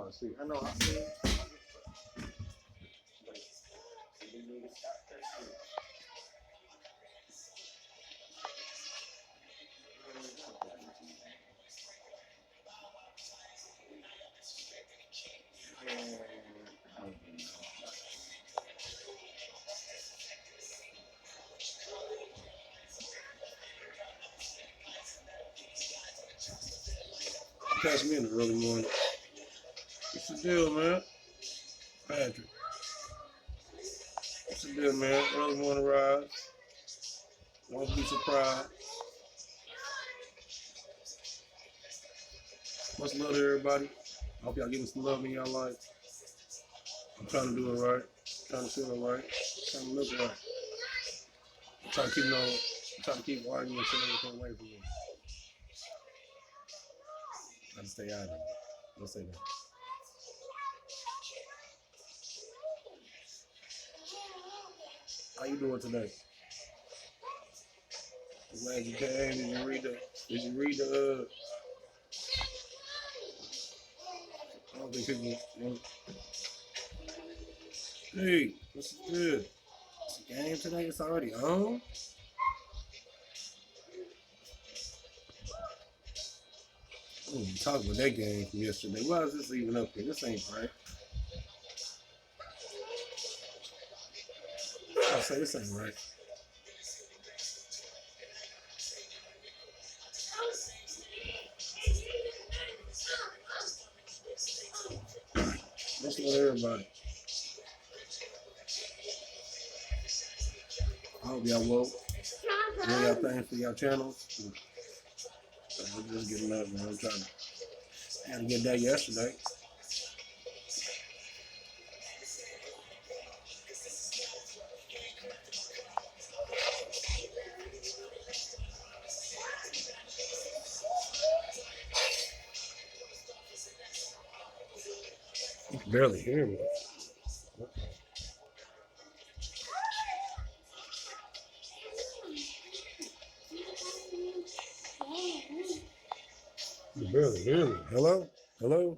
to see. I know. I see. Catch me in the early morning. What's the deal, man? Patrick. What's the deal, man? Early morning rise. Don't be surprised. Much love to everybody. I hope y'all getting some love in y'all life. I'm trying to do it right. Trying to feel it right. Trying to look right. I'm trying to keep arguing and everything away from me. I just stay out of it. Let's say that. How you doing today? I'm glad you came. Did you read the I don't think people want. Hey, what's good? It's a game today? It's already on? Oh, we talked about that game from yesterday. Why is this even up here? This ain't right. I'll say this ain't right. Let's let everybody. I hope y'all woke. Doing y'all things for y'all channels. I'm just getting up, man. I'm trying to. I had to get that yesterday. You can barely hear me. You can barely hear me. Hello? Hello?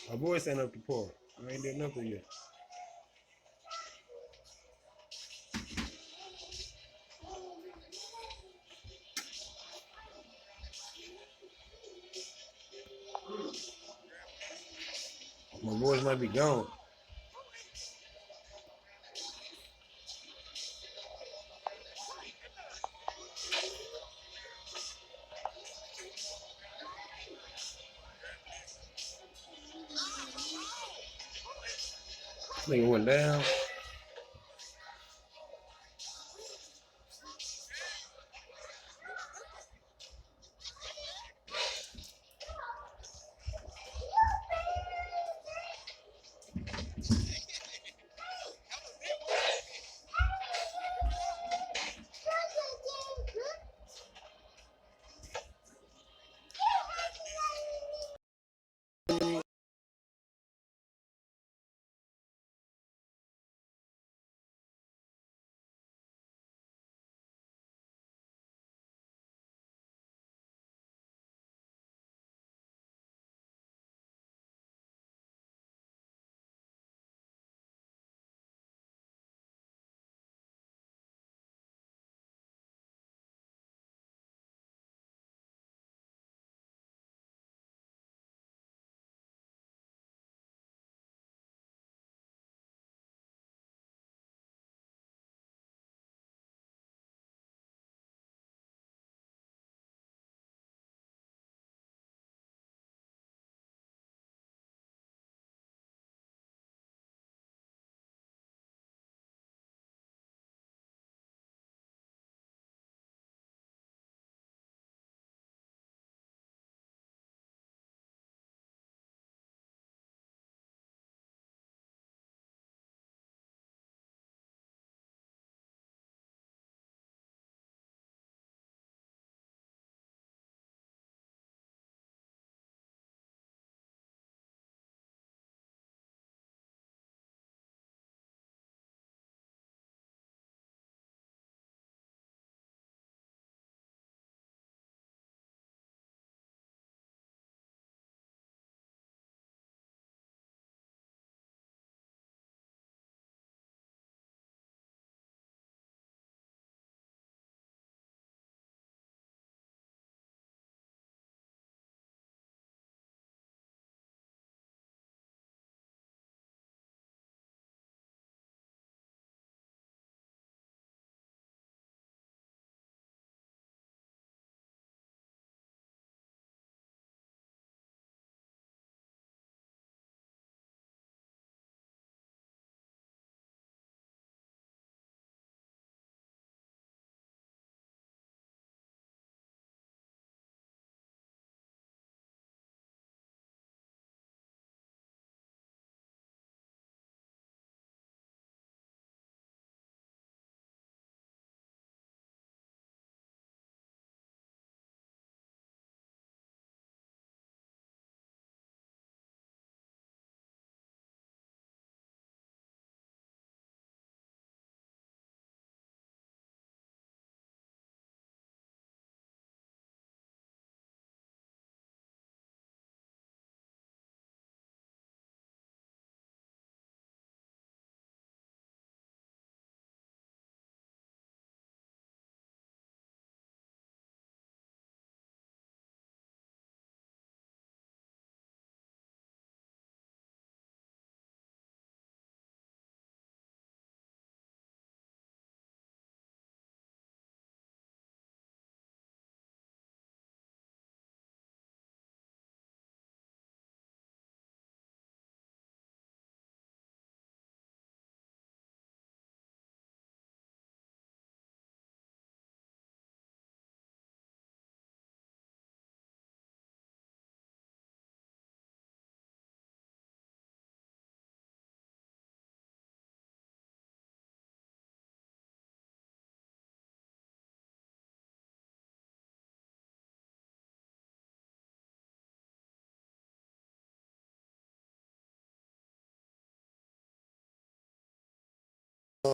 My voice ain't up to par. I ain't did nothing yet. My voice might be gone. Nigga went down.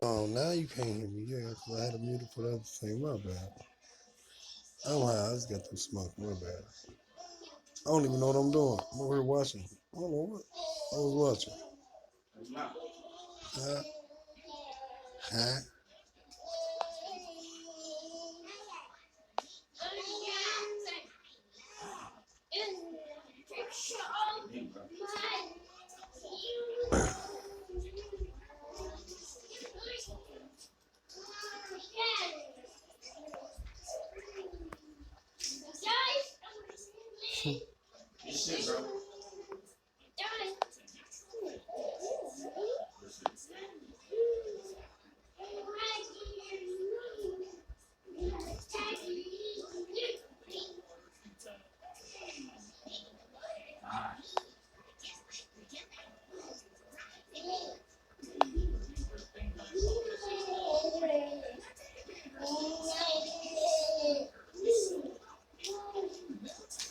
Oh, now you can't hear me. Yeah, because I had it muted for the other thing. My bad. I'm high. I just got through smoking. My bad. I don't even know what I'm doing. I'm over here watching. I don't know what I was watching. Huh? Huh?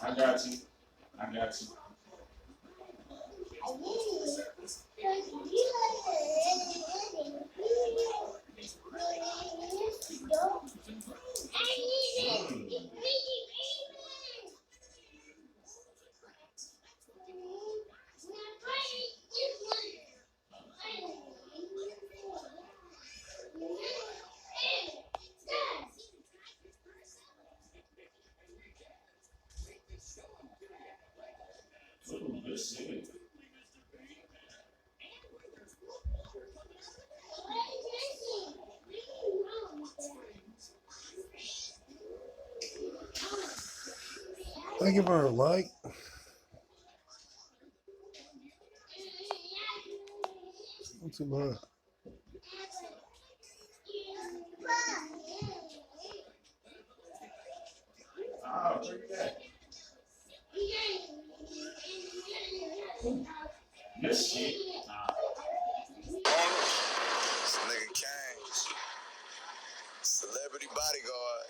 I got you. I got you. Ooh, good shit. Thank you for a like. Not too bad. Ah, where you at? Good shit. This nigga Kane, celebrity bodyguard,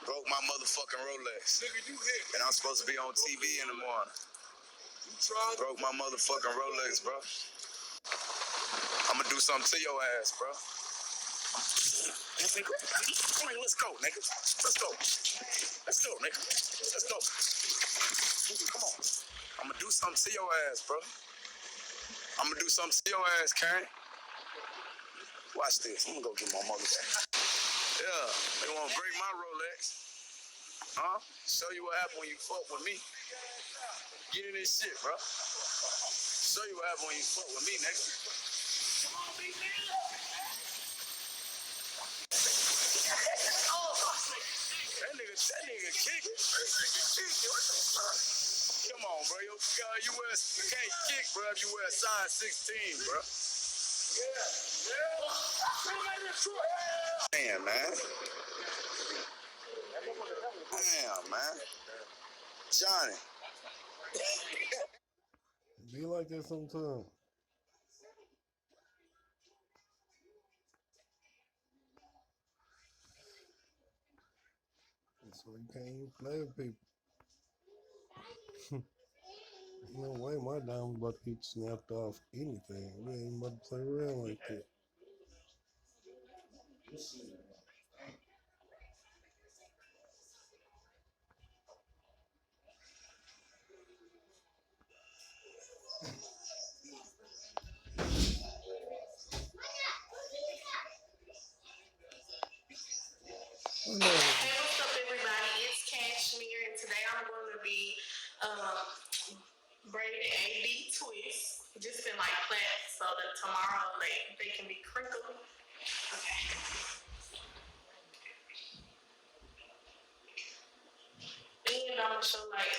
broke my motherfucking Rolex. And I'm supposed to be on TV in the morning. Broke my motherfucking Rolex, bro. I'ma do something to your ass, bro. Let's go, nigga. Let's go. Let's go, nigga. Let's go. Come on. I'ma do something to your ass, bro. I'ma do something to your ass, Kane. Watch this. I'm gonna go get my motherfucker. Yeah, they wanna break my Rolex. Huh? Show you what happened when you fuck with me. Get in this shit, bro. Show you what happened when you fuck with me, nigga. Come on, big nigga. That nigga kicking. Come on, bro. You can't kick, bro, if you wear a size 16, bro. Damn, man. Damn, man. Johnny. Be like that sometimes. So you can't even play with people. No way my diamond about to get snapped off anything. We ain't about to play around like that. Oh, no. Hey, what's up, everybody? It's Cashmere, and today I'm going to be braiding A B twists. Just in like plaits, so that tomorrow they can be crinkled. Okay. And I'm gonna show like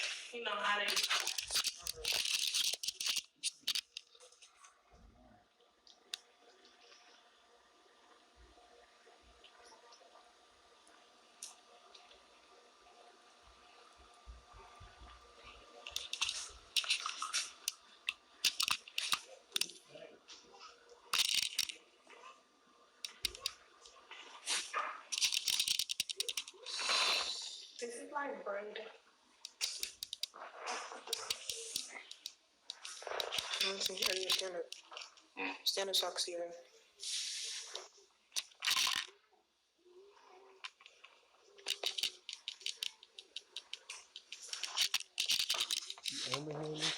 how they. This is like braiding. Stand up so I can see her. been hearing this.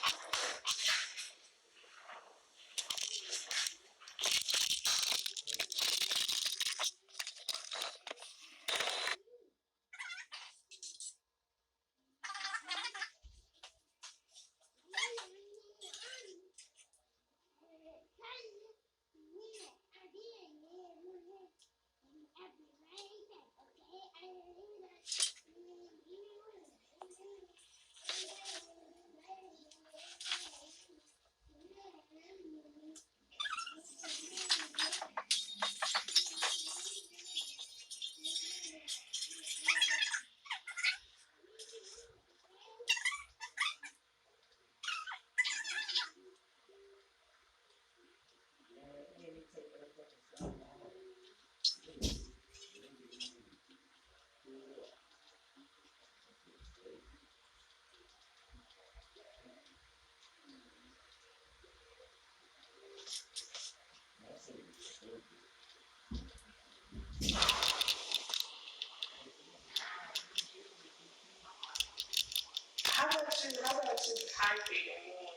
How about you type it and then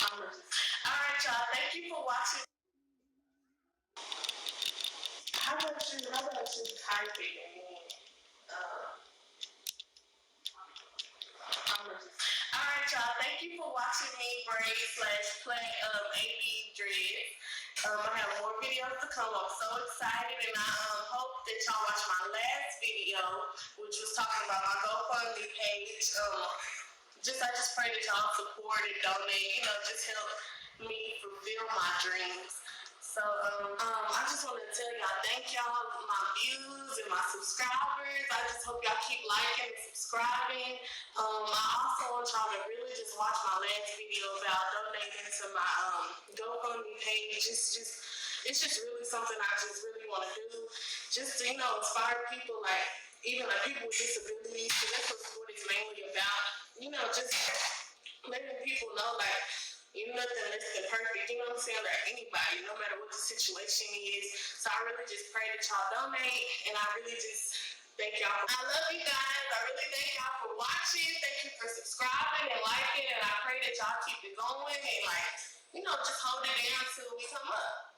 all right, y'all. Thank you for watching. How about you type it and then all right, y'all. Thank you for watching me braid / play AB dread. I have more videos to come. I'm so excited, and I hope that y'all watch my last video, which was talking about my GoFundMe page. I just pray that y'all support and donate. Just help me fulfill my dreams. So I just want to tell y'all, thank y'all, my views and my subscribers. I just hope y'all keep liking and subscribing. I also want y'all to really just watch my last video about donating to my GoFundMe page. It's just really something I just really want to do, just to inspire people, even people with disabilities. So that's what it's mainly about. Just letting people know you're nothing less than perfect. You know what I'm saying? Or anybody, no matter what the situation is. So I really just pray that y'all donate, and I really just thank y'all. I love you guys. I really thank y'all for watching. Thank you for subscribing and liking, and I pray that y'all keep it going and just hold it down till we come up.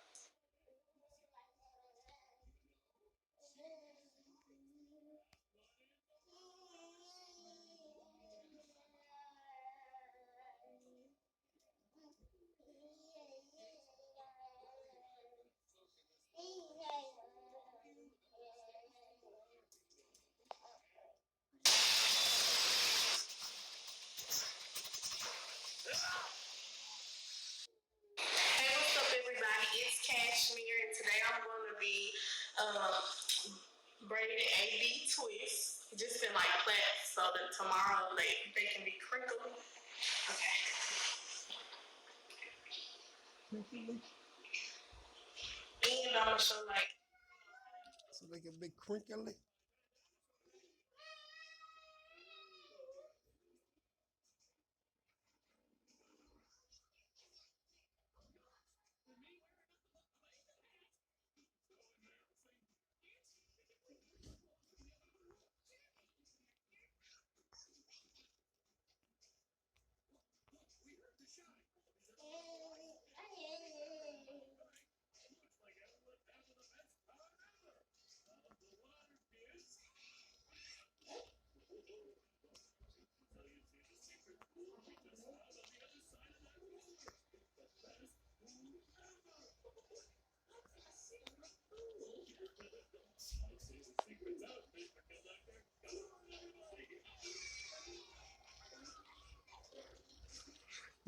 Hey, what's up, everybody? It's Cashmere, and today I'm going to be braided AD twists, just in plaits, so that tomorrow they can be crinkled. Okay. And I'm gonna show So they can be crinkly.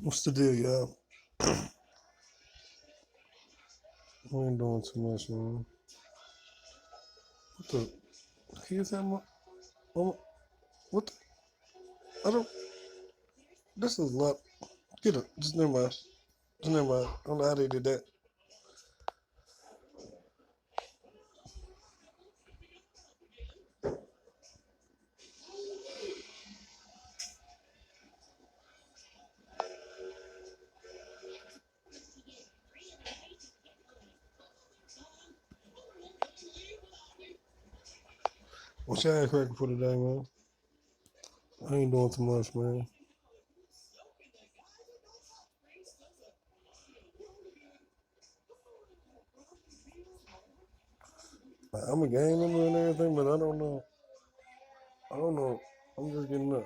What's the deal, y'all? I ain't doing too much, man. What the? Here's that. What the? I don't. This is not. Get it. Just never mind. Just never mind. I don't know how they did that. What's your ass cracking for today, man? I ain't doing too much, man. Like, I'm a gang member and everything, but I don't know. I'm just getting up.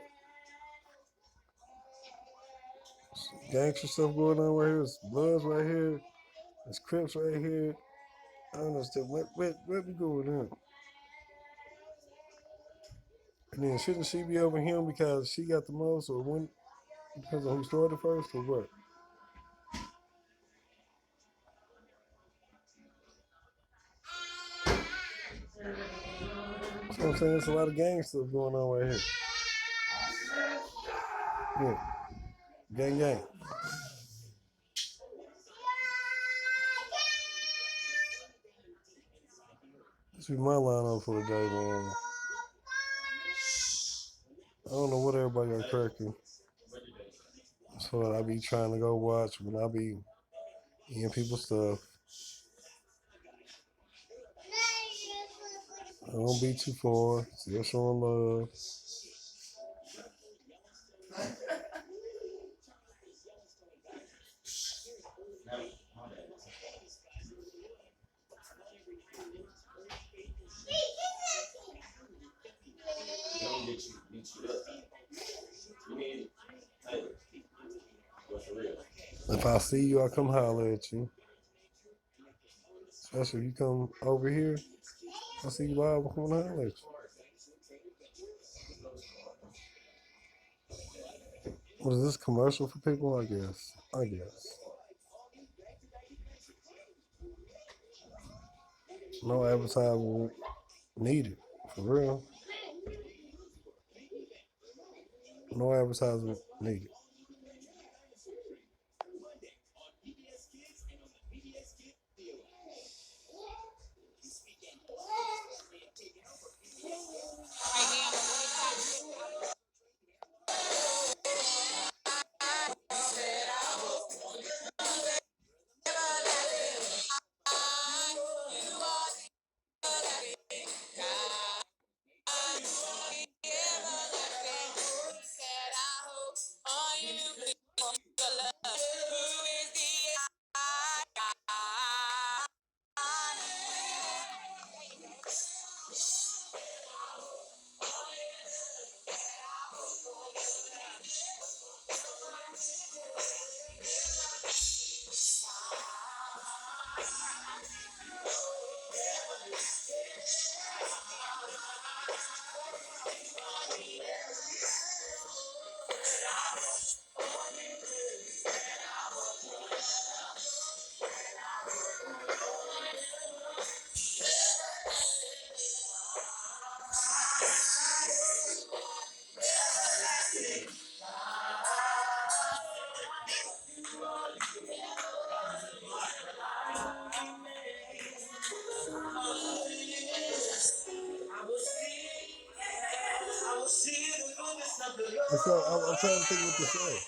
Gangster stuff going on right here. There's Bloods right here. There's Crips right here. I don't understand. Where we going in? And then shouldn't she be over him because she got the most, or when because of who started first, or what? So I'm saying there's a lot of gang stuff going on right here. Yeah, gang. This be my line up for the day, man. I don't know what everybody got cracking. So I be trying to go watch when I be eating people's stuff. I don't be too far. Still showing love. If I see you, I come holler at you. Especially if you come over here, I see you live, I come holler at you. What is this commercial for people? I guess. No advertisement needed. For real. No advertisement needed. So I'm trying to think what to say.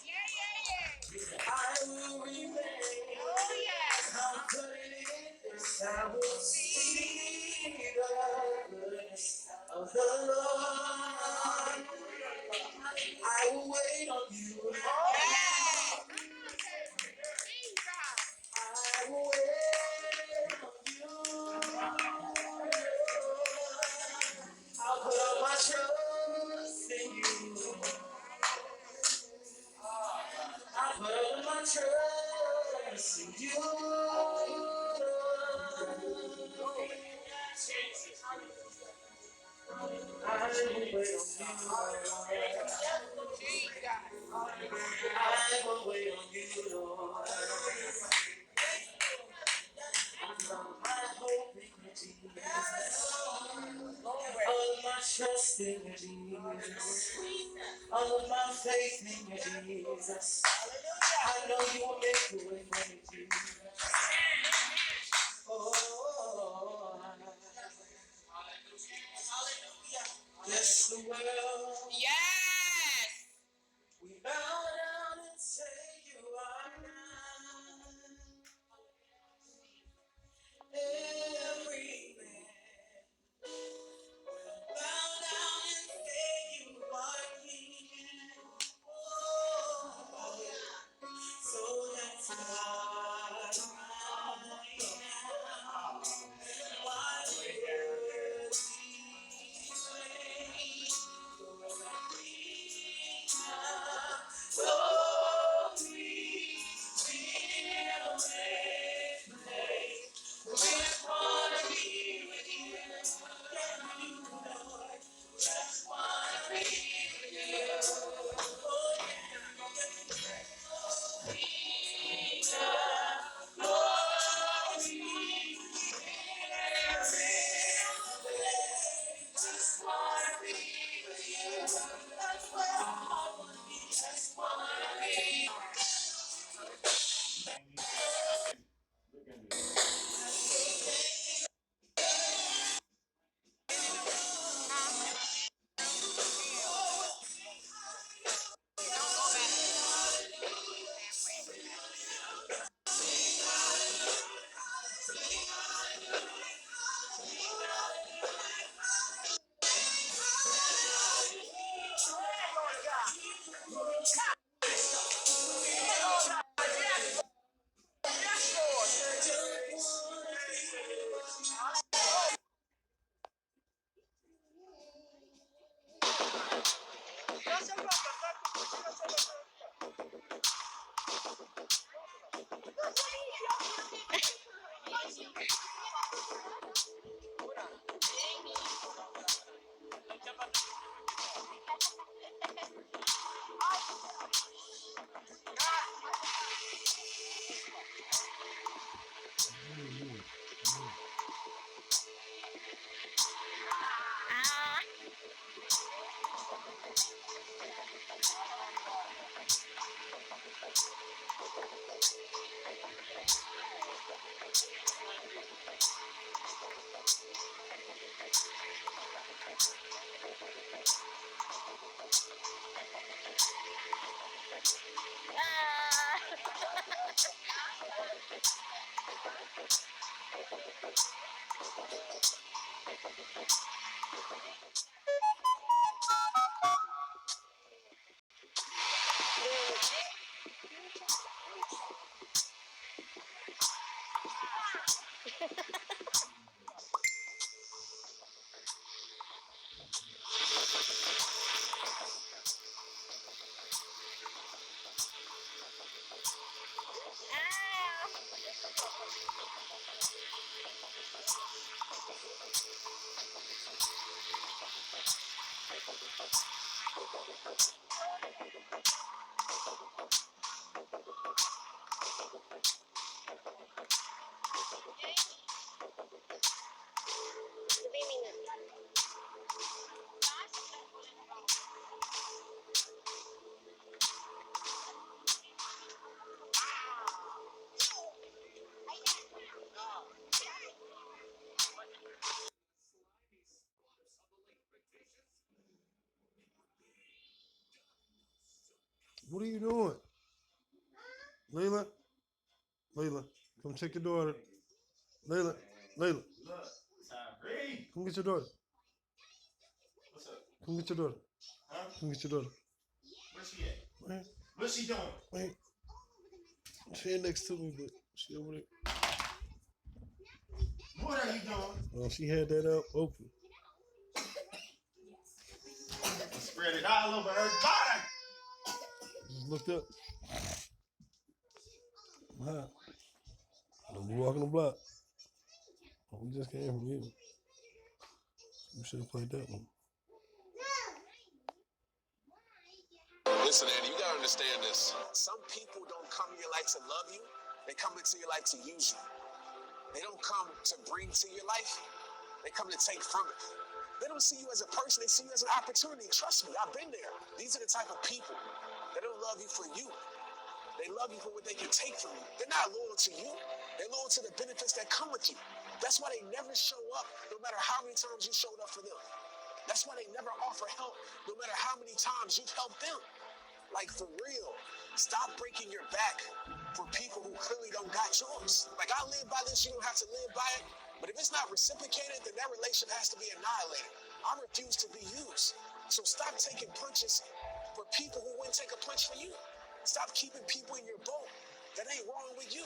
What are you doing? Layla? Layla, come check your daughter. Layla, Layla, Look, Tyree. come get your daughter. What's up? Come get your daughter. Huh? Come get your daughter. Where's she at? Wait, What's she doing? wait. She ain't next to me, but she over there. What are you doing? Well, she had that up open. Spread it all over her body. Just looked up. Hi. Don't be walking the block. Oh, we just came from you. We should have played that one. Listen, Andy, you gotta understand this. Some people don't come to your life to love you. They come into your life to use you. They don't come to bring to your life. They come to take from it. They don't see you as a person. They see you as an opportunity. Trust me, I've been there. These are the type of people that don't love you for you. They love you for what they can take from you. They're not loyal to you. They're loyal to the benefits that come with you. That's why they never show up, no matter how many times you showed up for them. That's why they never offer help, no matter how many times you've helped them. Like, for real, stop breaking your back for people who clearly don't got yours. Like, I live by this, you don't have to live by it. But if it's not reciprocated, then that relation has to be annihilated. I refuse to be used. So stop taking punches for people who wouldn't take a punch for you. Stop keeping people in your boat that ain't wrong with you.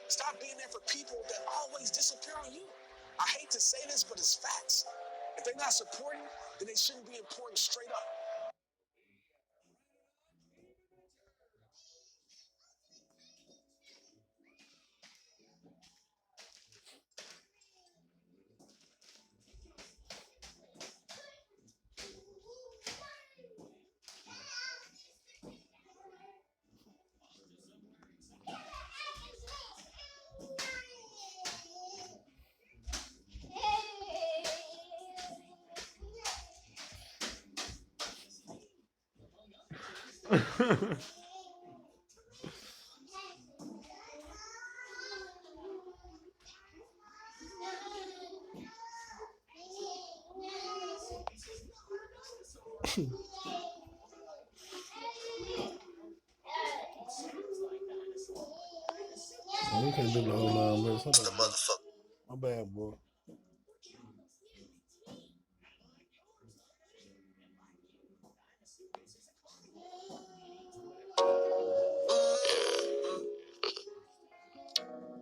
Stop being there for people that always disappear on you. I hate to say this, but it's facts. If they're not supporting, then they shouldn't be important straight up. Oh, we can't do the whole 9 minutes. Hold on, my bad, boy.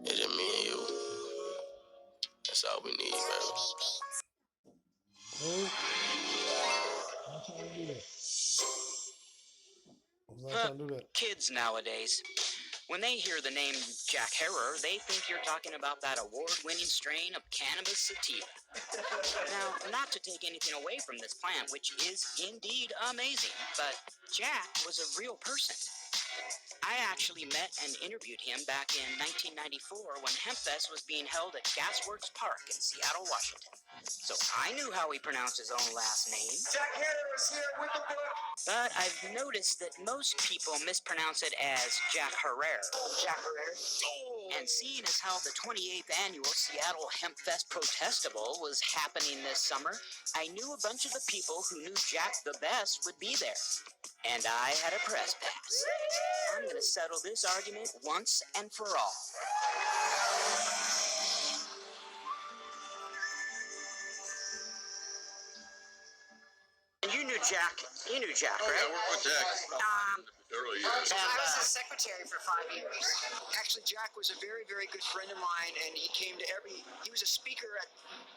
It's just me and you. That's all we need, man. Oh, I'm trying to do that. I'm not trying to do that. Kids nowadays, when they hear the name Jack Herrer, they think you're talking about that award-winning strain of cannabis sativa. Now, not to take anything away from this plant, which is indeed amazing, but Jack was a real person. I actually met and interviewed him back in 1994 when HempFest was being held at Gasworks Park in Seattle, Washington. So I knew how he pronounced his own last name. Jack Herrer is here with the book. But I've noticed that most people mispronounce it as Jack Herrer. Jack Herrer. And seeing as how the 28th annual Seattle HempFest Protestable was happening this summer, I knew a bunch of the people who knew Jack the best would be there. And I had a press pass. I'm going to settle this argument once and for all. you knew Jack. You knew Jack, Oh, right? yeah, I worked with Jack early years. And, I was his secretary for 5 years. Actually, Jack was a very, very good friend of mine, and he came to he was a speaker at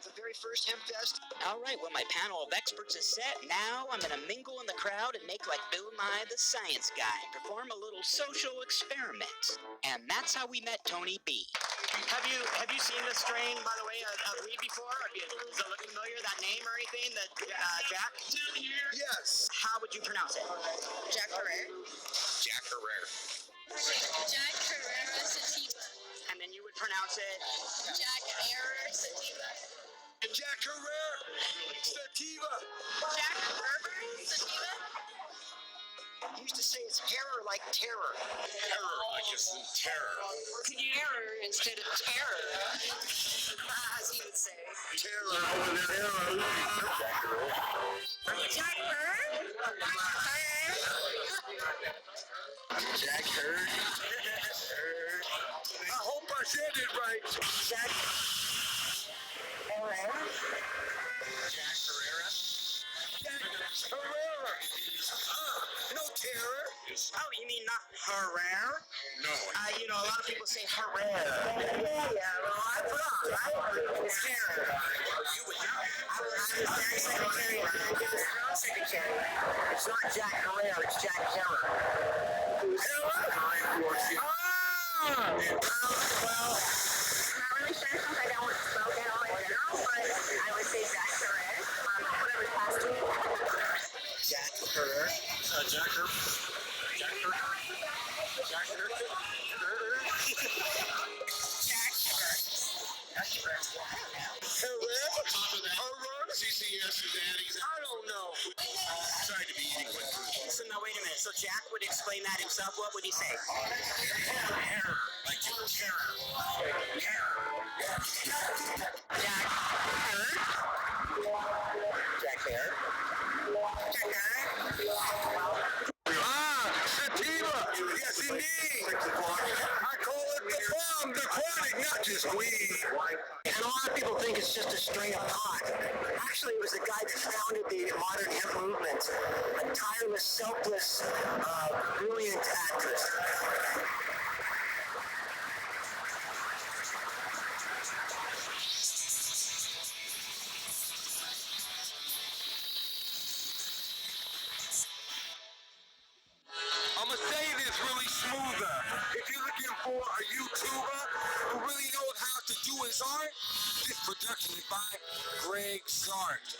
the very first Hemp Fest. all right, well, my panel of experts is set. Now I'm going to mingle in the crowd and make like Bill Nye the Science Guy and perform a little social experiment. And that's how we met Tony B. Have you seen this strain, by the way, of weed before? Does it look familiar, that name or anything, that Jack? Yes. How would you pronounce it? Jack Herrera. Jack Herrera. Jack Herrera Sativa. And then you would pronounce it? Jack Herrera Sativa. Jack Herrera Sativa. Jack Herrera Sativa. He used to say it's terror like terror. Terror, like it's in terror. Terror instead of terror, as he would say. Terror over there. Jack Herrera? Jack Hurd. I hope I said it right. Jack Herrera? Jack Herrera. Jack Herrera. No terror. Oh, you mean not Herrera? No. A lot of people say Herrera. Yeah, well, I'm wrong, right? It's Herrera. You would know. I'm the secretary of the Crown Secretary. It's not Jack Herrera, it's Jack Herrera. Well, I'm not really sure since I don't smoke at all in general, but I would say Jack Herrera. Whatever's past me. Jack Herrera. Jack Herrera. Jack Herrera. Jack Herrera. CCS is Annie's. I don't know. Tried to be eating with food. So now wait a minute. So Jack would explain that himself. What would he say? Terror. Like your terror. Jack Herrera. Jack Herrera. Jack Herrera. Sativa. Yes, indeed. I call it the bomb, the chronic, not just weed. And a lot of people think it's just a strain of pot. Actually, it was the guy that founded the modern hemp movement. A tireless, selfless, brilliant actress. I'm going to say this really smoother. If you're looking for a YouTuber who really knows how to do his art, this production is by Greg Sarge.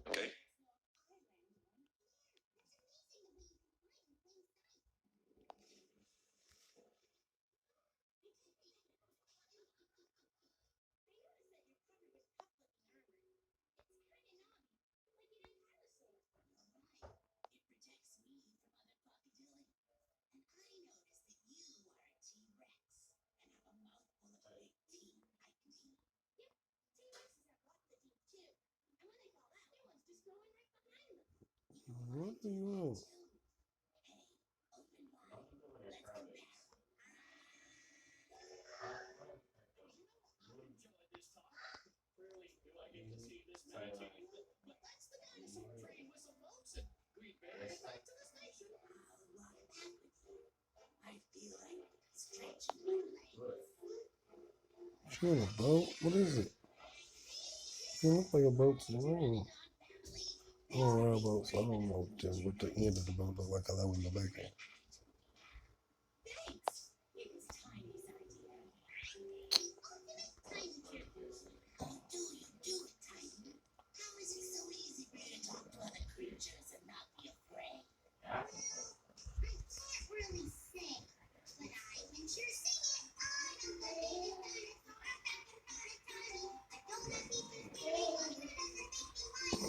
Okay. What do you want? You on a boat? What is it? It looks like a boat to me. I don't ride boats, so I don't know what the end of the boat look like. I wouldn't go back there.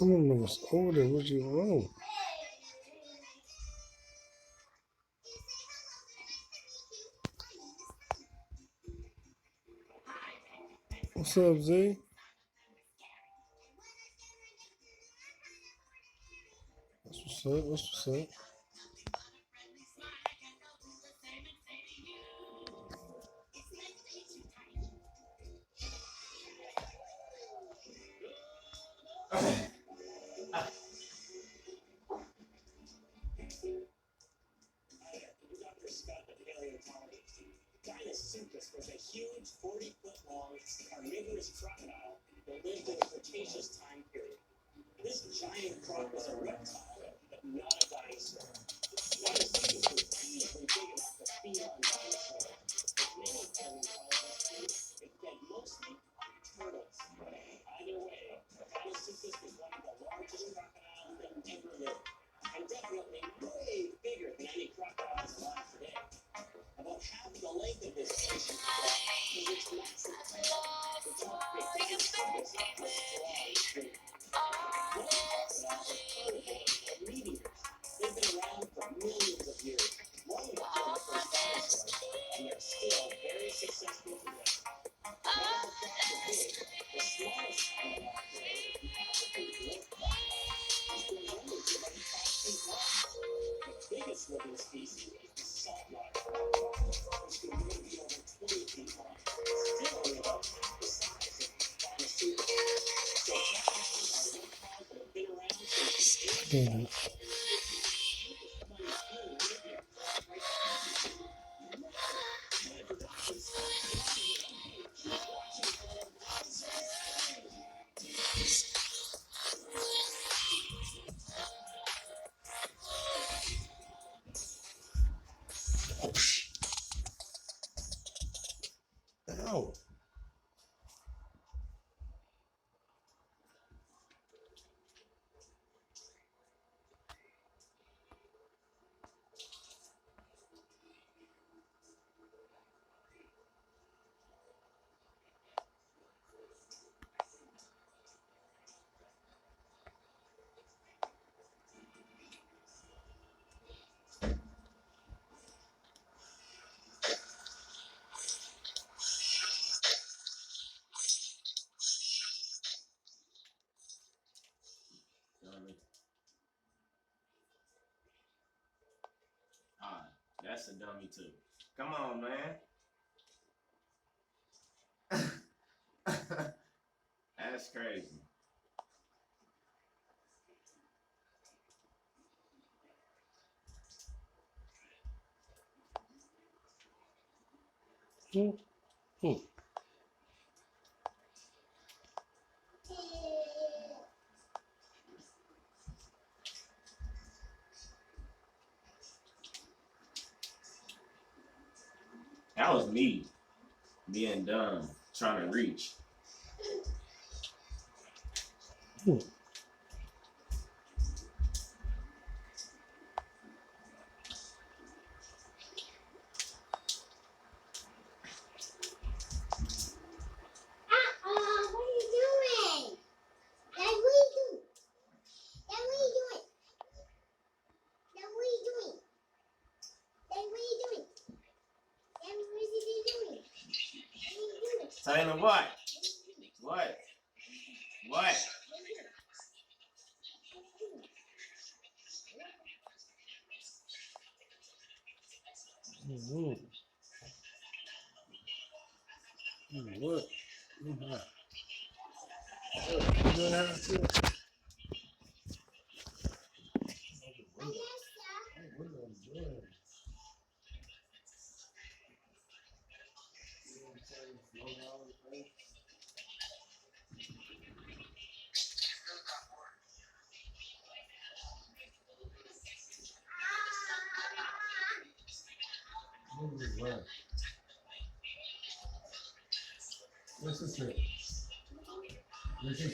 I don't know what's over there. What you want? What's up, Z? up? What's up? Dinosuchus was a huge 40-foot-long carnivorous crocodile that lived in the Cretaceous time period. This giant croc was a reptile, but not a dinosaur. Dinosuchus was easily big enough to feed on dinosaurs, but many paleontologists think it fed mostly on turtles. Either way, Dinosuchus was one of the largest crocodiles that ever lived, and definitely way bigger than any crocodiles alive today. About half the length of this ancient croc was its massive tail, which helped make Dinosuchus a strong streak. Most crocodiles are carnivores or meat eaters. They've been around for millions of years, long before the first dinosaurs, and they're still very successful today. While the crocs are big, the smallest crocodile today is the African dwarf crocodile, which grows only to about 5 feet long. The biggest living species is the saltwater crocodile, which can grow to be over 20 feet long, still only about half the size of Dinosuchus. So crocodiles are reptiles that have been around since the Damn. Ow. That's a dummy too. Come on, man. That's crazy. That was me being dumb, trying to reach. Taylor, what? What? What? What? What's this thing? This is.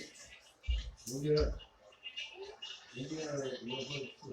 Look at that. Look at that.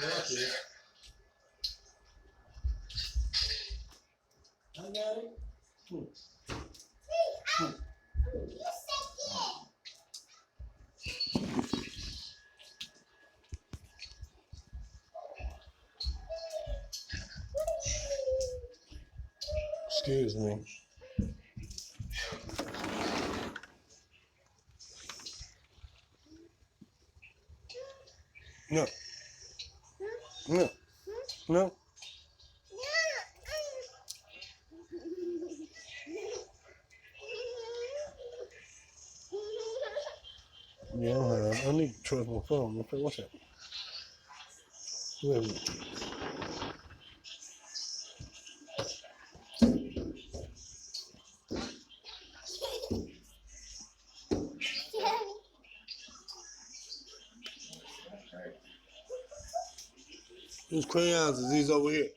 I got it. Excuse me. No. No. No. Yeah, I need to charge my phone. Okay, what's that? Wait a minute. These crayons is these over here.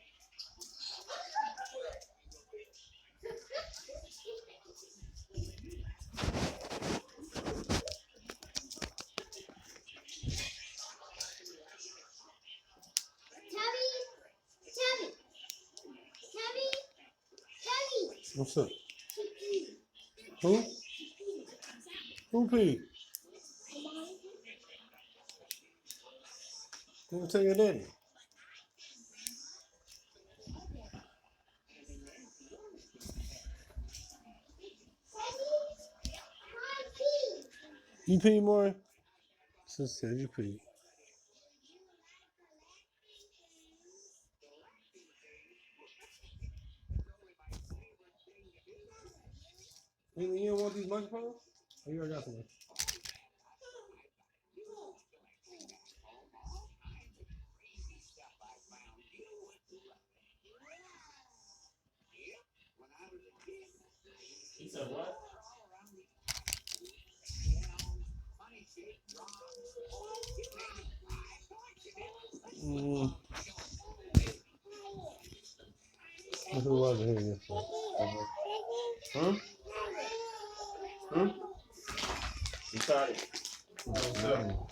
What's up? Who? Who pee? Let me tell your daddy. You pee more? Sister said you pee. You don't want these microphones? Oh, you already got some. He said what? Who was it here yesterday? Huh? Huh? You started. What's up?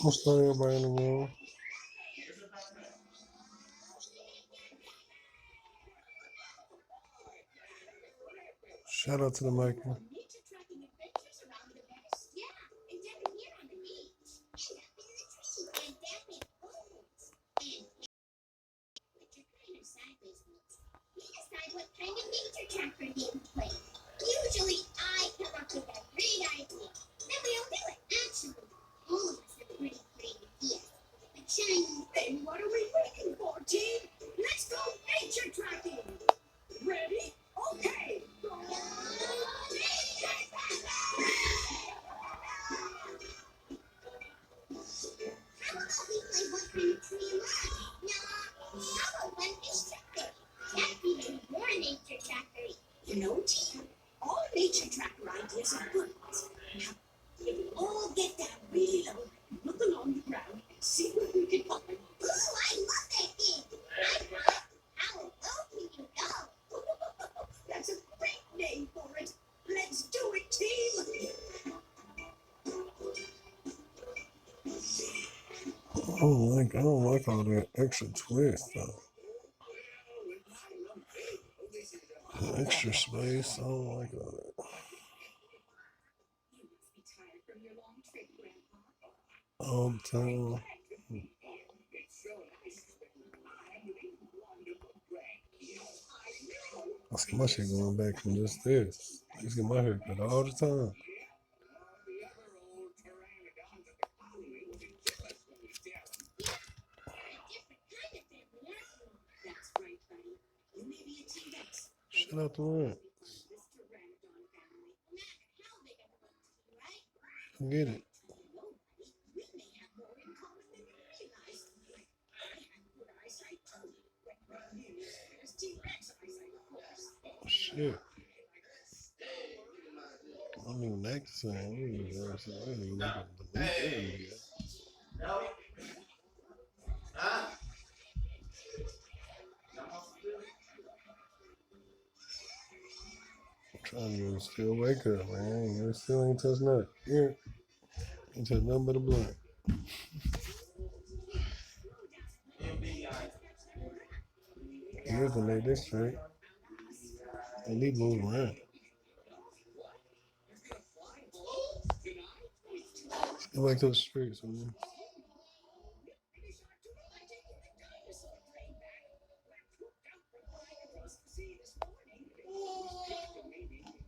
What's up, everybody in the room? Shout out to the microphone. Then what are we waiting for, team? Let's go nature tracking. Ready? Okay. You know, team, all nature tracker ideas are good ones. Now, if we all get down really low, look along the ground, and see what we can find. Ooh, I love that thing. How low can you go? That's a great name for it. Let's do it, team. I don't like all that extra twist though. The extra space, I don't like all that. All the time. I see my shit going back from just this. I used to get my hair cut all the time. Shout out to Ryan. Forget it. shit. I don't even like the same. I don't even like the video. I'm trying to still wake up, man. I still ain't touched nothing. Yeah. Ain't touched nothing but a blunt. Here's the make this straight. They need to move around. Go back to the streets, man.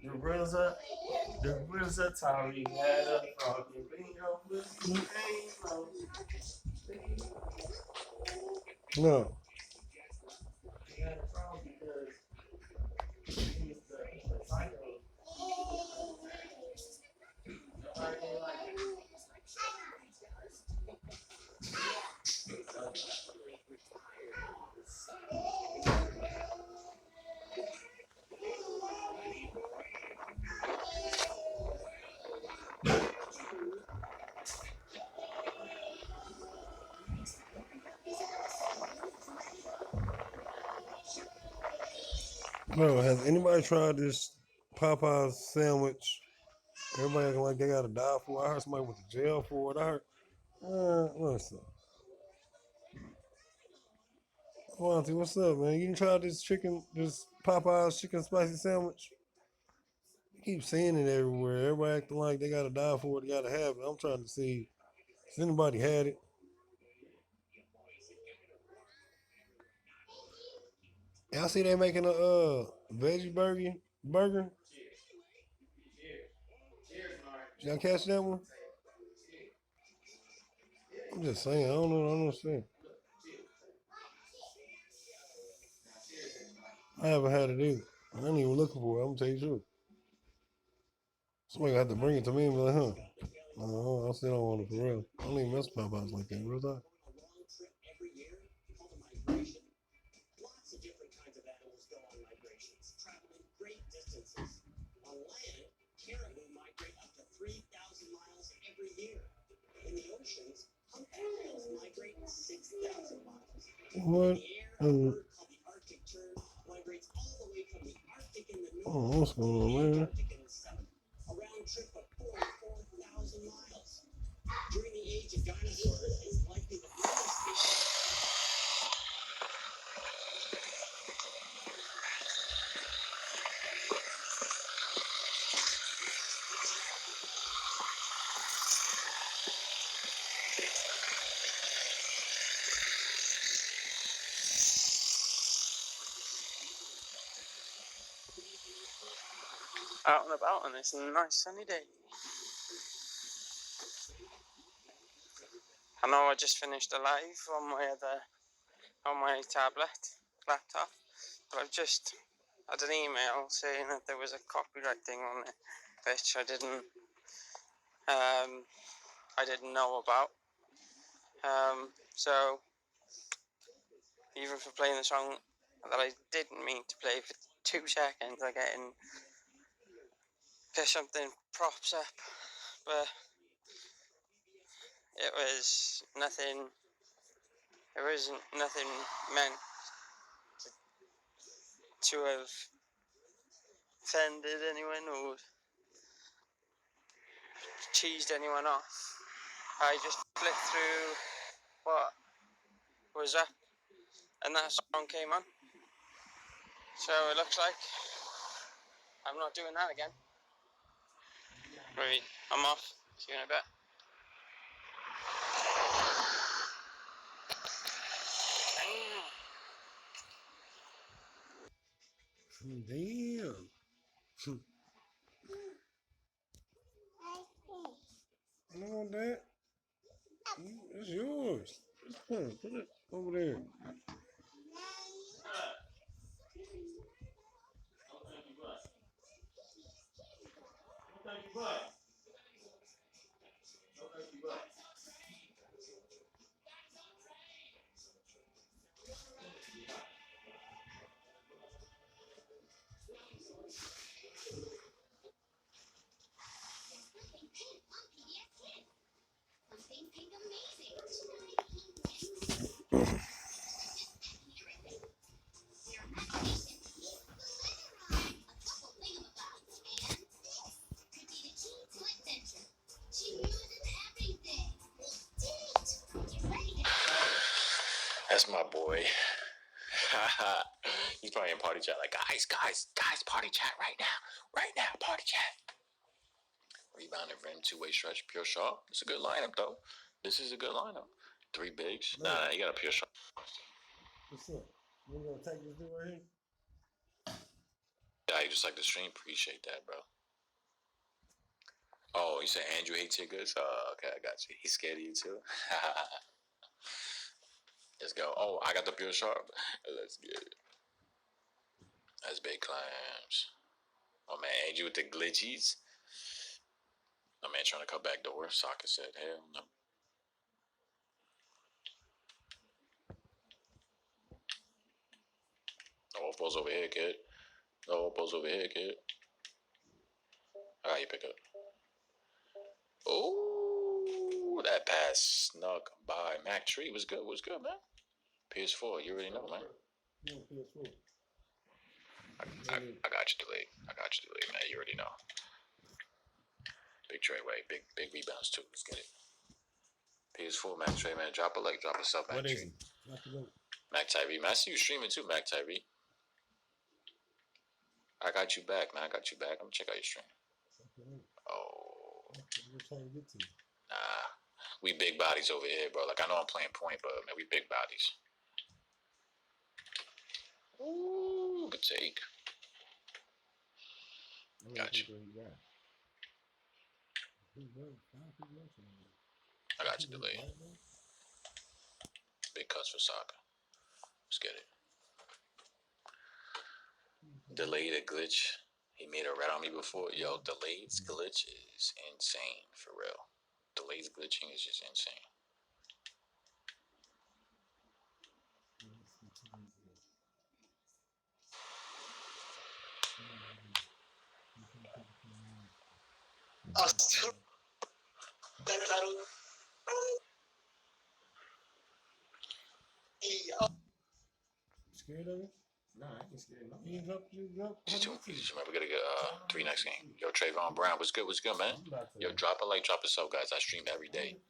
The RZA Tari had a fucking bingo with No. he had a problem because he was the psycho. Nobody didn't like it. No, has anybody tried this Popeyes sandwich? Everybody acting like they got to die for it. I heard somebody went to jail for it. I heard, listen. Monty, what's up, man? You done tried this Popeyes chicken spicy sandwich? You keep seeing it everywhere. Everybody acting like they got to die for it. They got to have it. I'm trying to see, has anybody had it? Y'all see they making a veggie burger? Y'all catch that one? I'm just saying, I don't know, I don't understand. I haven't had it either. I ain't even looking for it. I'm gonna tell you the truth. Somebody got to bring it to me and be like, huh? No, I still don't want it for real. I don't even mess with Popeyes like that. Real talk. Lots of different kinds of animals go on migrations, traveling great distances. On land, caribou migrate up to 3,000 miles every year. In the oceans, humpback whales migrate 6,000 miles. What? In the air, a bird called the Arctic tern migrates all the way from the Arctic in the north What's going on, to the man? Antarctic in the south. A round trip of 44,000 miles. During the age of dinosaurs, it's likely that many species. Out and about on this nice sunny day. I know I just finished a live on my laptop, but I've just had an email saying that there was a copyright thing on it, which I didn't know about. So even for playing the song that I didn't mean to play for 2 seconds, I get in cause something props up, but it was nothing. There wasn't nothing meant to have offended anyone or cheesed anyone off. I just flicked through what was up and that song came on. So it looks like I'm not doing that again. Right, I'm off. See you in a bit. Damn. I don't want that. It's yours. Put it over there. That's my boy. He's probably in party chat like, guys, party chat right now, party chat. Rebound and rim, two-way stretch, pure shot. It's a good lineup, though. This is a good lineup. Three bigs. Nah, you got a pure shot. What's up? You gonna take this dude right here? Yeah, you just like the stream. Appreciate that, bro. Oh, you said Andrew hates your goods? Okay, I got you. He's scared of you, too. Let's go. Oh, I got the pure sharp. Let's get it. That's big clams. Oh, man, Andrew with the glitchies. My man trying to cut back door. Sokka said, hell no. No oppos over here, kid. No oppos over here, kid. I got you pick up. Oh, that pass snuck by. Mac Tree was good. Was good, man. PS4, you already know, man. Yeah, PS4. I got you delayed. Man. You already know. Big Treyway. Big rebounds, too. Let's get it. PS4, Mac Trey, man. Drop a like, drop a sub, Mac Trey. Mac Tyree. Man, I see you streaming, too, Mac Tyree. I got you back, man. I'm gonna check out your stream. Oh. We're trying to get to you. Nah. We big bodies over here, bro. Like, I know I'm playing point, but, man, we big bodies. Ooh, good take. Got you. I got you delayed. Big cuts for soccer. Let's get it. Delayed a glitch. He made a red on me before. Yo, delayed's glitch is insane, for real. Delayed's glitching is just insane. Scared of it? Nah, I ain't scared of it. You jump. Just remember, we gotta get 3 next game. Yo, Trayvon Brown, what's good, man? Yo, drop a like, drop a sub, guys. I stream every day.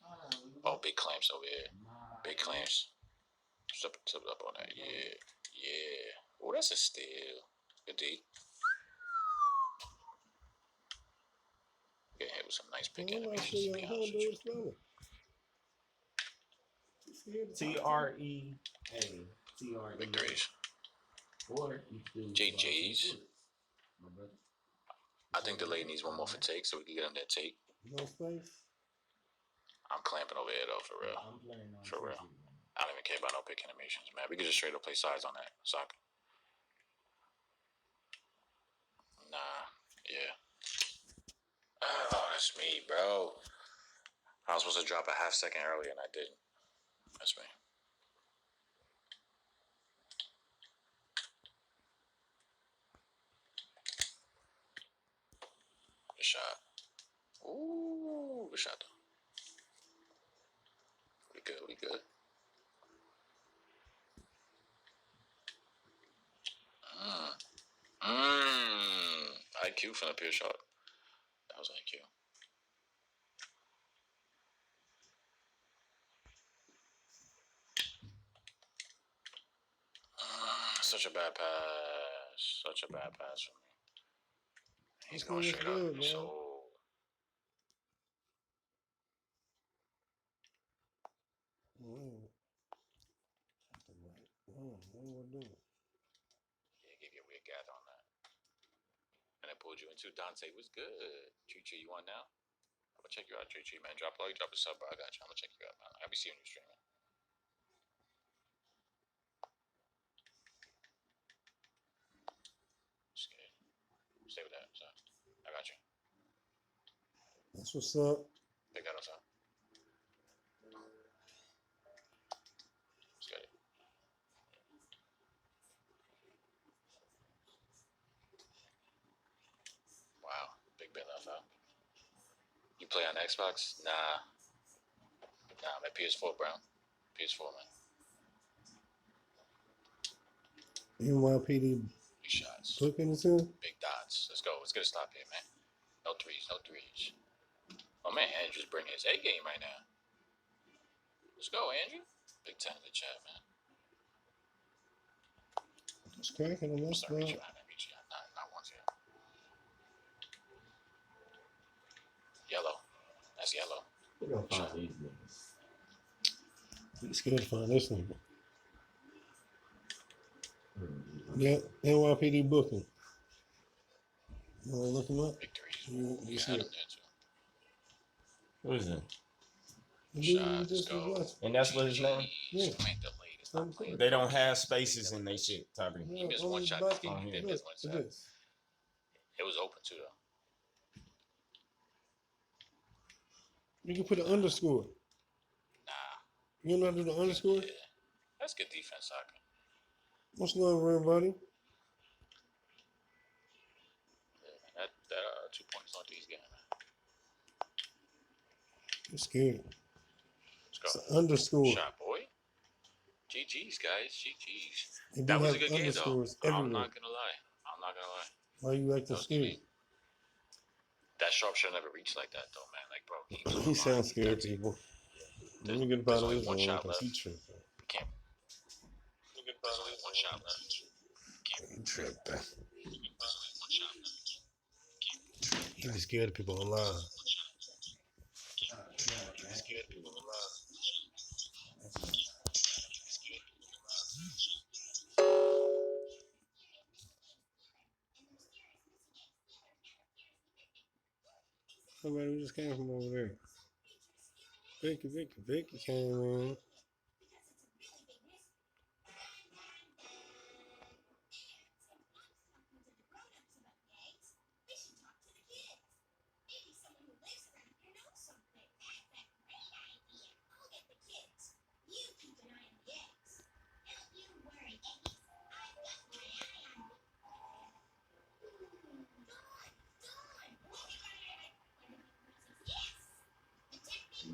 Oh, big clamps over here. Big clamps. Step up on that. Yeah. Oh, that's a steal. Good D. Getting hit with some nice pick animations, to be honest with you. TREA. Big threes. Or JJ's. I think the lady needs one more for take, so we can get him that take. No space? I'm clamping over here, though, for real. For real. I don't even care about no pick animations, man. We can just straight up play sides on that. Soccer. Nah. Yeah. Oh, that's me, bro. I was supposed to drop a half second earlier, and I didn't. That's me. Good shot. Ooh, good shot, though. We good. IQ from the pure shot. That was IQ. Such a bad pass. Such a bad pass for me. He's going straight up. Man. So. What do I do? Yeah, give you a weird gather on that. And I pulled you into Dante. Was good. Chi, you on now? I'm gonna check you out, Chi, man. Drop a like, drop a sub, bro. I got you. I'm gonna check you out, man. I'll be seeing you streaming. Scared. Stay with that, son. I got you. That's what's up. Pick that up, son. Let's get it. Xbox? Nah, my PS4, bro. PS4, man. NYPD Big shots. booking this in? Big dots. Let's go. Let's get a stop here, man. No threes. Oh, man, Andrew's bringing his A game right now. Let's go, Andrew. Big 10 in the chat, man. It's cracking on this Sorry, one. not once yet. Yellow. That's yellow. We're gonna find these niggas. He's scared to find this nigga. Yeah, NYPD booking. You wanna look him up? Big threes. You see it? Who is it? The dude Shot, you let's just go. was watching. And that's what his name? Yeah. Come ain't delayed. It's not playing. They don't have spaces in they shit, Tyree. He missed one shot. Back He on did here. miss Look, one look shot. at this. It was open too, though. You can put an underscore. Nah. You know how to do the underscore? Yeah. That's good defense, soccer. What's going on, everybody? Yeah, man. That 2 points on these games, man. I'm scared. Let's It's go. an underscore. Shot, boy. GG's, guys. GG's. They do That was have a good game, though. underscores I'm everywhere. not gonna lie. Why you acting scared? That sharpshooter never reached like that, though, man. Like, bro, He sounds scared, people. Let me get about there's only this one shot because left. he tripping. Can't. There's only one shot left. He tripping. He be scared of people online. Somebody who just came from over there. Vicky came in.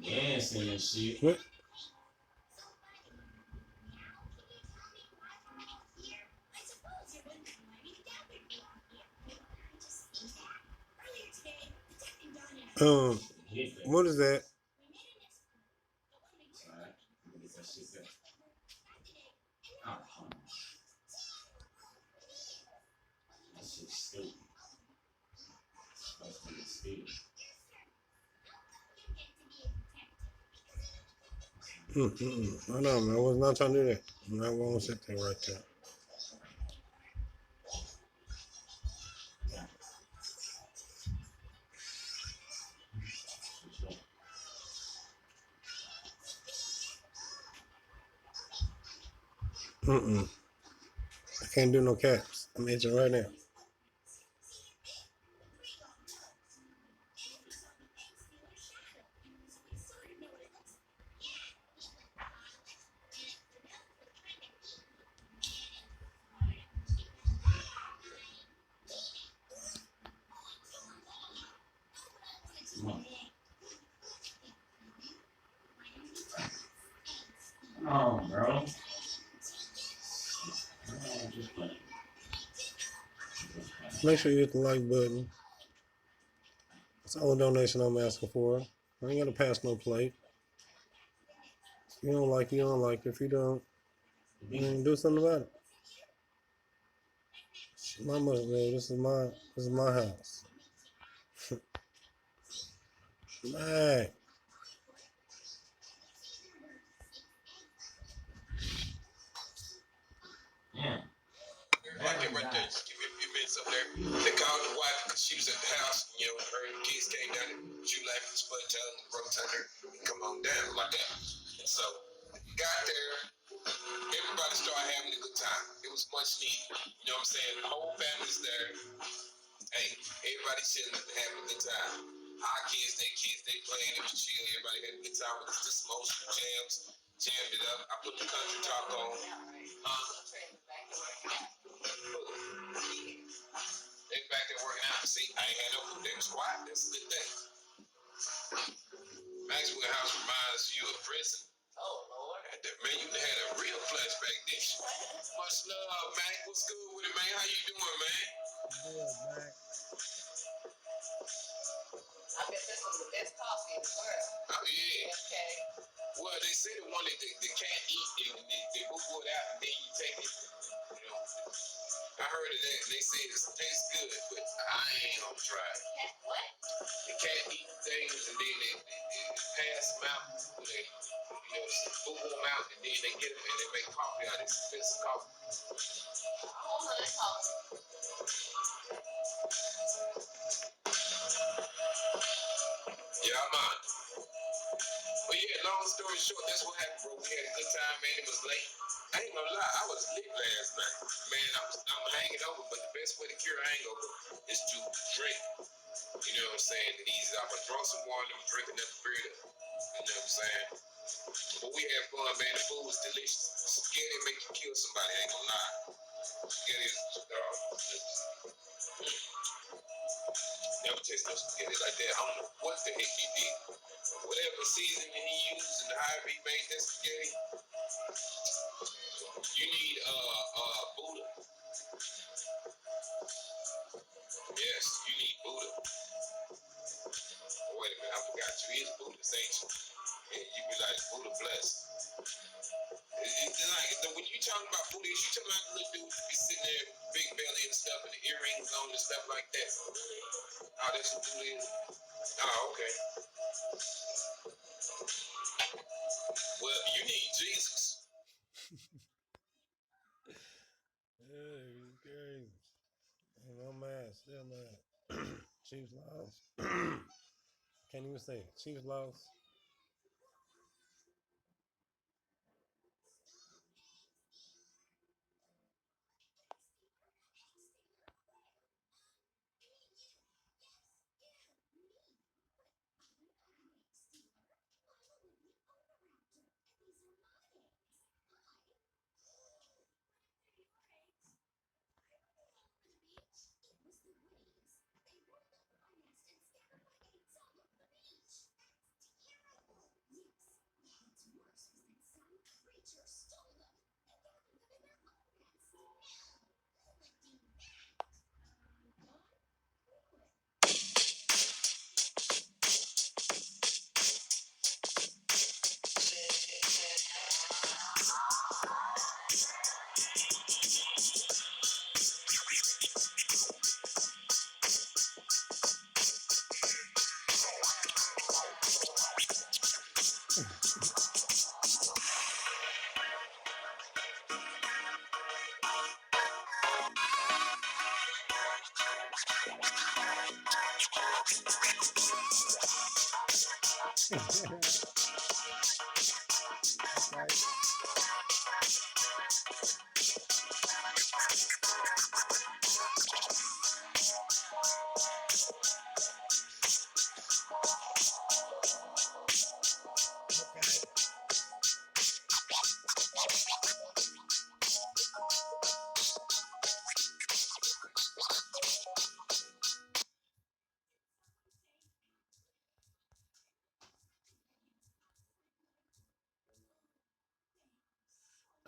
Dancing and shit. What? What is that? Hold on, man. I was not trying to do that. I'm not going to sit there right there. I can't do no caps. I'm itching right now. Oh, bro. Make sure you hit the like button. That's all the donation I'm asking for. I ain't gonna pass no plate. If you don't like it, you don't like it. If you don't, then do something about it. My money, man. This is my house. Man. Yeah. Right there. Just give me a few minutes up there. They called the wife because she was at the house. You know, her kids came down and she laughing, split, telling them, bro, tell her, come on down like that. And so, got there. Everybody started having a good time. It was much needed. You know what I'm saying? The whole family's there. Hey, everybody chilling and having a good time. Our kids, they playing, it was chill. Everybody had a good time with just emotional jams. Jammed it up. I put the country talk on. They back there working out. See, I ain't had no food. They was quiet. That's a good thing. Maxwell House reminds you of prison. Oh, Lord. Man, you had a real flashback, didn't you? Much love, man. What's good with it, man? How you doing, man? Good, Mac. I bet this was the best coffee in the world. Oh, yeah. Okay. Well, they say the one that they can't eat, they move it out and then you take it. You know, I heard of that and they say it tastes good, but I ain't gonna try it. What? They can't eat things and then they pass them out. They, move them out and then they get them and they make coffee out of it. Expensive coffee. Oh, my coffee. Yeah, I'm on. But yeah, long story short, that's what happened, bro. We had a good time, man. It was late. I ain't gonna lie, I was lit last night. Man, I'm hanging over, but the best way to cure a hangover is to drink. You know what I'm saying? And easy. I drunk some water and drink enough beer. You know what I'm saying? But we had fun, man. The food was delicious. Spaghetti make you kill somebody, I ain't gonna lie. Spaghetti is never taste no spaghetti like that. I don't know what the heck he did. Whatever seasoning he used and however he made that spaghetti, you need Buddha. Yes, you need Buddha. Oh, wait a minute, I forgot you is Buddhist, ain't you? And you be like Buddha blessed. It's like when you talking about Buddha, you talking about the little dude be sitting there, big belly and stuff, and the earrings on and stuff like that. Oh, that's what Buddha is. Oh, okay. Well, you need Jesus. Yeah, he's crazy. Ain't no man, still mad. Chiefs lost. Can't even say it. Chiefs lost.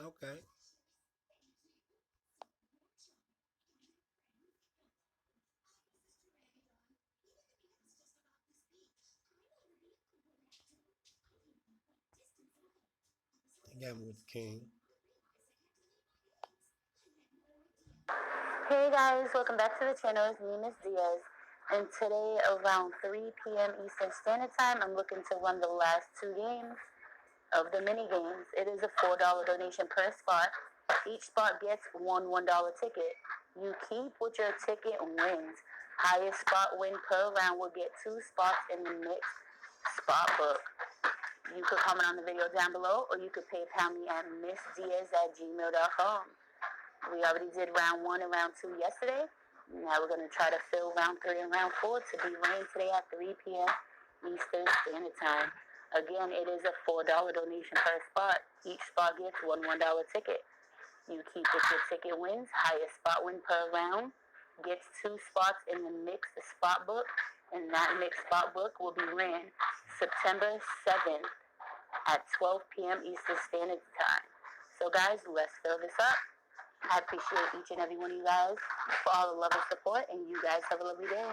Okay. Okay. He got me with the king. Hey guys, welcome back to the channel. It's me, Miss Diaz. And today around 3 p.m. Eastern Standard Time, I'm looking to run the last two games of the mini games. It is a $4 donation per spot. Each spot gets one $1 ticket. You keep what your ticket wins. Highest spot win per round will get 2 spots in the mixed spot book. You could comment on the video down below, or you could PayPal me at missdiaz@gmail.com. We already did round 1 and round 2 yesterday. Now we're going to try to fill round 3 and round 4 to be running today at 3 p.m. Eastern Standard Time. Again, it is a $4 donation per spot. Each spot gets one $1 ticket. You keep what your ticket wins. Highest spot win per round gets 2 spots in the mixed spot book. and that mixed spot book will be ran September 7th at 12 p.m. Eastern Standard Time. So guys, let's fill this up. I appreciate each and every one of you guys for all the love and support, and you guys have a lovely day.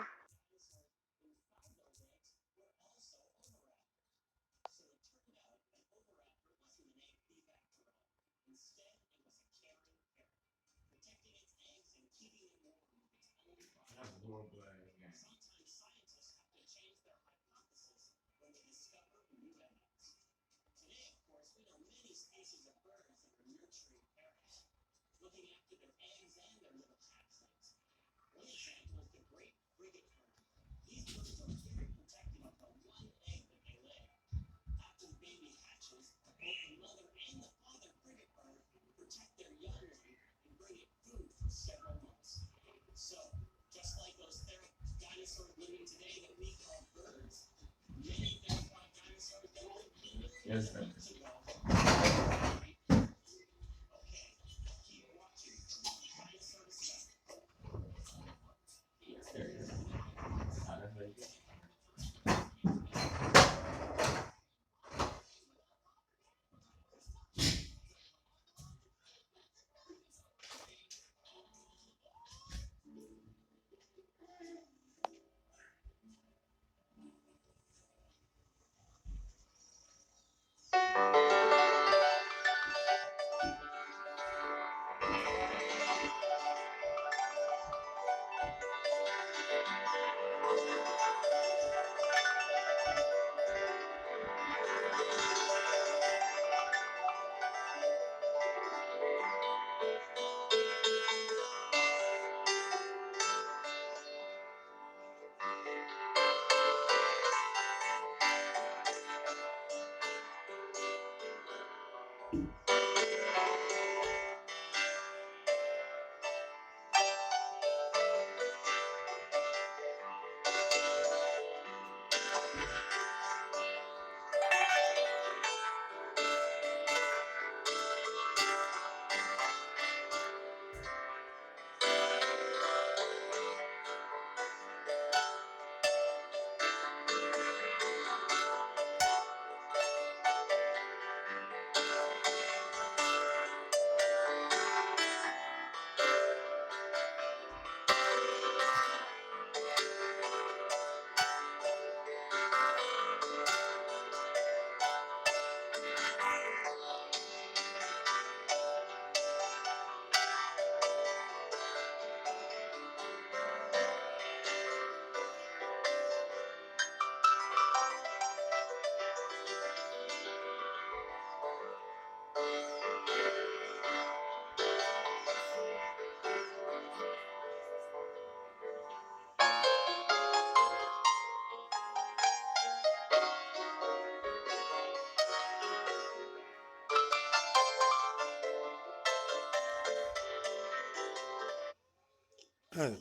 Hey,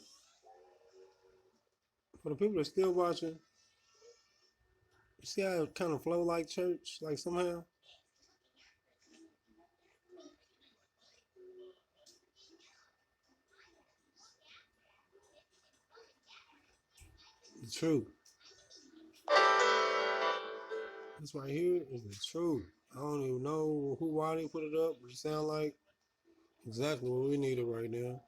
for the people that still watching, you see how it kind of flow like church, like somehow. The truth. This right here is the truth. I don't even know why they put it up, but it sound like exactly what we needed right now.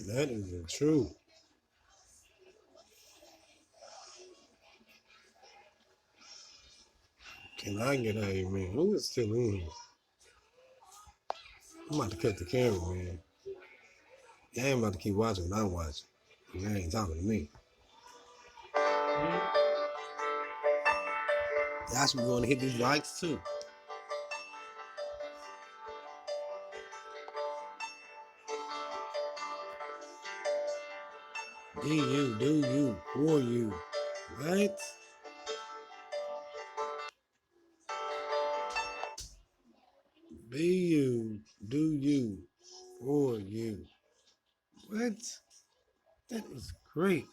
That is the truth. Can I get a man? Who is still in here? I'm about to cut the camera, man. Y'all ain't about to keep watching what I'm watching. Y'all ain't talking to me. Y'all should be going to hit these likes too. Be you, do you, for you. Right? Be you, do you, for you. What? That is great.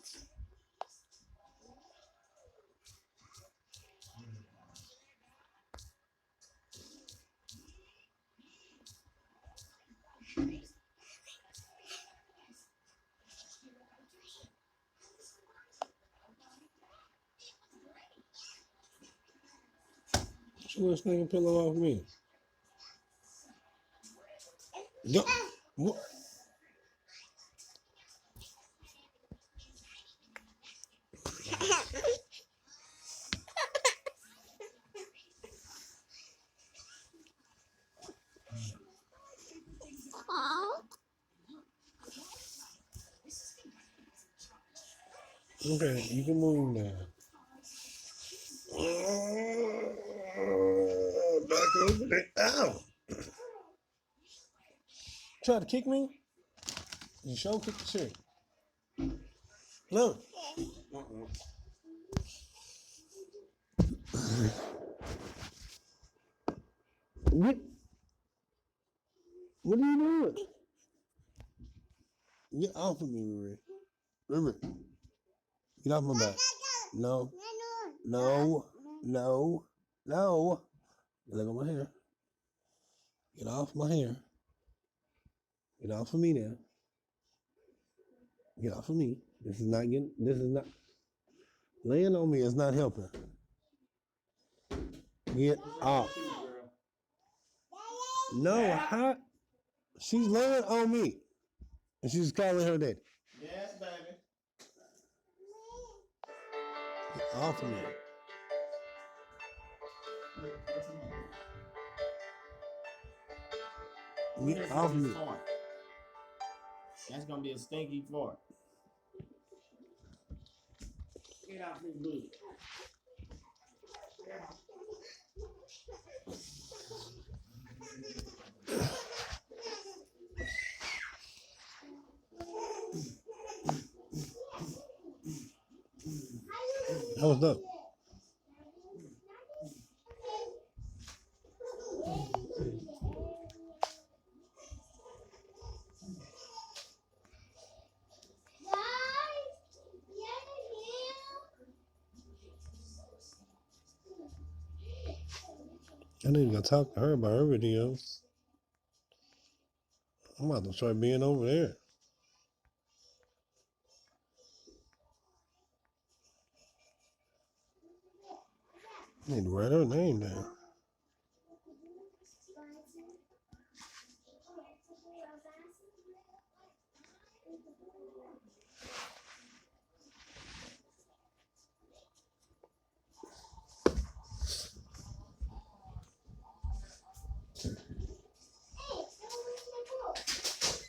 What you want to snake a pillow off me? Don't, what? Okay, you can move now. Back over there. Ow! Try to kick me? You sure kick the shit. Look. What? What are you doing? Get off of me, Riri. Riri. Get off my back. No. No. No. No. Look at my hair. Get off my hair. Get off of me now. Get off of me. This is not. Laying on me is not helping. Get off. No, how? She's laying on me. And she's calling her daddy. Yes, baby. Get off of me. Get off of me. Fart. That's gonna be a stinky fart. Get off this bed. That was dope. I need to go talk to her about her videos. I'm about to try being over there. I need to write her name down.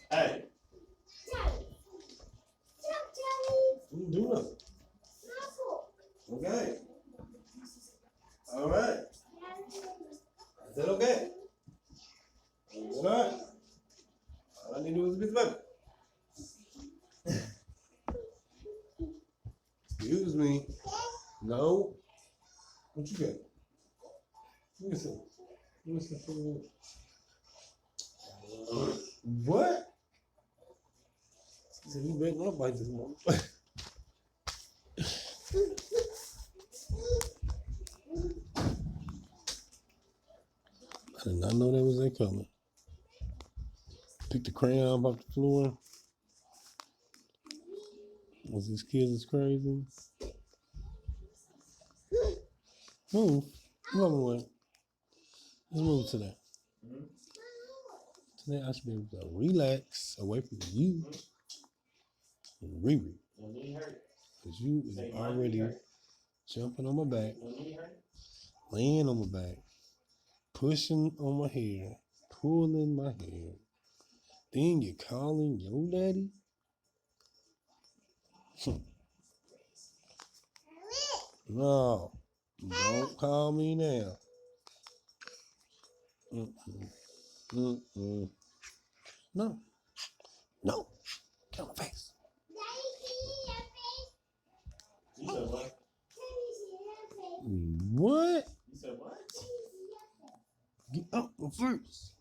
Hey. You do nothing. Okay. All right. I said okay. All right. All I need to do is be baby. Excuse me. No. What you got? Let me see. Let me see. What? So you better not bite this mom. I did not know that was that color. Pick the crayon off the floor. Was these kids is crazy? Move. Move away. Let's move today. Today I should be able to relax away from you. Riri. Your knee hurt. Because you is Say, already hurt. jumping on my back, Your knee hurt. laying on my back, pushing on my hair, pulling my hair. Then you're calling your daddy? No, don't call me now. Mm-mm. Mm-mm. No, no, get on my face. You said what? What? You said what? Get up first.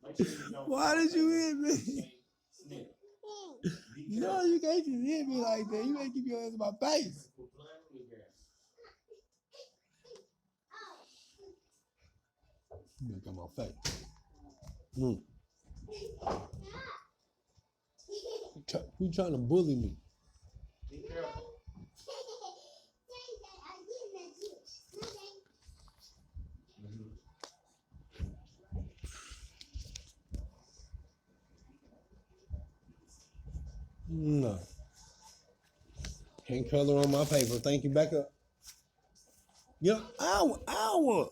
Make sure you don't. Why did you hit me? Snip. No, you can't just hit me like that. You ain't keep your hands in my face. You got my face. Who trying to bully me? Be careful. No. Can't color on my paper. Thank you. Back up. Yeah, hour.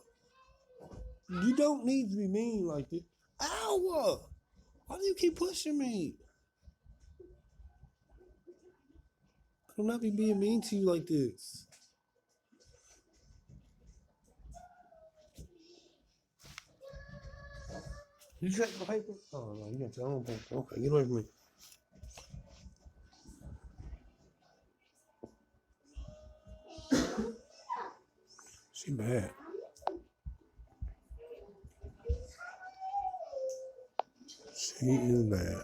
You don't need to be mean like this. Hour. Why do you keep pushing me? I'm not be being mean to you like this. You check the paper? Oh no, you got your own paper. Okay, get away from me. She bad. She is bad.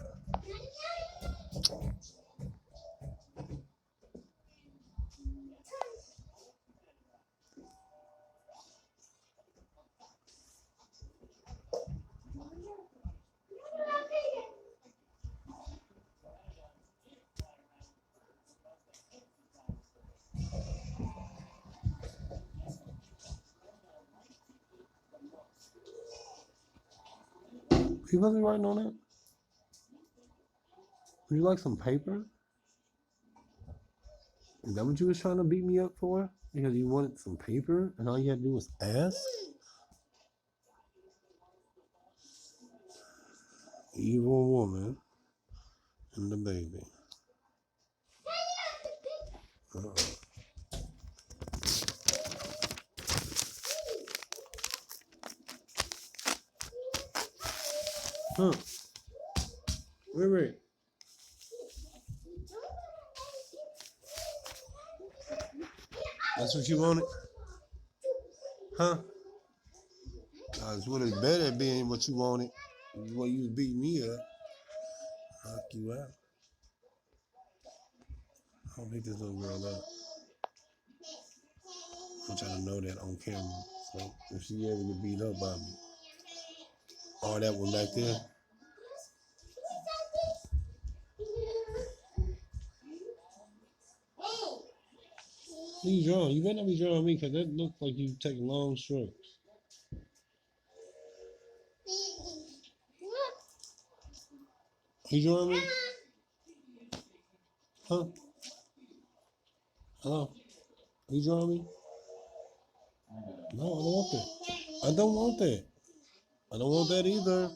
He wasn't writing on it. Would you like some paper? Is that what you was trying to beat me up for? Because you wanted some paper and all you had to do was ask? Evil woman and the baby. Huh. Wait. That's what you wanted? Huh? That's what it's better at being what you wanted. When you was beating me up, knock you out. I don't beat this little girl up. I'm trying to know that on camera. So if she ever get beat up by me. All that one back there. You drawing. You better not be drawing me because that looks like you taking long strokes. You drawing me? Huh? Hello? You drawing me? No, I don't want that. I don't want that. I don't want that either.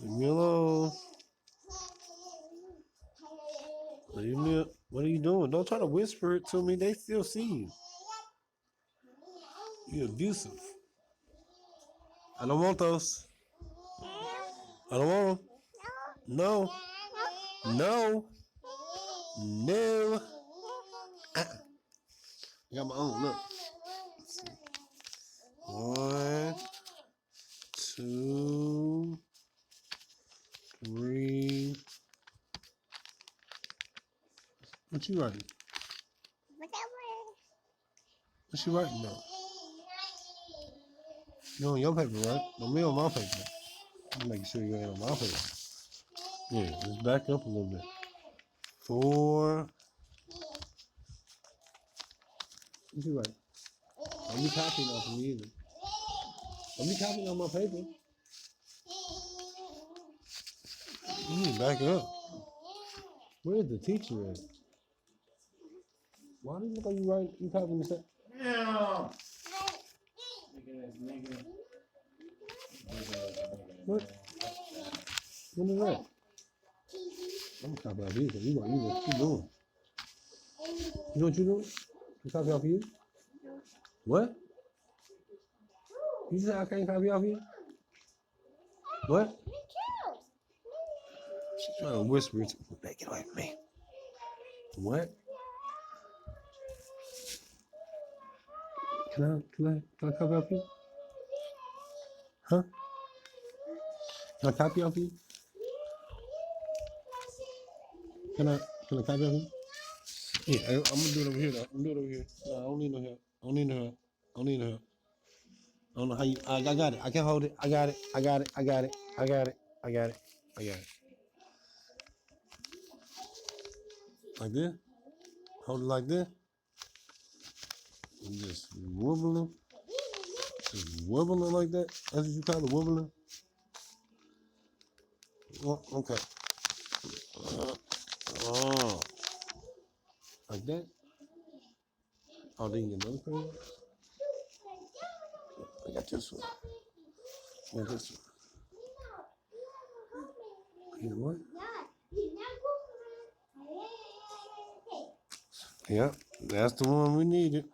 Leave me alone. Leave me. What are you doing? Don't try to whisper it to me. They still see you. You're abusive. I don't want those. I don't want them. No. No. No. I got my own. Look. 1, 2, 3. What you writing? What you writing now? You on your paper, right? Don't be on my paper. I'm making sure you ain't on my paper. Yeah, just back up a little bit. 4. What you writing? Don't be copying off of me either. Don't be copying on my paper. You need to back up. Where's the teacher at? Why do you look like you right? You copying the set? Yeah. Nigga. What? What is that? I'm gonna copy off you. You know what you doing? You know what you doing? You copy off you? What? You said I can't copy off you? What? She's trying to whisper it to me. Make it like me. What? Can I copy off you? Huh? Can I copy off you? Can I copy off you? Yeah, I'm gonna do it over here though. I'm gonna do it over here. No, I don't need no help. I don't need no help. I don't need no help. I don't know how you I got it. I can hold it. I got it. I got it. I got it. I got it. I got it. I got it. Like this? Hold it like this. And just wobbling. Just wobbling like that. That's what you call it, wobbling? Oh, okay. Oh. Like that? Oh, then you get another pair? I got this one. I got this one. You know what? Yep, that's the one we needed.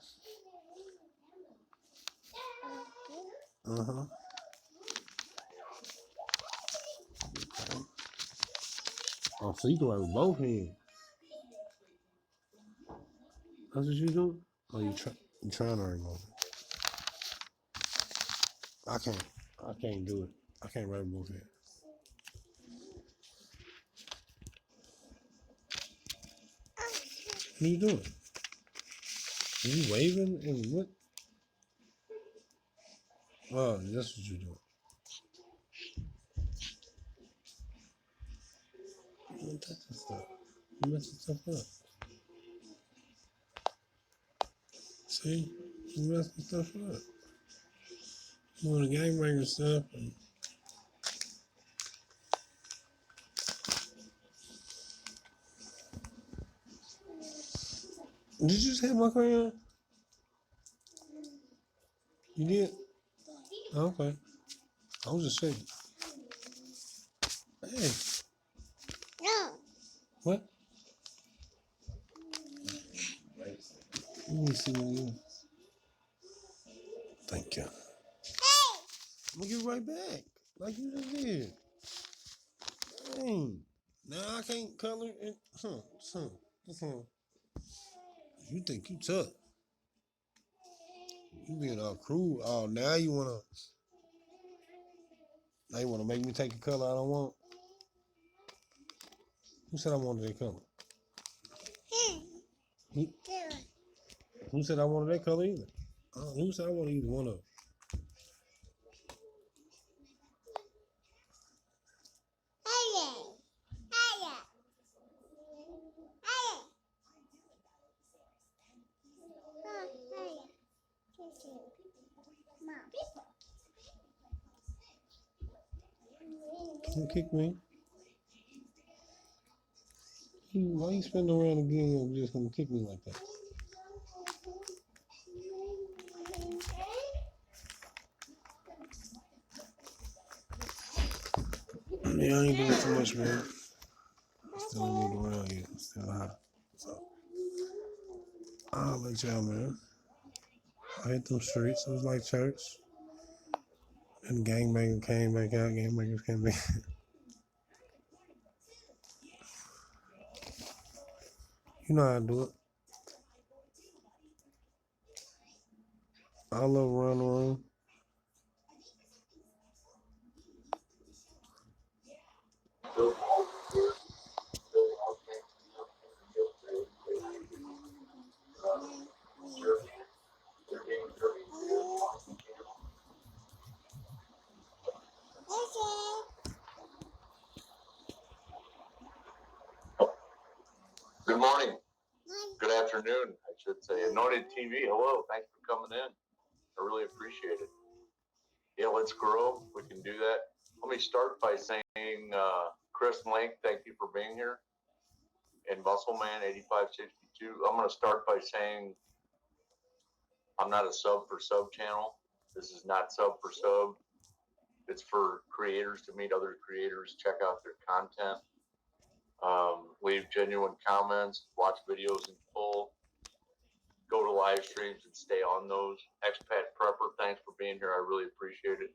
Uh-huh. Okay. Oh, so you can write with both hands. That's what you doing? Oh, you trying to write both hands. I can't do it. I can't write with both hands. What are you doing? Are you waving and what? Oh, that's what you're doing. You don't touch this stuff. You messing stuff up. See? You messing stuff up. You want to gangbanger stuff. And did you just hit my crayon? You did? Oh, okay. I was just saying. Hey. No. What? Let me see what you. Thank you. Hey. I'm gonna give it right back. Like you just did. Dang. Now I can't color it. You think you tough. You being all cruel. Oh, now you wanna make me take a color I don't want. Who said I wanted that color? Who said I wanted that color either? Who said I wanted either one of them? Don't kick me. Why you spinning around again and just gonna kick me like that? Yeah, I ain't doing too much, man. Still ain't moving around yet. Still hot. So I'll let y'all, man. I hit them streets. It was like church. And gangbangers came back out. Gangbangers came back. You know how I do it. I love run the room. Good morning. Good afternoon, I should say. Anointed TV, hello. Thanks for coming in. I really appreciate it. Yeah, let's grow. We can do that. Let me start by saying Chris Link, thank you for being here. And Muscleman 8562. I'm going to start by saying I'm not a sub for sub channel. This is not sub for sub. It's for creators to meet other creators, check out their content, leave genuine comments, watch videos in full, go to live streams and stay on those. Expat Prepper, thanks for being here. I really appreciate it.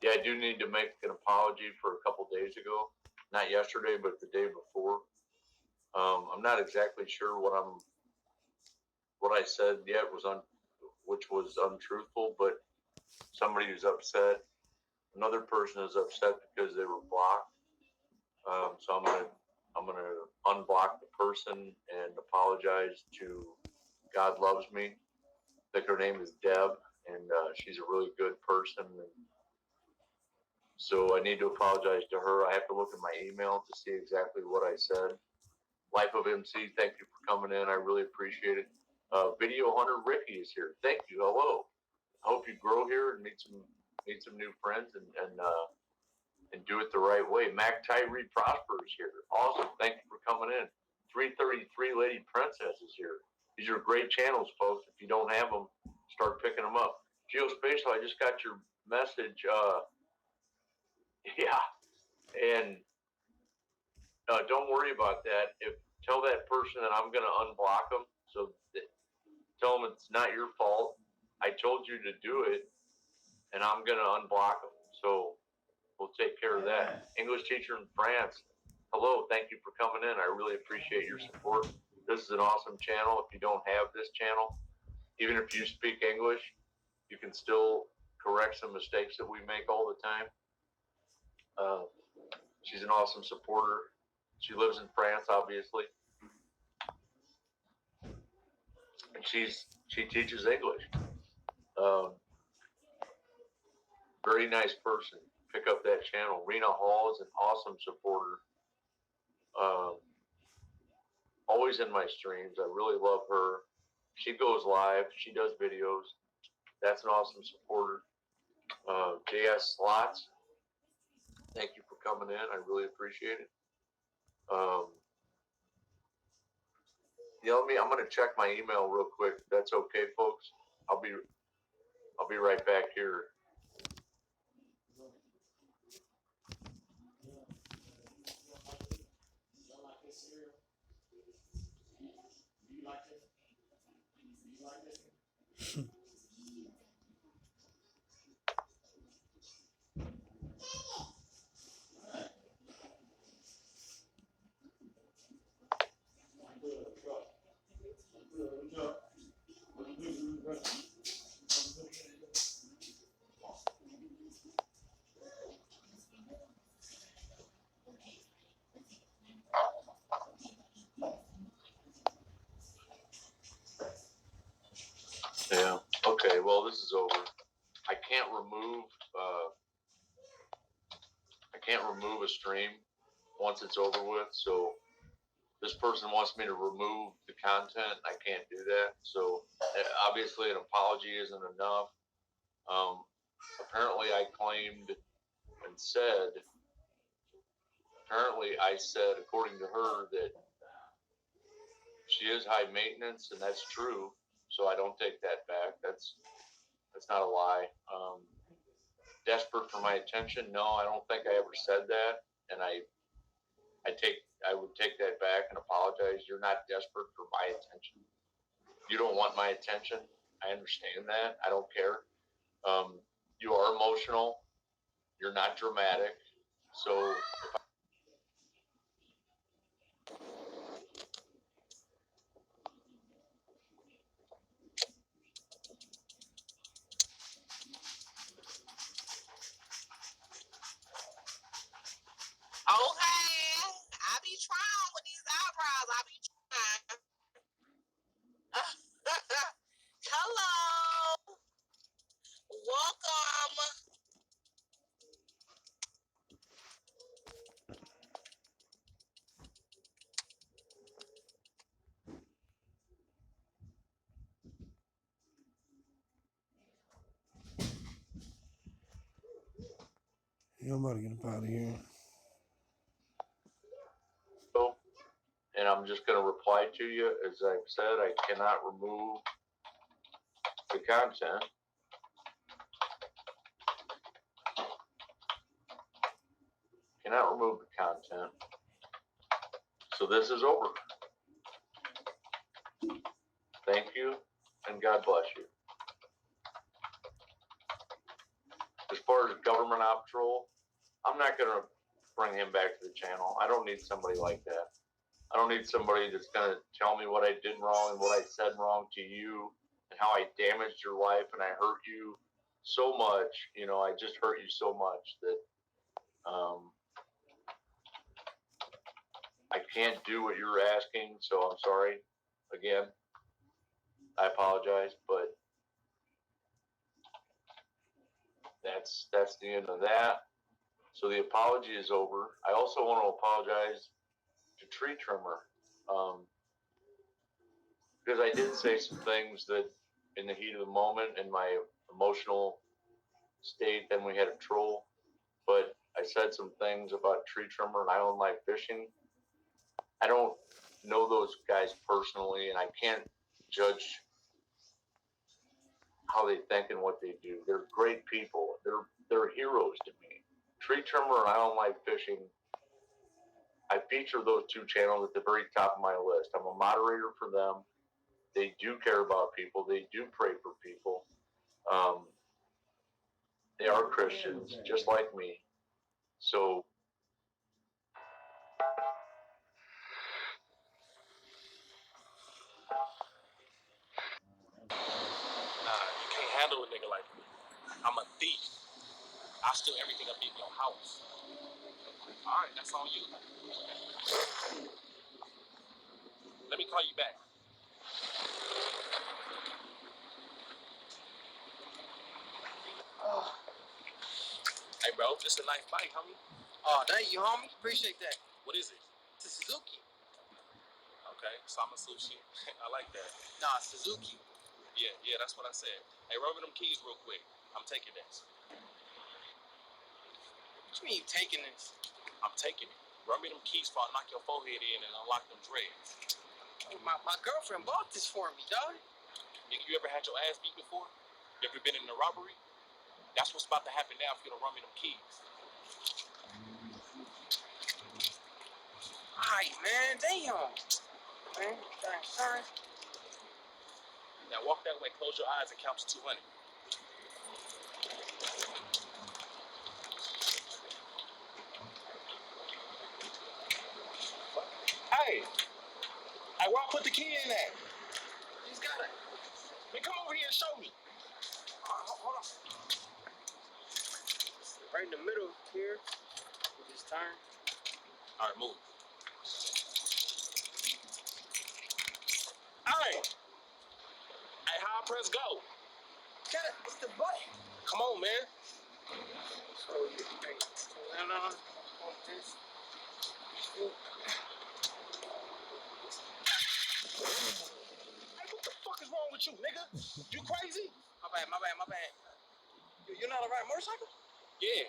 Yeah, I do need to make an apology for a couple days ago. Not yesterday, but the day before. I'm not exactly sure what I said yet which was untruthful, but somebody who's upset. Another person is upset because they were blocked. So I'm gonna unblock the person and apologize to God Loves Me. I think her name is Deb, and she's a really good person. And so I need to apologize to her. I have to look at my email to see exactly what I said. Life of MC, thank you for coming in. I really appreciate it. Video Hunter Ricky is here. Thank you. Hello. I hope you grow here and meet some new friends and do it the right way. Mac Tyree Prosper is here. Awesome. Thank you for coming in. 333 Lady Princess is here. These are great channels, folks. If you don't have them, start picking them up. Geospatial, I just got your message. Yeah. And don't worry about that. Tell that person that I'm going to unblock them. So tell them it's not your fault. I told you to do it, and I'm going to unblock them. So we'll take care of that. English teacher in France. Hello. Thank you for coming in. I really appreciate your support. This is an awesome channel. If you don't have this channel, even if you speak English, you can still correct some mistakes that we make all the time. She's an awesome supporter. She lives in France, obviously. And she teaches English. Very nice person. Pick up that channel. Rena Hall is an awesome supporter. Always in my streams. I really love her. She goes live. She does videos. That's an awesome supporter. JS Slots, thank you for coming in. I really appreciate it. I'm going to check my email real quick. If that's okay, folks. I'll be right back here. Yeah. Okay. Well, this is over. I can't remove a stream once it's over with. So this person wants me to remove the content. I can't do that. So obviously an apology isn't enough. Apparently I claimed and said, I said, according to her, that she is high maintenance, and that's true. So I don't take that back. That's not a lie. Desperate for my attention? No, I don't think I ever said that. And I would take that back and apologize. You're not desperate for my attention. You don't want my attention. I understand that. I don't care. You are emotional. You're not dramatic. So Okay, I be trying with these eyebrows. I be trying. Hello, welcome. Yeah, I'm about to get up out of here. I'm just going to reply to you. As I've said, I cannot remove the content. Cannot remove the content. So this is over. Thank you, and God bless you. As far as government op troll, I'm not going to bring him back to the channel. I don't need somebody like that. I don't need somebody that's going to tell me what I did wrong and what I said wrong to you and how I damaged your life and I hurt you so much. You know, I just hurt you so much that I can't do what you're asking. So I'm sorry. Again, I apologize, but that's the end of that. So the apology is over. I also want to apologize to Tree Trimmer. Because I did say some things that in the heat of the moment, in my emotional state, then we had a troll. But I said some things about Tree Trimmer and Island Life Fishing. I don't know those guys personally, and I can't judge how they think and what they do. They're great people. They're heroes to me. Tree Trimmer and Island Life Fishing, I feature those two channels at the very top of my list. I'm a moderator for them. They do care about people. They do pray for people. They are Christians, just like me. So You can't handle a nigga like me. I'm a thief. I steal everything up in your house. All right, that's on you. Let me call you back. Hey, bro, just a nice bite, homie. Oh, thank you, homie. Appreciate that. What is it? It's a Suzuki. Okay, Sama Sushi. I like that. Nah, Suzuki. Yeah, that's what I said. Hey, rub me them keys real quick. I'm taking this. What you mean you taking this? I'm taking it. Rub me them keys before I knock your forehead in and unlock them dreads. My girlfriend bought this for me, dog. Nigga, you ever had your ass beat before? You ever been in a robbery? That's what's about to happen now if you don't run me them keys. Alright, man. Damn. Man, sorry. Now walk that way, close your eyes and count to 200. Hey, where I put the key in at? He's got it. Man, come over here and show me. Hold on. Right in the middle here. We just turn. All right, move. Hey, how I press go? Got it. It's the button. Come on, man. So you turn that on. Hold this. Hey, what the fuck is wrong with you, nigga? You crazy? My bad. You're not a ride motorcycle? Yeah.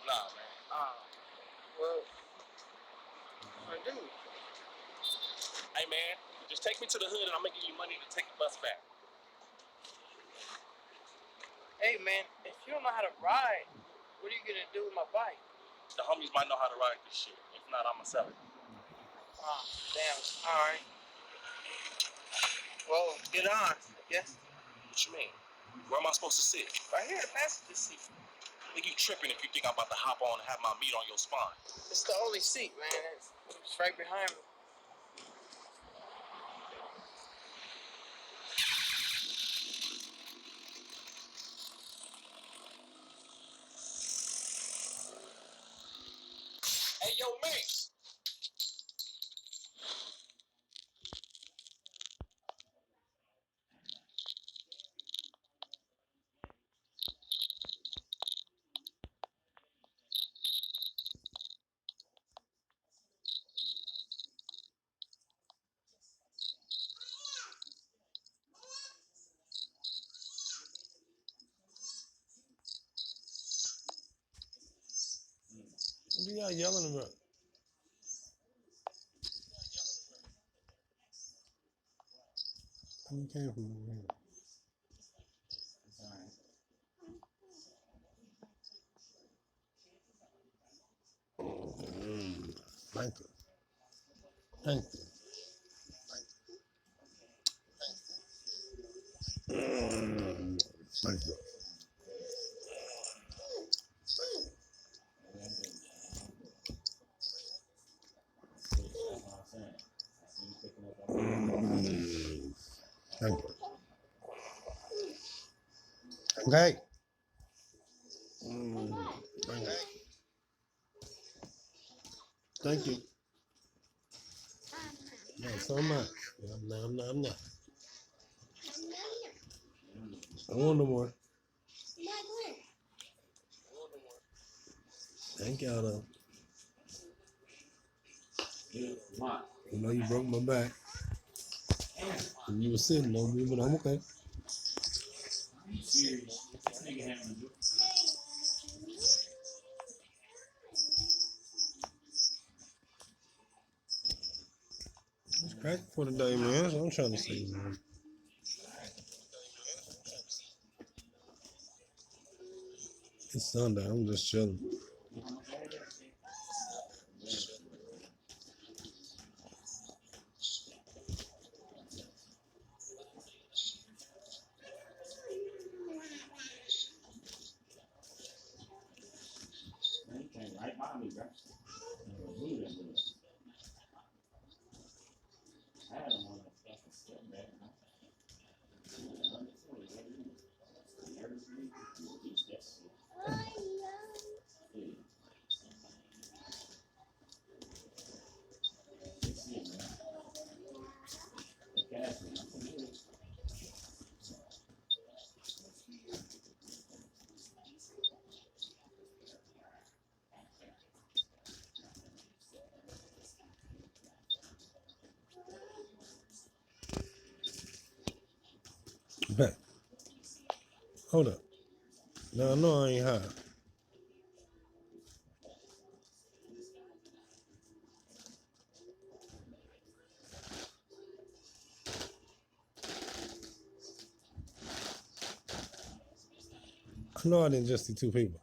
Nah, man. Well, I do. Hey, man, just take me to the hood and I'm gonna give you money to take the bus back. Hey, man, if you don't know how to ride, what are you gonna do with my bike? The homies might know how to ride this shit. If not, I'ma sell it. Oh, damn. All right. Well, get on, I guess. What you mean? Where am I supposed to sit? Right here, the passenger seat. Nigga, you tripping if you think I'm about to hop on and have my meat on your spine. It's the only seat, man. It's right behind me. Hey, yo, Mace! you y'all yelling about? You came from over here. Thank you. Thank you. Thank you. Thank you. Okay. Thank you. Thank you. No, so much. I'm not. I want no more. Thank y'all though. You know you broke my back. And you were sitting on me, but I'm okay. It's cracking for the day, man. That's what I'm trying to say, man. It's Sunday. I'm just chilling. Right by me, bro. I had him on that fucking step back. Back. Hold up. Now I know I ain't high. I know I didn't just see two people.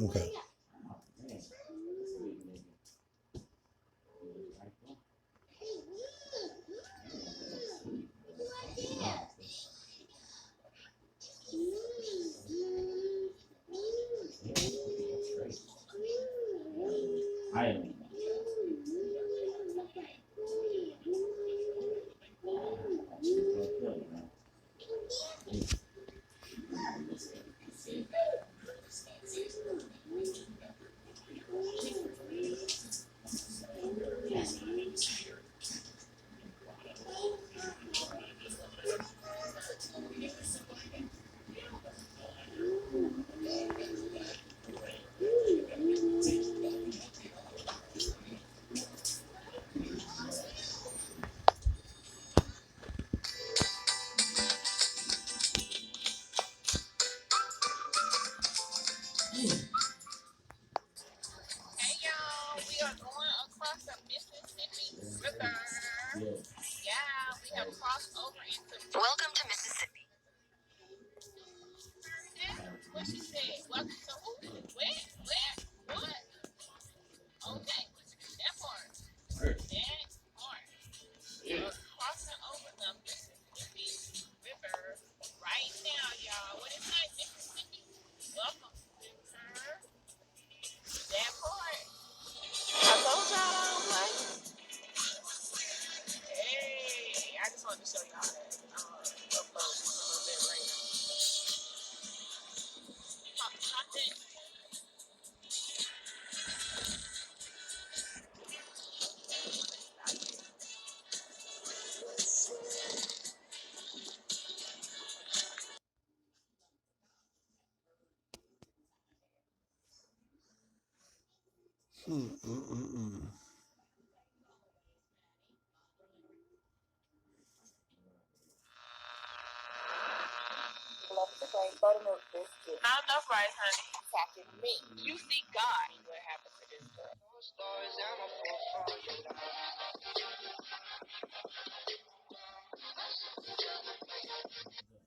Okay. Hey y'all, we are going across the Mississippi River. Yeah, we have crossed over into. Welcome to Mississippi. What she said? Welcome to who? Where? What? Okay, that part. That part. We're crossing over the Mississippi River right now, y'all. What is that, Mississippi? Welcome, River. That part. I told y'all I don't play. Hey, I just wanted to show y'all that. Upload a little bit later. Content. love to play buttermilk biscuit. Not enough rice, honey. Attacking me. You see God. What happened to this girl?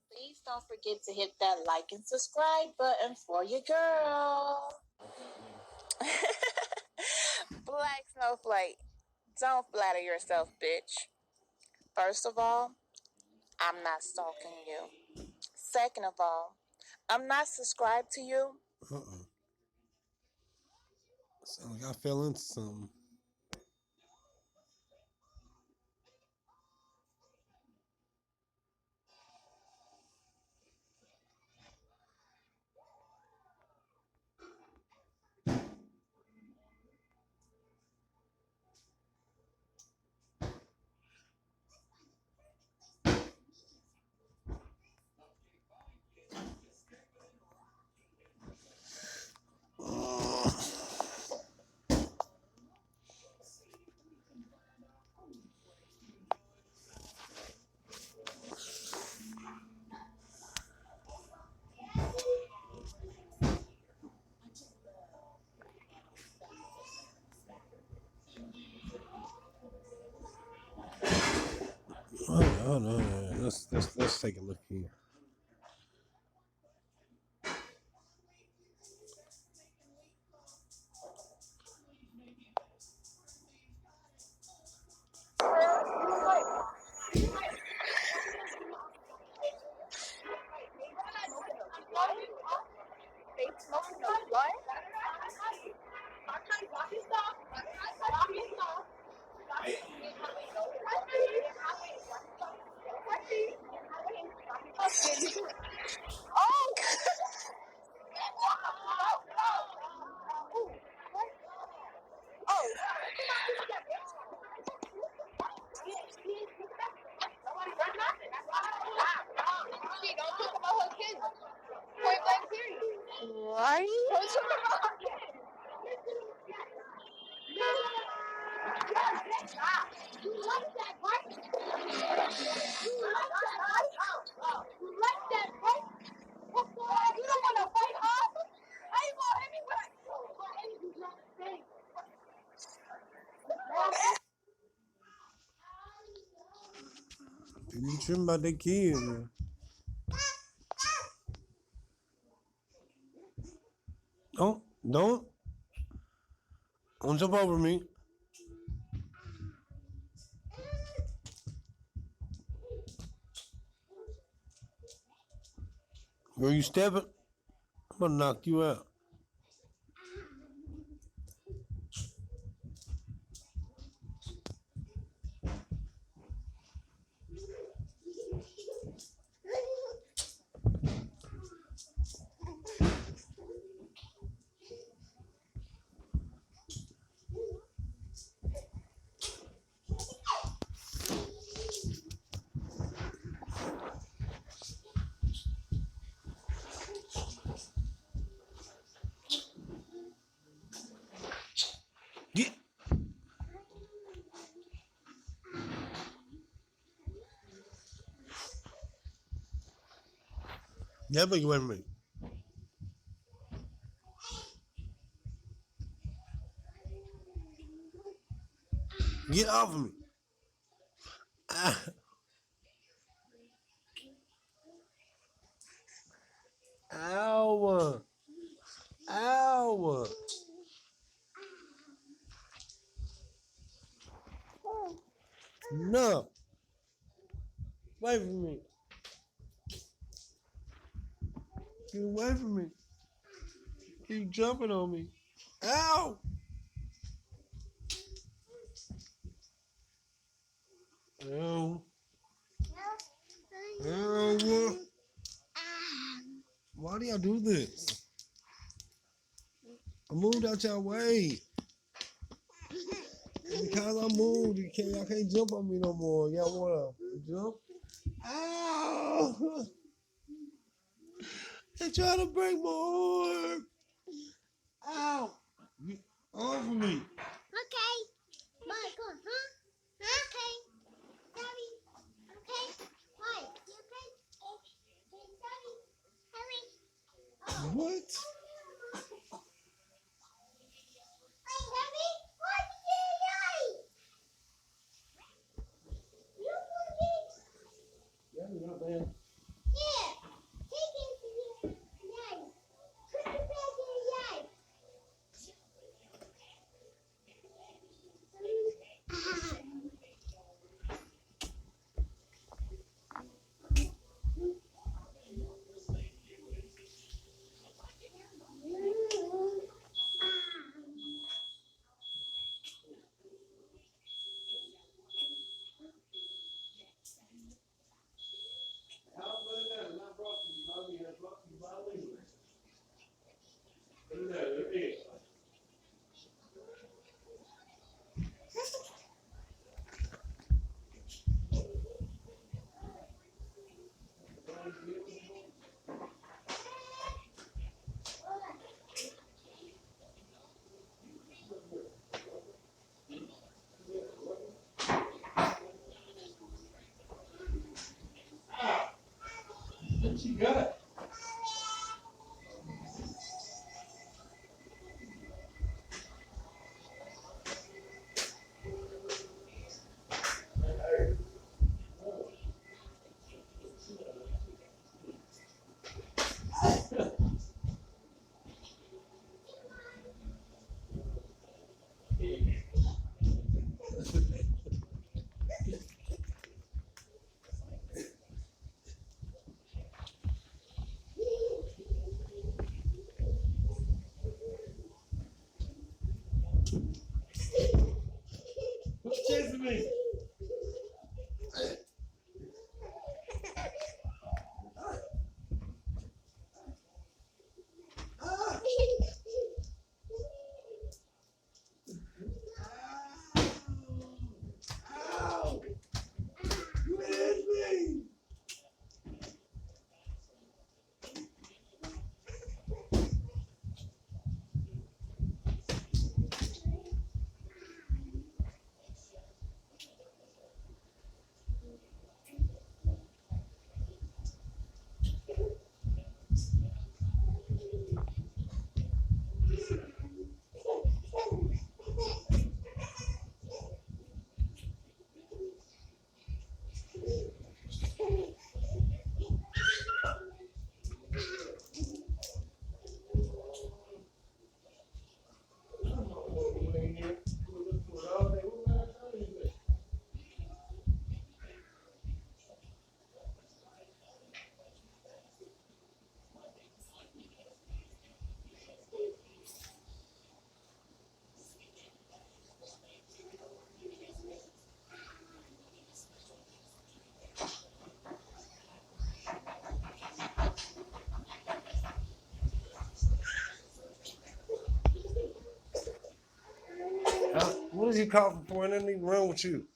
Please don't forget to hit that like and subscribe button for your girl. Black Snowflake, don't flatter yourself, bitch. First of all, I'm not stalking you. Second of all, I'm not subscribed to you. Sound like I fell into something. Hold on. Let's take a look here. Right? You tripping about that kid, man. Don't jump over me. Girl, you stepping? I'm gonna knock you out. Get. Get back away from me. Get off of me. Ah. Ow. Ow. No. Away from me. Get away from me. Keep jumping on me. Ow. Ow. Ow. Why do y'all do this? I moved out your way. Because I moved, y'all can't jump on me no more. Y'all wanna jump? Ow! They trying to break my arm. Ow! Get off of me. Okay. Michael, huh? Okay. Daddy. Okay. Why? You okay? Okay, Daddy. What? Yeah, not bad. What you got? Who's chasing me? Ow! You hit me! What is he coughing for? Ain't nothing wrong with you.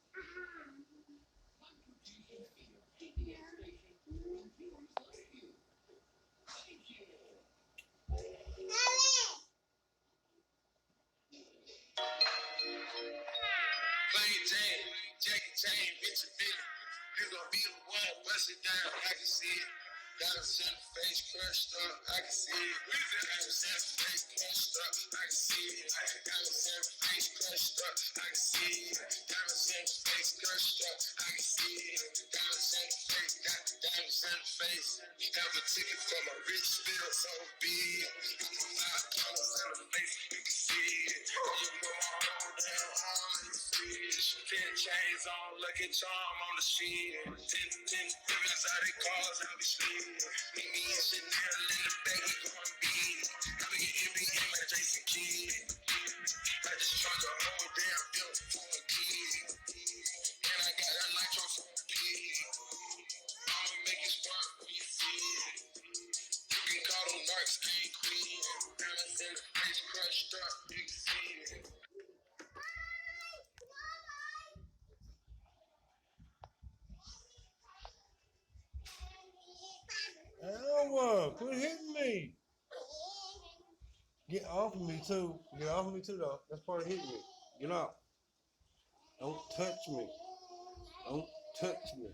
Plain Jane, Jackie Chain, bitch a million. You gon' be the one, bust it down, I can see it. Diamonds in the face crushed up, I can see it. Diamonds in the face crushed up, I can see it. Diamonds in the face crushed up, I can see it. Diamonds in the face crushed up, I can see it. Diamonds in the face, got diamonds in the face. Have a ticket for my rich bill, so big. I can fly dollars in the face, you can see it. You put my whole damn arm in the fridge. 10 chains on, lucky charm on the sheet. 10 diamonds out of cars, I be sleeping. Meet me and Chanel in the back, we gon' beat. I be getting NBA, my Jason Kidd. I just drunk a whole damn bill for a kid. And I got that nitro for a pig. I'ma make it spark when you see it. You can call them narcs, ain't queen. Diamonds in the face crushed up, you can see it. Elma, quit hitting me. Get off of me too. Get off of me too though. That's part of hitting me. Get off. Don't touch me. Don't touch me.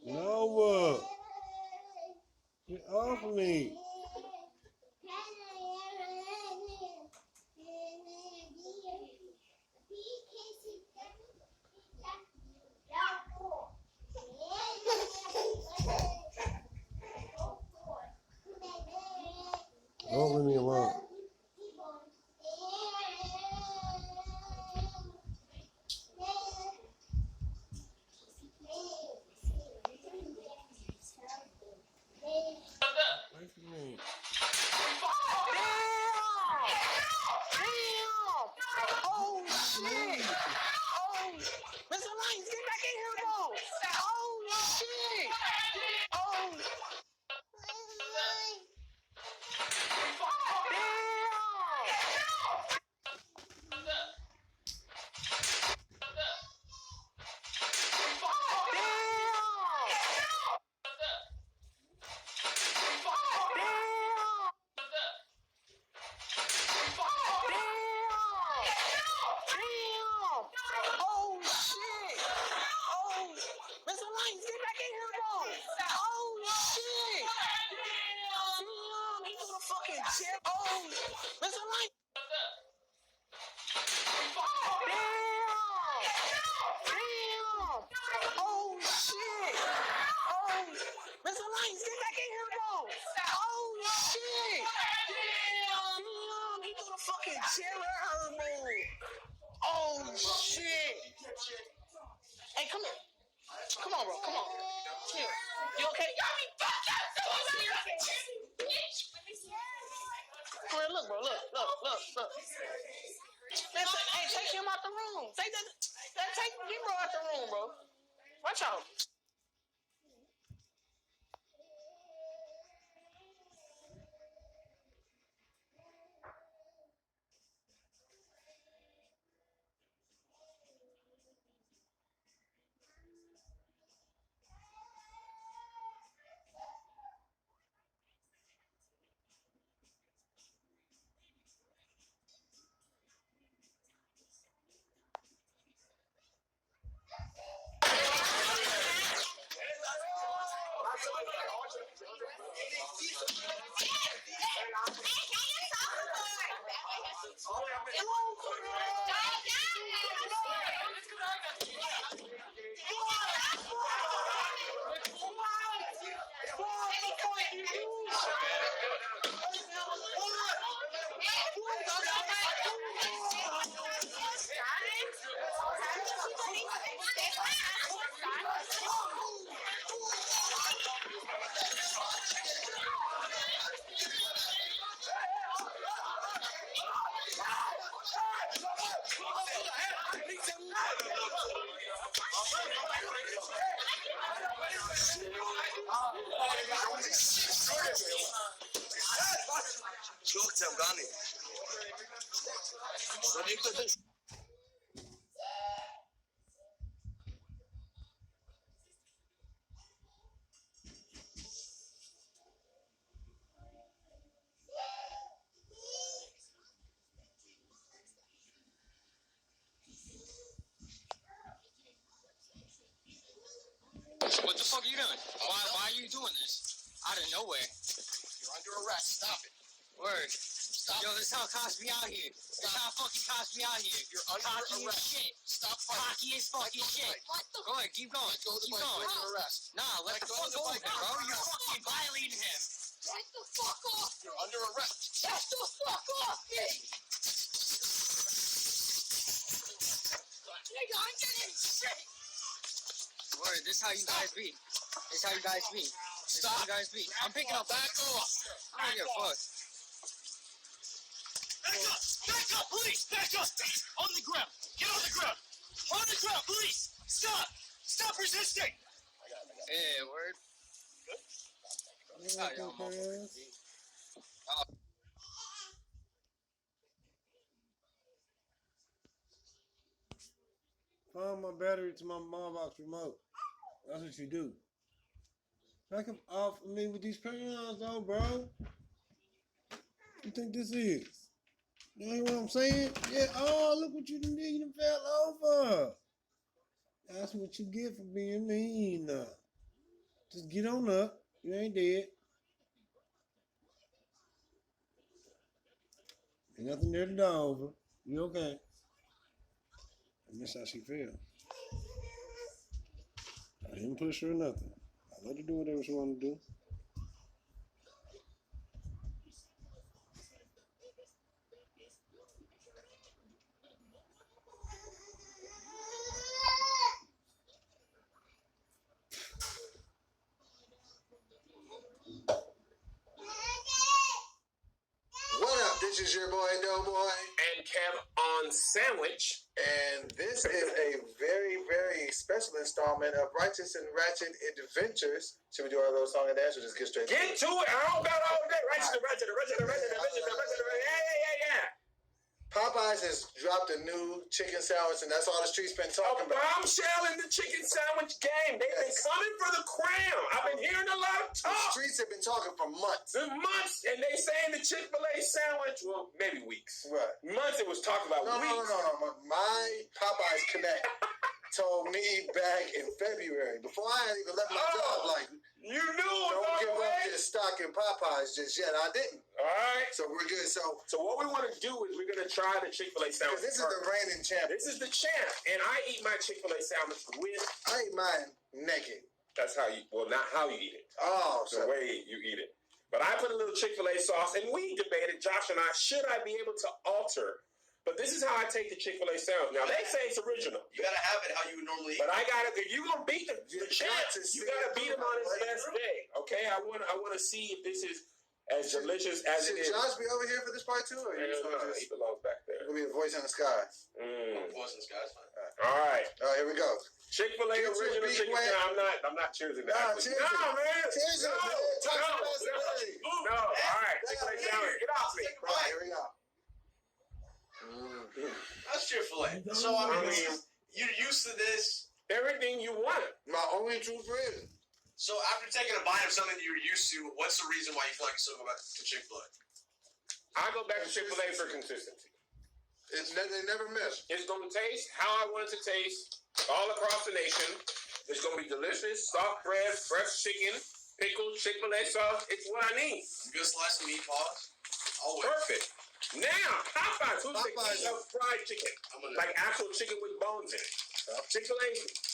No. Get off of me. Don't leave me alone. Wait for me. Oh shit! Oh, Mr. Lions, get back in here, bro! Oh shit! Oh, oh shit! Oh, Mr. Lions, get back in here, bro! Oh shit! Damn, he threw the fucking chip. Oh, Mr. Lions. Damn! Oh shit! Oh, Mr. Lions, get back in here, bro! Oh shit! Damn! He threw the fucking chair at her, bro! Oh shit! Hey, come here! Come on, bro! Come on! Here. You okay? Come here, look, bro! Look! Man, hey, take him out the room! Take Bro out the room, bro! Watch out! What the fuck are you doing? Why are you doing this? Out of nowhere. You're under arrest. Stop it. Word. Stop. Yo, this is how cops be out here. This is how fucking cops be out here. You're under cocky arrest. As shit. Stop fighting. Cocky as fucking shit. Go ahead, keep going. Let go of the bike. You're under arrest. Nah, let the fuck go of it, bro. You're fucking violating him. Get the fuck off. You're under arrest. Get the fuck off me. Nigga, I'm getting shit. Word, this is how you guys be. This is how you guys be. This is how you guys be. I'm picking up. Back off. I don't give a fuck. Back up, please. Back up. On the ground. Get on the ground. On the ground, please. Stop. Stop resisting. Yeah, word. Find my battery to my box remote. That's what you do. Back him off of me with these crayons, though, bro. You think this is? You know what I'm saying? Yeah. Oh, look what you done did. You done fell over. That's what you get for being mean. Just get on up. You ain't dead. Ain't nothing there to die over. You okay? And that's how she feel. I didn't push her or nothing. I let her do whatever she wanted to do. What up? This is your boy Doughboy and Kev on Sandwich. and this is a very, very special installment of Righteous and Ratchet Adventures. Should we do our little song and dance or just get straight Get to it. I don't got all day. Ratchet, yeah. Popeyes has dropped a new chicken sandwich, and that's all the streets been A talking about. bombshell in the chicken sandwich game. They've been coming for the crown. I've been hearing a lot of The talk. streets have been talking for months. Months, and they saying the Chick-fil-A sandwich, well, maybe weeks. Right. Months it was talking about No. weeks. My Popeyes Connect told me back in February, before I had even left my job, like, You knew it was don't on give the up way. your stock in Popeyes just yet. I didn't. All right. So we're good. So what we want to do is we're going to try the Chick-fil-A sandwich. this is the reigning champ. This is the champ, and I eat my Chick-fil-A sandwich with. I ate mine naked. That's how you. Well, not how you eat it. Oh, The so way you eat it. But I put a little Chick-fil-A sauce, and we debated, Josh and I, should I be able to alter? But this is how I take the Chick-fil-A sandwich. Now, they say it's original. You gotta have it how you would normally eat. But I gotta, if you gonna beat the champ, to you see gotta it beat him through, on his like, best day. Okay, I want to see if this is as delicious as should it is. Josh be over here for this part too, or you just want to He belongs back there. be a voice in the sky? Voice in the sky is fine. All right, Here we go. Chick-fil-A Get to original it, chicken. big man. I'm not cheersing Nah, that. cheers No, it. man. Cheers it, No, man. Talk no, about somebody. no. All right, Chick-fil-A sandwich. Get off me. Right, here we go. That's Chick-fil-A. So I mean, you're used to this. Everything you want. My only true friend. So after taking a bite of something that you're used to, what's the reason why you feel like you still go back to Chick-fil-A? I go back to Chick-fil-A for consistency. They never miss. It's going to taste how I want it to taste all across the nation. It's going to be delicious, soft bread, fresh chicken, pickled Chick-fil-A sauce. It's what I need. Good slice of meat, pause. Always. Perfect. Now, Popeyes, who's the Popeyes. king of fried chicken? Like actual chicken with bones in it. Chick-fil-A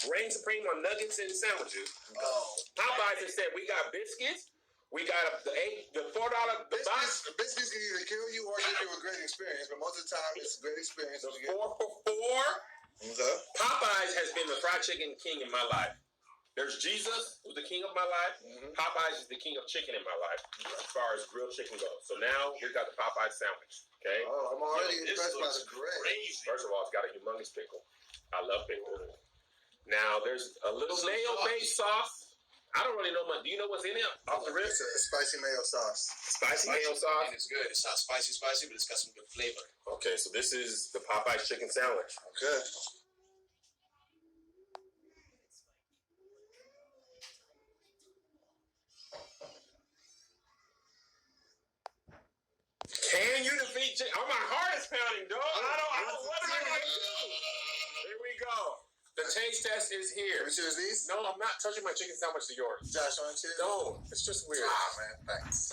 reigns supreme on nuggets and sandwiches. Oh. Popeyes instead, we got biscuits. We got the $4 the box. Biscuits can either kill you or give you a great experience, but most of the time it's a great experience. The 4 for $4. Okay. Popeyes has been the fried chicken king in my life. There's Jesus, who's the king of my life. Popeyes is the king of chicken in my life, as far as grilled chicken goes. So now we got the Popeyes sandwich. Okay. Oh, I'm already impressed by the bread. Crazy. First of all, it's got a humongous pickle. I love pickle. Now there's a little mayo-based sauce. I don't really know much. Do you know what's in it off the rip? It's a spicy mayo sauce. Spicy mayo sauce. And it's good. It's not spicy, but it's got some good flavor. Okay, so this is the Popeyes chicken sandwich. Okay. Can you defeat chicken? Oh, my heart is pounding, dog. What am I going to do? Here we go. The taste test is here. Can we choose these? No, I'm not touching my chicken sandwich to yours. Josh, want to choose? No, it's just weird. Ah, man, thanks.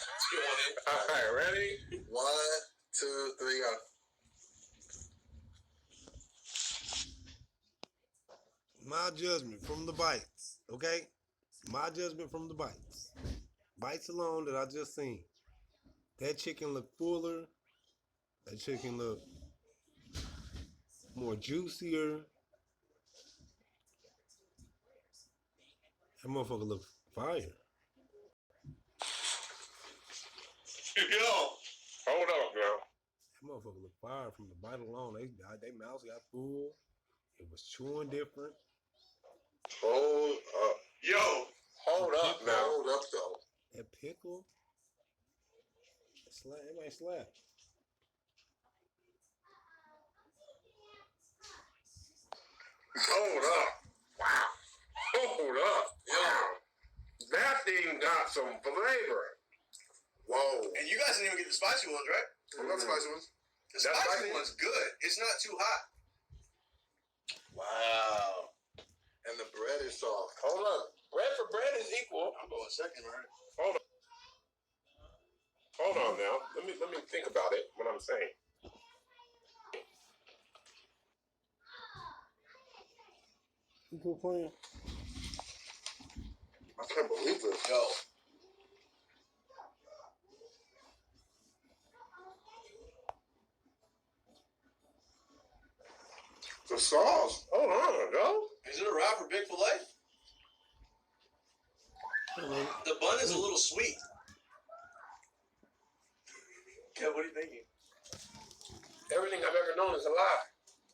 All right, ready? 1, 2, 3, go. My judgment from the bites, okay? My judgment from the bites. Bites alone that I just seen. That chicken looked fuller. That chicken looked more juicier. That motherfucker looked fire. Yo, hold up, girl. That motherfucker looked fire from the bite alone. They mouths got full. It was chewing different. Hold up. Yo, hold up now. Hold up, though. That pickle. It might slap. Hold up. Wow. Hold up. Yo. That thing got some flavor. Whoa. And you guys didn't even get the spicy ones, right? I love spicy ones. The spicy one's good. It's not too hot. Wow. And the bread is soft. Hold up. Bread for bread is equal. I'm going second, right? Hold on now. Let me think about it. What I'm saying. You quit playing? I can't believe this. Yo. The sauce. Hold on, yo. Is it a wrap for Big Filet? The bun is a little sweet. Kev, what are you thinking? Everything I've ever known is a lie.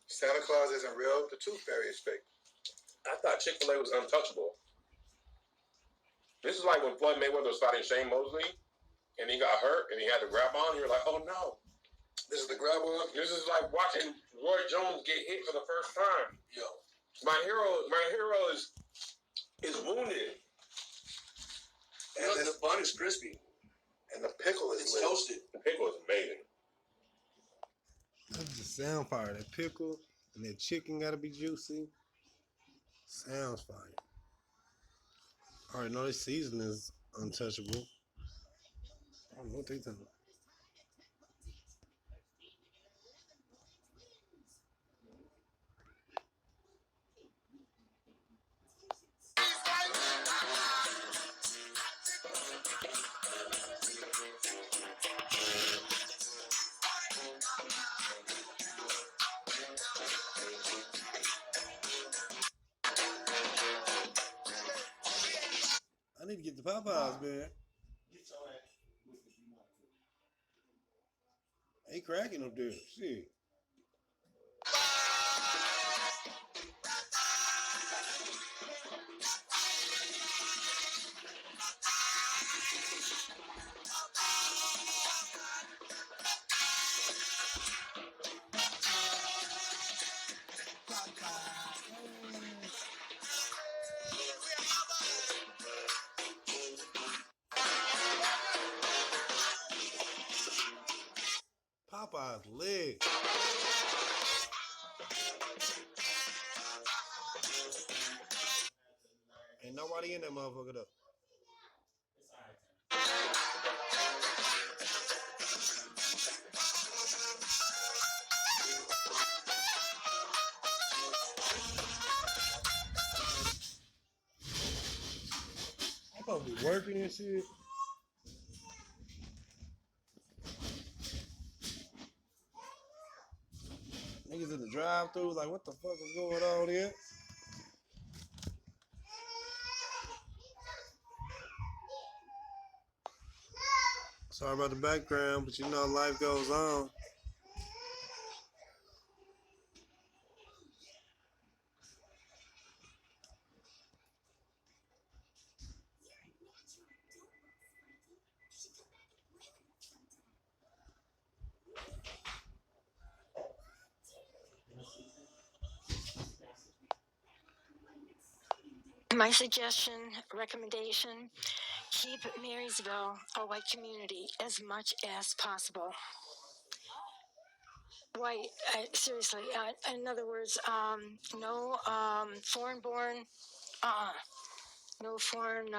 Santa Claus isn't real. The Tooth Fairy is fake. I thought Chick-fil-A was untouchable. This is like when Floyd Mayweather was fighting Shane Mosley, and he got hurt, and he had to grab on. You're like, oh no. This is the grab on. This is like watching Roy Jones get hit for the first time. Yo. My hero is wounded. And the bun is crispy. And the pickle is lit. Toasted. The pickle is amazing. That just sound fire. That pickle and that chicken gotta be juicy. Sounds fire. I already know this seasoning is untouchable. I don't know what they talking about. I need to get the Popeyes, man. They cracking up there. Shit. Popeyes lit. Ain't nobody in that motherfucker though. I'm supposed to be working and shit. Niggas in the drive-thru, like, what the fuck is going on here? Sorry about the background, but you know life goes on. My suggestion, recommendation, keep Marysville a white community as much as possible. White, seriously, in other words, no foreign-born, no foreign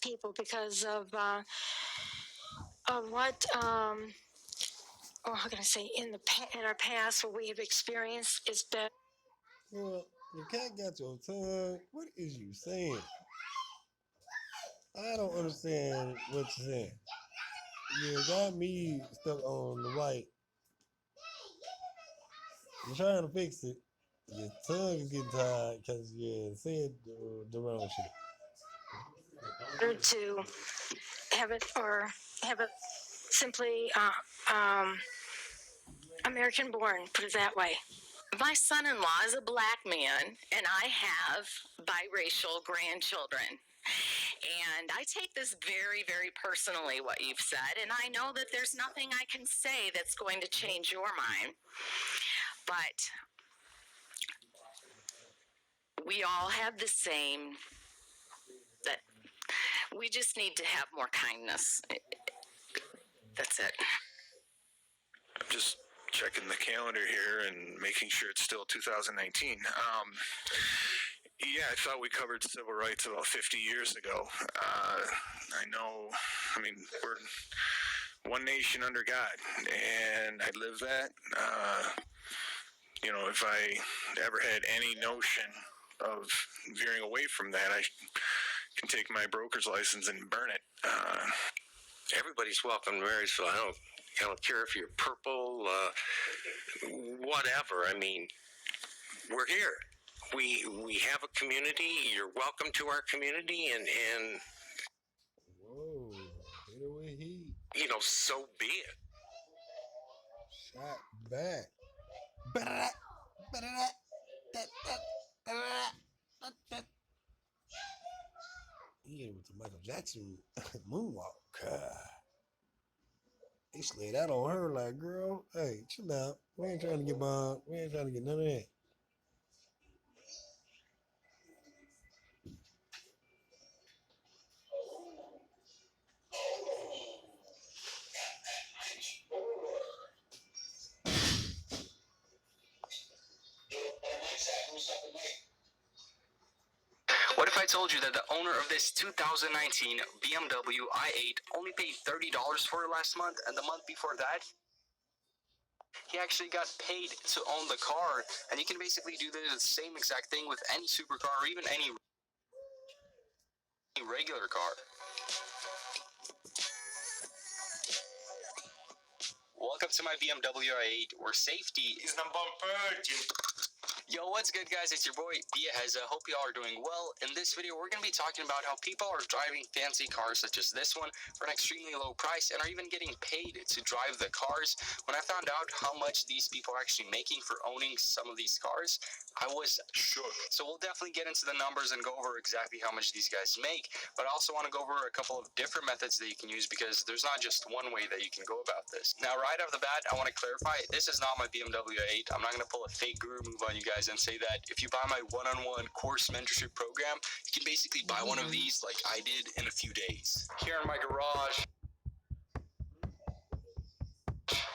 people because of what, how can I say, in our past, what we have experienced is better. Well, the cat got your tongue. What is you saying? I don't understand what you're saying. You got me stuck on the white. You're trying to fix it. Your tongue is getting tired because you said the wrong shit. To have it simply American born, put it that way. My son-in-law is a black man, and I have biracial grandchildren. And I take this very, very personally, what you've said, and I know that there's nothing I can say that's going to change your mind. But we all have the same, that we just need to have more kindness. That's it. I'm just checking the calendar here and making sure it's still 2019. Yeah, I thought we covered civil rights about 50 years ago. I know, I mean, we're one nation under God, and I live that. You know, if I ever had any notion of veering away from that, I can take my broker's license and burn it. Everybody's welcome to Marysville. I don't care if you're purple, whatever. I mean, we're here. We have a community. You're welcome to our community, and Whoa, hit it with heat. you know, so be it. Shot back. He hit it with the Michael Jackson moonwalk. He slid that on her like, girl, hey, chill out. We ain't trying to get bombed. We ain't trying to get none of that. What if I told you that the owner of this 2019 BMW i8 only paid $30 for it last month, and the month before that, he actually got paid to own the car? And you can basically do the same exact thing with any supercar or even any regular car. Welcome to my BMW i8, where safety is number one. Yo, what's good, guys? It's your boy Diaz. I hope you all are doing well. In this video, we're going to be talking about how people are driving fancy cars such as this one for an extremely low price and are even getting paid to drive the cars. When I found out how much these people are actually making for owning some of these cars, I was shook. So we'll definitely get into the numbers and go over exactly how much these guys make, but I also want to go over a couple of different methods that you can use, because there's not just one way that you can go about this. Now, right off the bat, I want to clarify, this is not my BMW 8. I'm not going to pull a fake guru move on you guys and say that if you buy my one-on-one course mentorship program, you can basically buy one of these like I did in a few days. Here in my garage,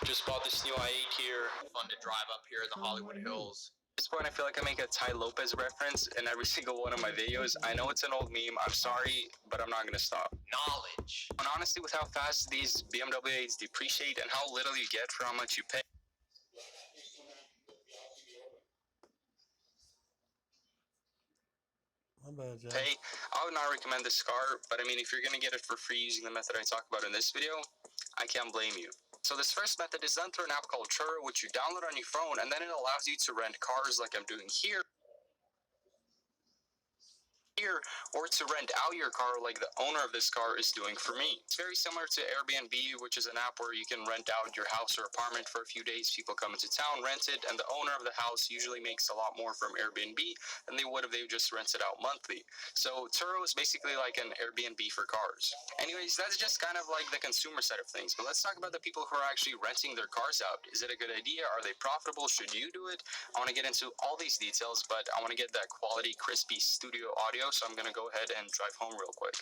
just bought this new i8 here. Fun to drive up here in the Hollywood Hills. At this point, I feel like I make a Ty Lopez reference in every single one of my videos. I know it's an old meme. I'm sorry, but I'm not going to stop. Knowledge. And honestly, with how fast these BMW 8s depreciate and how little you get for how much you pay, I would not recommend this car, but I mean, if you're going to get it for free using the method I talk about in this video, I can't blame you. So this first method is done through an app called Turo, which you download on your phone, and then it allows you to rent cars like I'm doing here, or to rent out your car like the owner of this car is doing for me. It's very similar to Airbnb, which is an app where you can rent out your house or apartment for a few days. People come into town, rent it, and the owner of the house usually makes a lot more from Airbnb than they would if they just rented out monthly. So Turo is basically like an Airbnb for cars. Anyways, that's just kind of like the consumer side of things, but let's talk about the people who are actually renting their cars out. Is it a good idea? Are they profitable? Should you do it? I want to get into all these details, but I want to get that quality, crispy studio audio, so I'm going to go ahead and drive home real quick.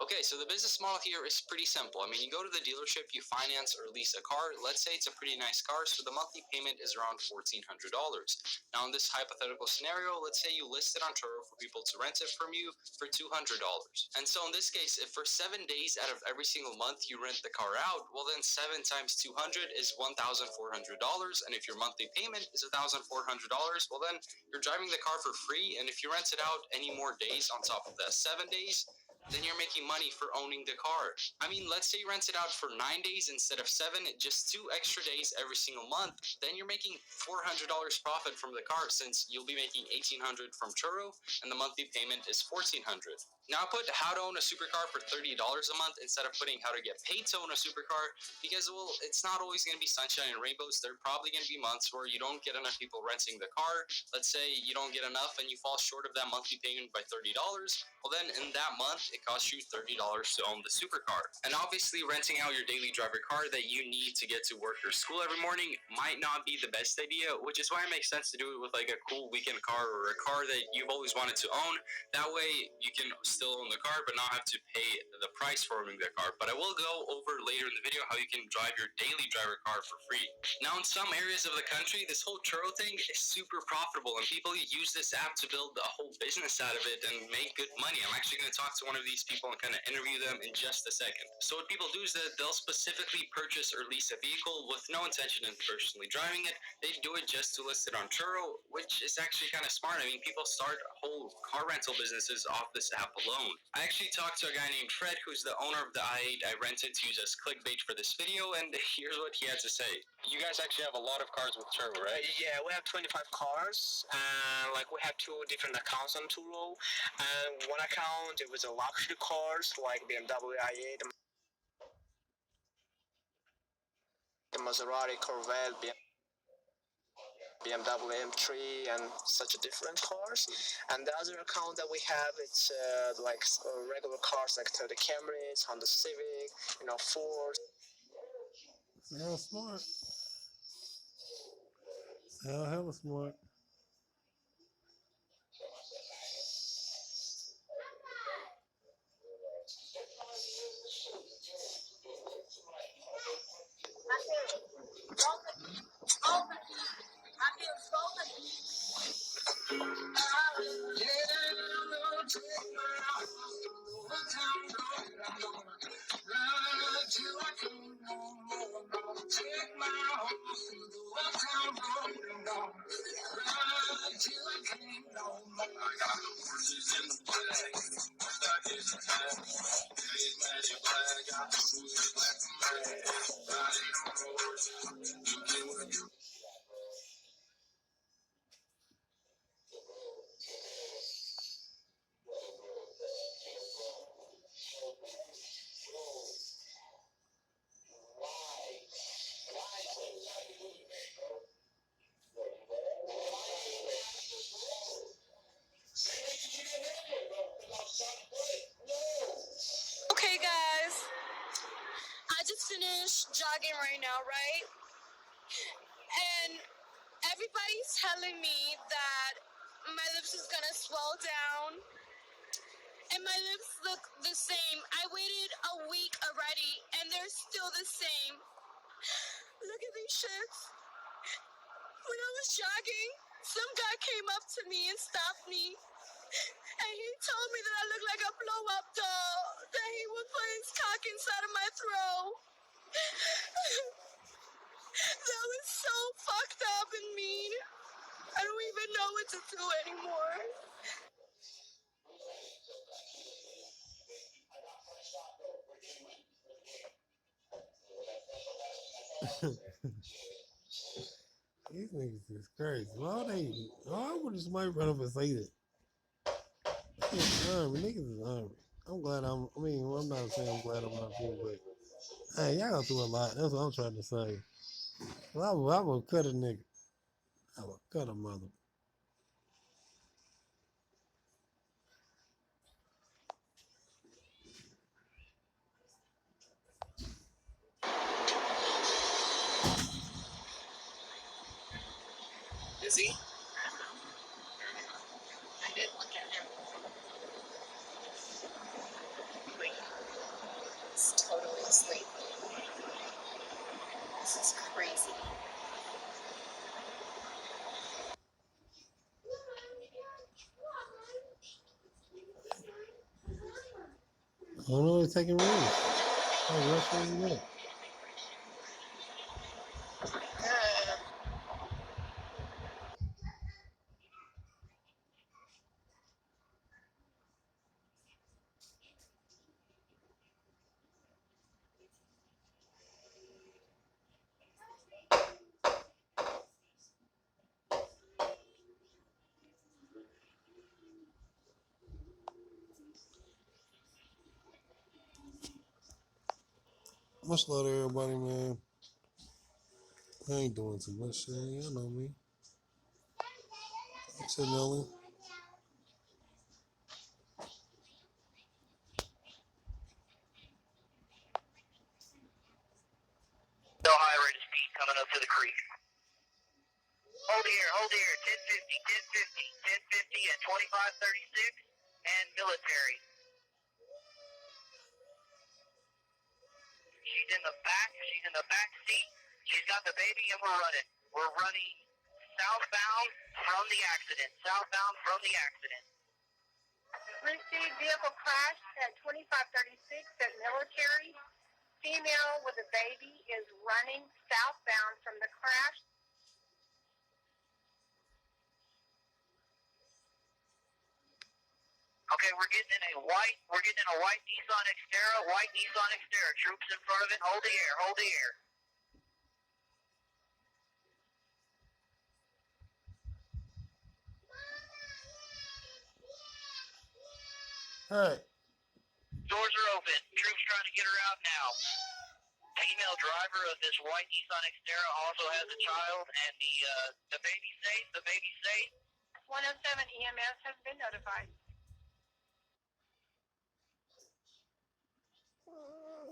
Okay, so the business model here is pretty simple. I mean, you go to the dealership, you finance or lease a car. Let's say it's a pretty nice car, so the monthly payment is around $1,400. Now, in this hypothetical scenario, let's say you list it on Turo for people to rent it from you for $200. And so in this case, if for 7 days out of every single month you rent the car out, well then 7 times 200 is $1,400. And if your monthly payment is $1,400, well then you're driving the car for free. And if you rent it out any more days on top of that 7 days, then you're making money for owning the car. I mean, let's say you rent it out for 9 days instead of 7, just 2 extra days every single month. Then you're making $400 profit from the car, since you'll be making $1,800 from Turo, and the monthly payment is $1,400. Now I put how to own a supercar for $30 a month instead of putting how to get paid to own a supercar, because, well, it's not always going to be sunshine and rainbows. There are probably going to be months where you don't get enough people renting the car. Let's say you don't get enough and you fall short of that monthly payment by $30. Well, then in that month, it costs you $30 to own the supercar. And obviously, renting out your daily driver car that you need to get to work or school every morning might not be the best idea, which is why it makes sense to do it with like a cool weekend car or a car that you've always wanted to own. That way, you can still own the car but not have to pay the price for owning the car. But I will go over later in the video how you can drive your daily driver car for free. Now, in some areas of the country, this whole Turo thing is super profitable, and people use this app to build a whole business out of it and make good money. I'm actually going to talk to one of of these people and kind of interview them in just a second. So what people do is that they'll specifically purchase or lease a vehicle with no intention of personally driving it. They do it just to list it on Turo, which is actually kind of smart. I mean, people start whole car rental businesses off this app alone. I actually talked to a guy named Fred, who's the owner of the i8 I rented to use as clickbait for this video, and here's what he had to say. You guys actually have a lot of cars with Turo, right? Yeah, we have 25 cars, and like we have 2 different accounts on Turo. And one account, it was a luxury cars like BMW i8, the Maserati, Corvette, BMW M3, and such different cars. And the other account that we have, it's like regular cars like Toyota Camrys, Honda Civic, Ford. Hell smart. Hella smart. Okay, guys, I just finished jogging right now, right? And everybody's telling me that my lips is gonna swell down, and my lips look the same. I waited a week already, and they're still the same. Look at these shits. When I was jogging, some guy came up to me and stopped me. And he told me that I look like a blow-up doll, that he would put his cock inside of my throat. That was so fucked up and mean. I don't even know what to do anymore. These niggas is crazy. Why would somebody run up and say that? Niggas is army. I'm not saying I'm glad I'm not too, but hey, y'all go through a lot. That's what I'm trying to say. I will cut a nigga. I will cut a mother. Is he? I didn't look at him. Wait, he's totally asleep. This is crazy. I don't know, he's taking rings. Oh, Russian in a minute. Much love to everybody, man. I ain't doing too much shit. You know me. I'm sitting Ellie. No high rate of speed coming up to the creek. Hold here, 1050, 1050 at 2536 and military. She's in the back seat. She's got the baby and we're running. We're running southbound from the accident. Received vehicle crash at 2536 at Military. Female with a baby is running southbound from the crash. Okay, we're getting in a white Nissan Xterra, Troops in front of it. Hold the air. All right. Doors are open. Troops trying to get her out now. Female driver of this white Nissan Xterra also has a child, and the baby's safe. 107 EMS has been notified.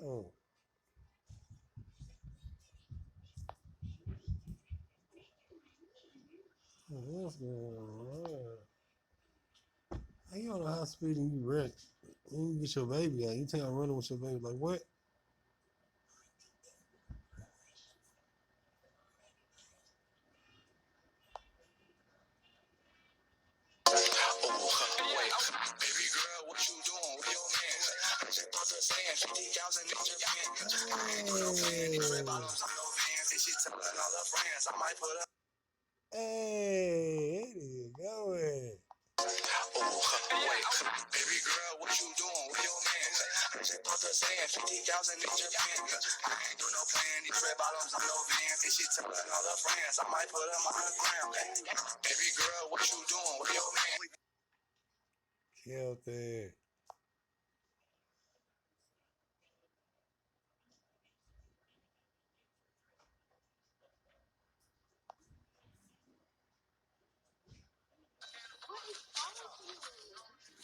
Oh. What's going on? How you on a high speed and you wreck? You get your baby out. You think I'm running with your baby? Like what? Baby girl, what you doing with your man? I just bought the sand, 50,000 in Japan. I ain't do no plan, these red bottoms, I'm no Vans. This shit telling all her friends. I might put up. Hey, it is going. Wait, baby girl, what you doing with your man? I just bought the sand, 50,000 in Japan. I ain't do no plan, these red bottoms, I'm no Vans. This shit telling all her friends. I might put them on the ground. Baby girl, what you doing with your man? Killed it.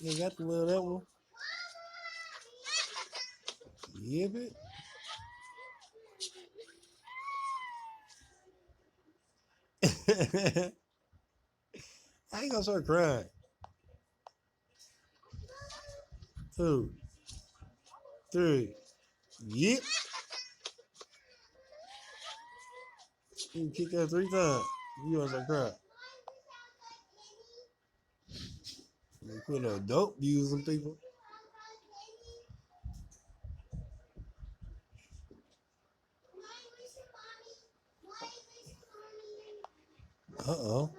You got the little that one? Yip it. I ain't gonna start crying. 2, 3. Yep. You can kick that 3 times. You gonna start crying. You put a dope using people. Uh-oh.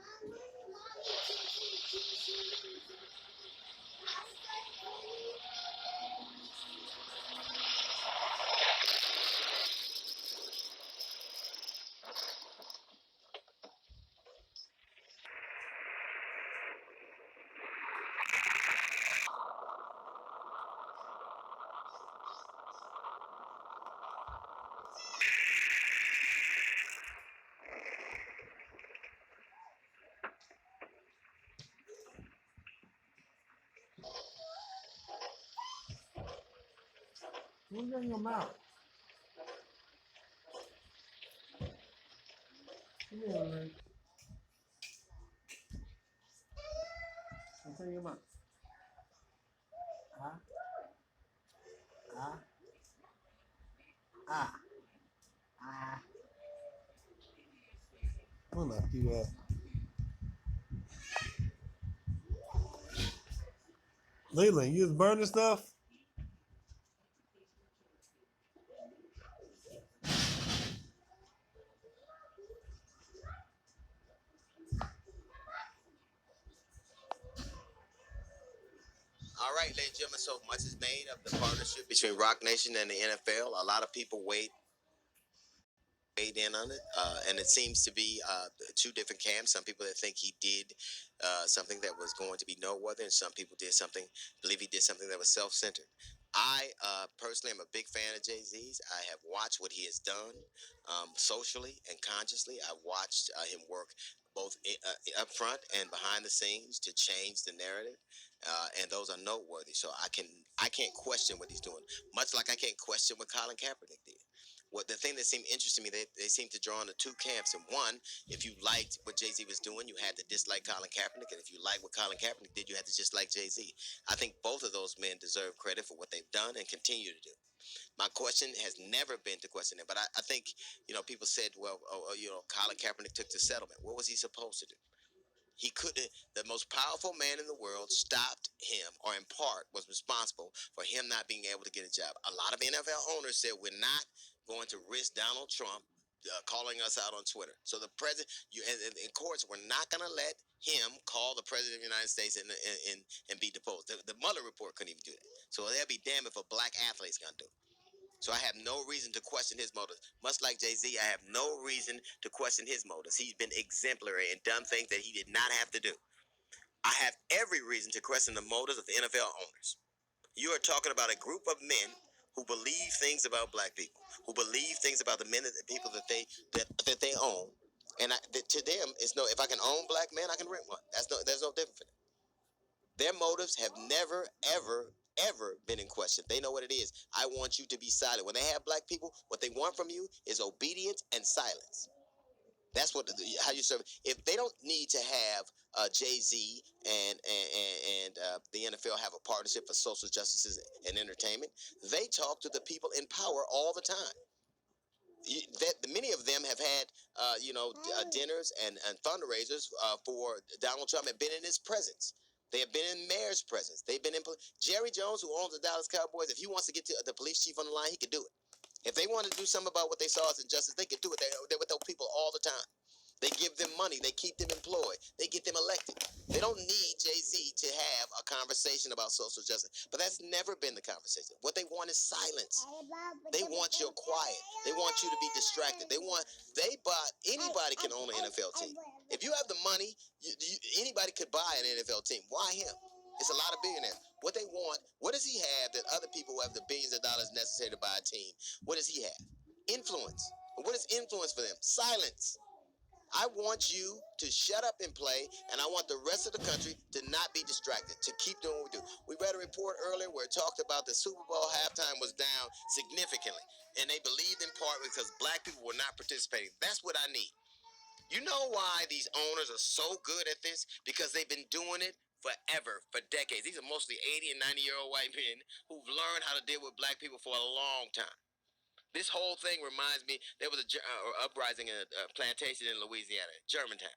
What's in your mouth? Come here, man. What's in your mouth? Huh? Ah. Ah. Ah. I'm gonna knock you out. Leland, you was burning stuff? All right, ladies and gentlemen, so much is made of the partnership between Rock Nation and the NFL. A lot of people weighed in on it, and it seems to be two different camps. Some people that think he did something that was going to be noteworthy, and some people believe he did something that was self-centered. I personally am a big fan of Jay-Z's. I have watched what he has done socially and consciously. I've watched him work both up front and behind the scenes to change the narrative, and those are noteworthy. So I can't question what he's doing, much like I can't question what Colin Kaepernick did. What the thing that seemed interesting to me, they seem to draw into two camps. And one, if you liked what Jay-Z was doing, you had to dislike Colin Kaepernick. And if you liked what Colin Kaepernick did, you had to dislike Jay-Z. I think both of those men deserve credit for what they've done and continue to do. My question has never been to question them. But I think, people said, well, Colin Kaepernick took the settlement. What was he supposed to do? He couldn't. The most powerful man in the world stopped him, or in part was responsible for him not being able to get a job. A lot of NFL owners said we're not going to risk Donald Trump calling us out on Twitter. So the president, in courts, we're not going to let him call the president of the United States and be deposed. The Mueller report couldn't even do that. So they'll be damned if a black athlete's going to do it. So I have no reason to question his motives. Much like Jay-Z, I have no reason to question his motives. He's been exemplary and done things that he did not have to do. I have every reason to question the motives of the NFL owners. You are talking about a group of men who believe things about black people, who believe things about the men and the people that they own. And to them, it's no. If I can own black men, I can rent one. There's no difference. Their motives have never, ever, ever been in question. They know what it is. I want you to be silent. When they have black people, what they want from you is obedience and silence. That's how you serve. If they don't need to have Jay-Z and the NFL have a partnership for social justice and entertainment, they talk to the people in power all the time. Many of them have had, dinners and fundraisers for Donald Trump and been in his presence. They have been in mayor's presence. They've been in Jerry Jones, who owns the Dallas Cowboys. If he wants to get to the police chief on the line, he could do it. If they want to do something about what they saw as injustice, they could do it. They're with those people all the time. They give them money. They keep them employed. They get them elected. They don't need Jay-Z to have a conversation about social justice. But that's never been the conversation. What they want is silence. They want your quiet. They want you to be distracted. Anybody can own an NFL team. If you have the money, anybody could buy an NFL team. Why him? It's a lot of billionaires. What they want, what does he have that other people who have the billions of dollars necessary to buy a team, what does he have? Influence. What is influence for them? Silence. I want you to shut up and play, and I want the rest of the country to not be distracted, to keep doing what we do. We read a report earlier where it talked about the Super Bowl halftime was down significantly, and they believed in part because black people were not participating. That's what I need. You know why these owners are so good at this? Because they've been doing it forever, for decades. These are mostly 80 and 90-year-old white men who've learned how to deal with black people for a long time. This whole thing reminds me, there was a uprising in a plantation in Louisiana, Germantown.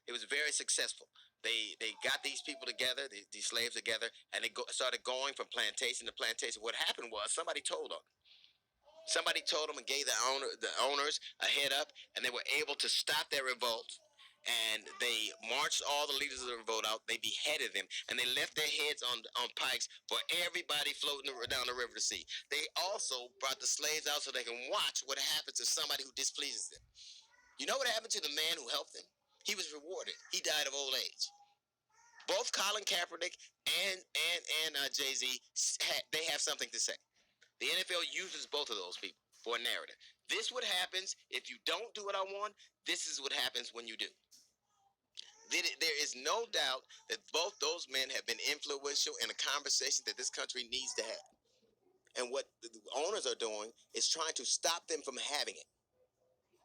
It was very successful. They got these people together, these slaves together, and they started going from plantation to plantation. What happened was somebody told them. Somebody told them and gave the owners a head up, and they were able to stop their revolt. And they marched all the leaders of the revolt out. They beheaded them, and they left their heads on pikes for everybody floating down the river to see. They also brought the slaves out so they can watch what happens to somebody who displeases them. You know what happened to the man who helped them? He was rewarded. He died of old age. Both Colin Kaepernick and Jay-Z, they have something to say. The NFL uses both of those people for a narrative. This is what happens if you don't do what I want. This is what happens when you do. There is no doubt that both those men have been influential in a conversation that this country needs to have. And what the owners are doing is trying to stop them from having it.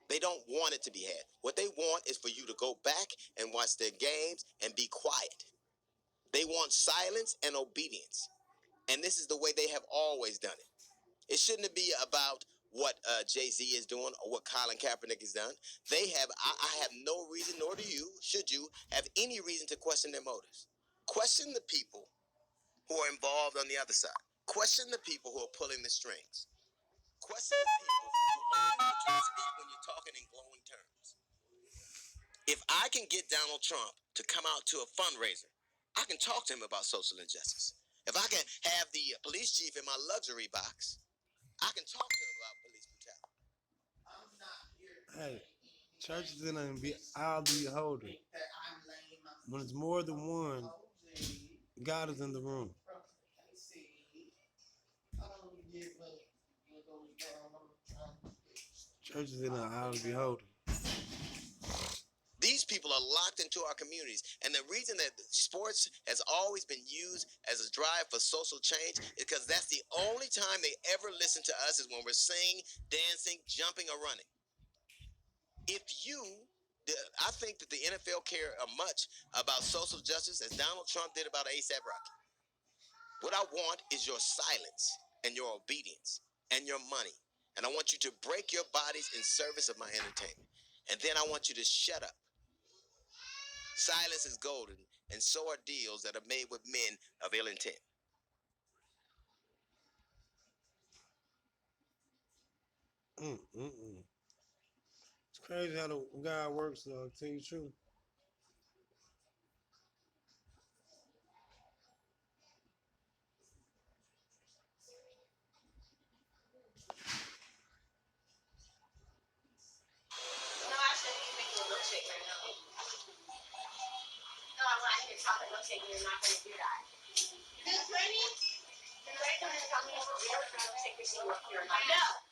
They don't want it to be had. What they want is for you to go back and watch their games and be quiet. They want silence and obedience. And this is the way they have always done it. It shouldn't be about what Jay-Z is doing or what Colin Kaepernick has done. I have no reason, nor do you, should you, have any reason to question their motives. Question the people who are involved on the other side. Question the people who are pulling the strings. Question the people who only want you to speak when you're talking in glowing terms. If I can get Donald Trump to come out to a fundraiser, I can talk to him about social injustice. If I can have the police chief in my luxury box, I can talk to him about police brutality. Hey, church is in I'll be beholden. When it's more than one, God is in the room. Church is in I'll be beholden. These people are locked into our communities. And the reason that sports has always been used as a drive for social change is because that's the only time they ever listen to us is when we're singing, dancing, jumping, or running. I think that the NFL care much about social justice as Donald Trump did about A$AP Rocky. What I want is your silence and your obedience and your money. And I want you to break your bodies in service of my entertainment. And then I want you to shut up. Silence is golden, and so are deals that are made with men of ill intent. It's crazy how the guy works, though. I'll tell you the truth. No, I shouldn't be making a milkshake right now. No, I want to make a chocolate milkshake and you're not going to do that. This lady? You're right there to tell me if the milkshake machine work here or not. No.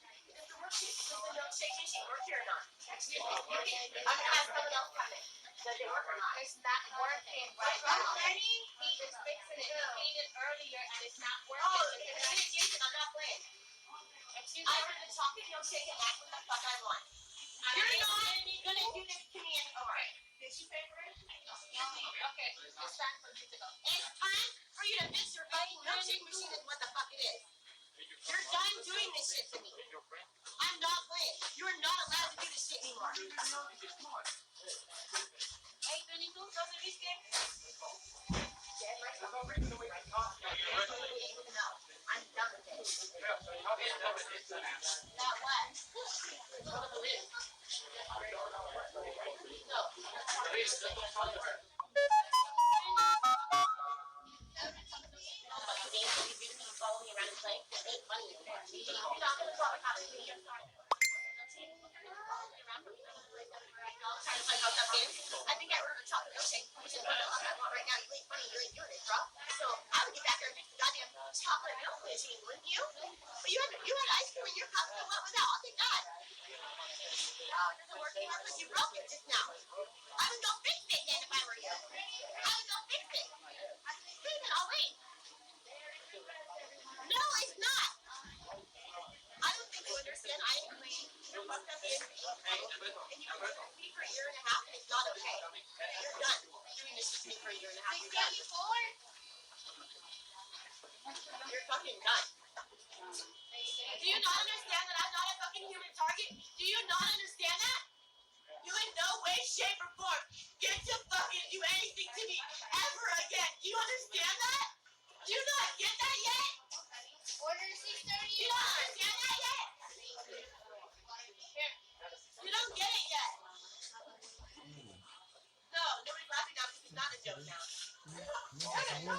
Does the milkshake machine work here or not? Excuse me. I'm going to have someone else come in. Does it work or not? It's not working right now. He is fixing it. He cleaned it earlier and it's not working. Oh, it's Jason. I'm not playing. Excuse me. I ordered the chocolate milkshake and that's what the fuck I want. You're not going to do this to me anymore. Did you pay for it? Okay. It's time for you to go. It's time for you to fix your fucking milkshake machine is what the fuck it is. You're done doing this shit to me. I'm not playing. You're not allowed to do this shit anymore. Hey, Benito, ¿dónde viste? No, I'm done with it. Not what? No. Follow me around and play. It ain't funny. You're not going to talk about it. I'm sorry. Trying to play house games. I think I ordered a chocolate milkshake, which is what I want right now. You ain't funny. You ain't doing it, bro. So I would get back there and fix the goddamn chocolate milk machine, wouldn't you? But you had ice cream in your cup. So what was that? I'll take that. Oh, it doesn't work anymore because you broke it just now. I would go fix it then if I were you. I would go fix it. Leave it. I'll wait. No, it's not. I don't think you understand. I agree. You're fucked up in me. And you've been with me for a year and a half, and it's not okay. You're done doing this with me for a year and a half. You're done. You're fucking done. Do you not understand that I'm not a fucking human target? Do you not understand that? You in no way, shape, or form get to fucking do anything to me ever again. Do you understand that? Do you not get that yet? Order 6:30. Do you not understand that yet? You don't get it yet. No, nobody's laughing now because it's not a joke now. I don't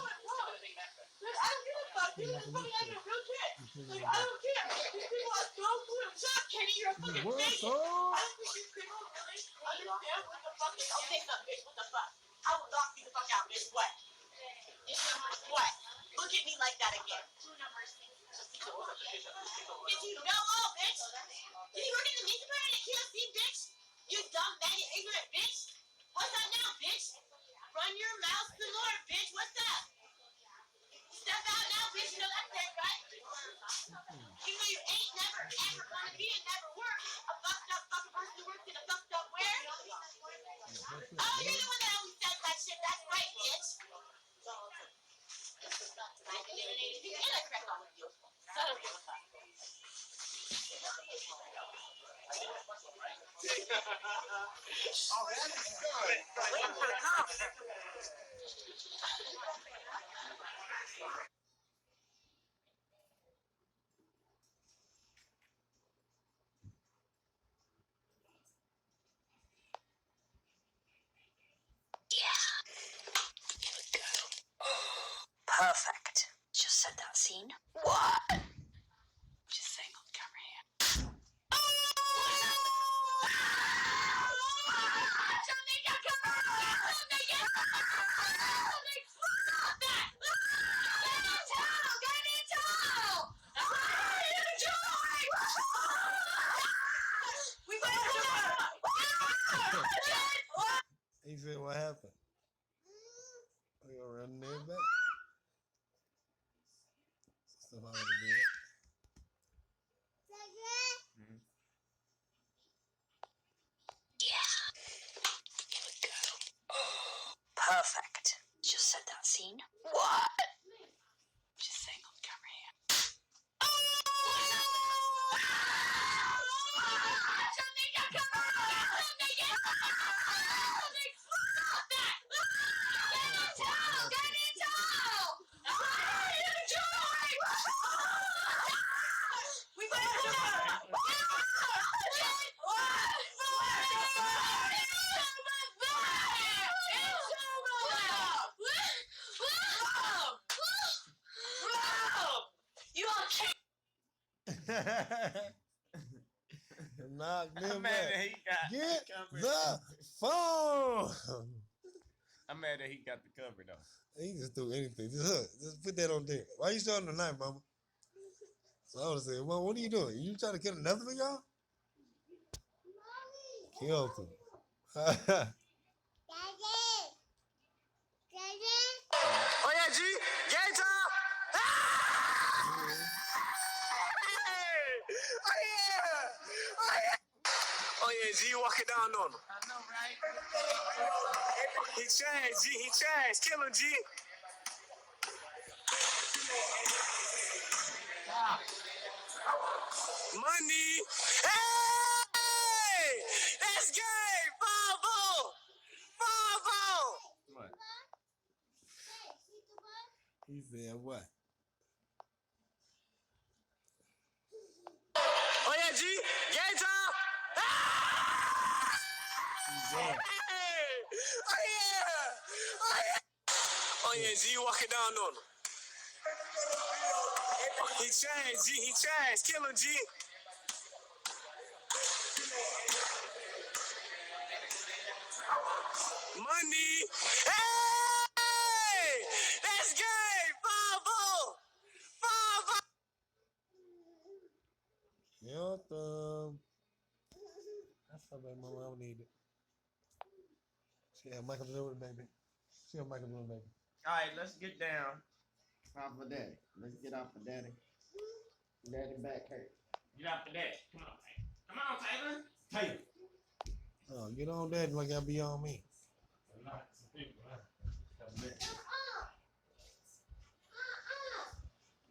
give a fuck. This is fucking like a real shit. Like, I don't care. These people are so cool. Shut up, Kenny. You're a fucking idiot. I don't think these people really understand what the fuck is. I'll take that, bitch. What the fuck? I will knock you the fuck out, bitch. What? What? Look at me like that again. Did you know all, bitch? Did you work in the music department at QFC, bitch? You dumb, maggot, ignorant bitch. What's that now, bitch? Run your mouth to the Lord, bitch. What's that? Step out now, bitch. You know that's it, right? Even though you ain't never, ever gonna be and never were a fucked up fucking person who works in a fucked up where? Oh, you're the one that always says that shit. That's right, bitch. I eliminated you and I cracked on with you. So I don't give a fuck. Waiting for the cops. Perfect. Just set that scene. What? Just saying on camera here. He said, what happened? We gonna run their back. Stuff I would have did. Perfect. Just set that scene. What? Just saying on camera here. We got to You Knock them I'm mad that he got Get the cover. the phone. I'm mad that he got the cover though. He just do anything. Just put that on there. Why you starting tonight, mama? So I would say, well, what are you doing? You trying to kill another one, y'all? Killed him. Oh yeah, G, game time. Ah! Hey! Oh yeah! Oh yeah! Oh yeah, G, walking down on him. I know, right? He changed, G. He changed. Kill him, G. Money. Hey! That's game. 5-0. 5-0. What? He said what? Oh yeah, G. Game time. Ah! Yeah. Hey! Oh yeah! Oh yeah! Oh yeah, G, walking down on him. He changed, G. He changed. Kill him, G. Money. Hey! That's game. 5-0. 5-0. Killed them. That's how baby mama ever need it. She had Michael Jordan, baby. She had Michael Jordan, baby. All right, let's get down off of daddy. Let's get off of daddy. Daddy back hurt. Get off of daddy. Come on, Taylor. Come on, Taylor. Taylor. Oh, get on that like I be on me.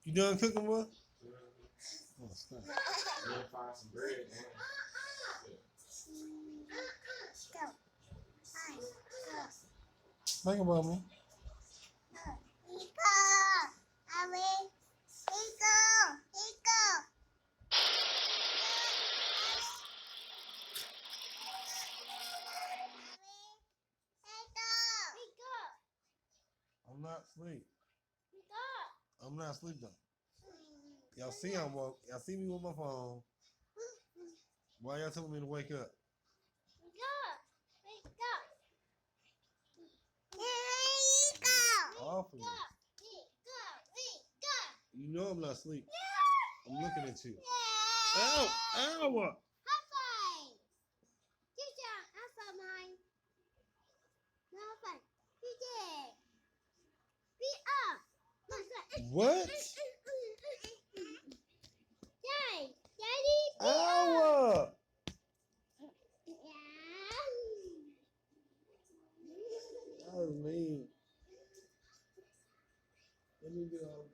You done cooking, boy? Oh, stop. Find some bread, man. Think about me. I'm not asleep. I'm not asleep though. Y'all see I'm woke. Y'all see me with my phone. Why y'all telling me to wake up? Off of me. You know I'm not asleep. I'm looking at you. Ow! Ow! What? Ow! That was mean. Let me do all.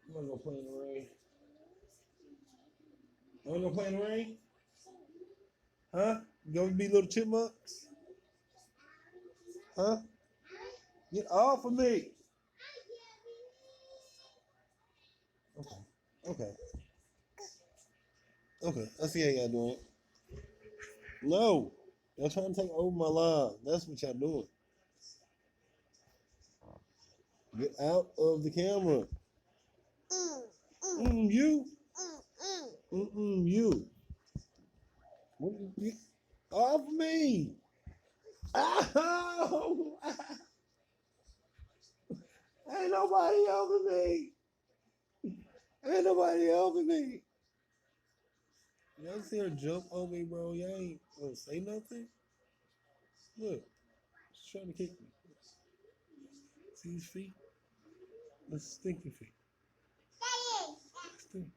I'm gonna go play in the rain. I'm gonna go play in the rain? Huh? You gonna be little chipmunks? Huh? Get off of me. Okay. Okay. Okay. I see how y'all doing it. No. Y'all trying to take over my live. That's what y'all doing. Get out of the camera. You. You. What you off me. Ow! Ain't nobody helping me. Ain't nobody helping me. Y'all see her jump on me, bro? Y'all ain't gonna say nothing? Look. She's trying to kick me. See his feet? That's stinky feet. Stink.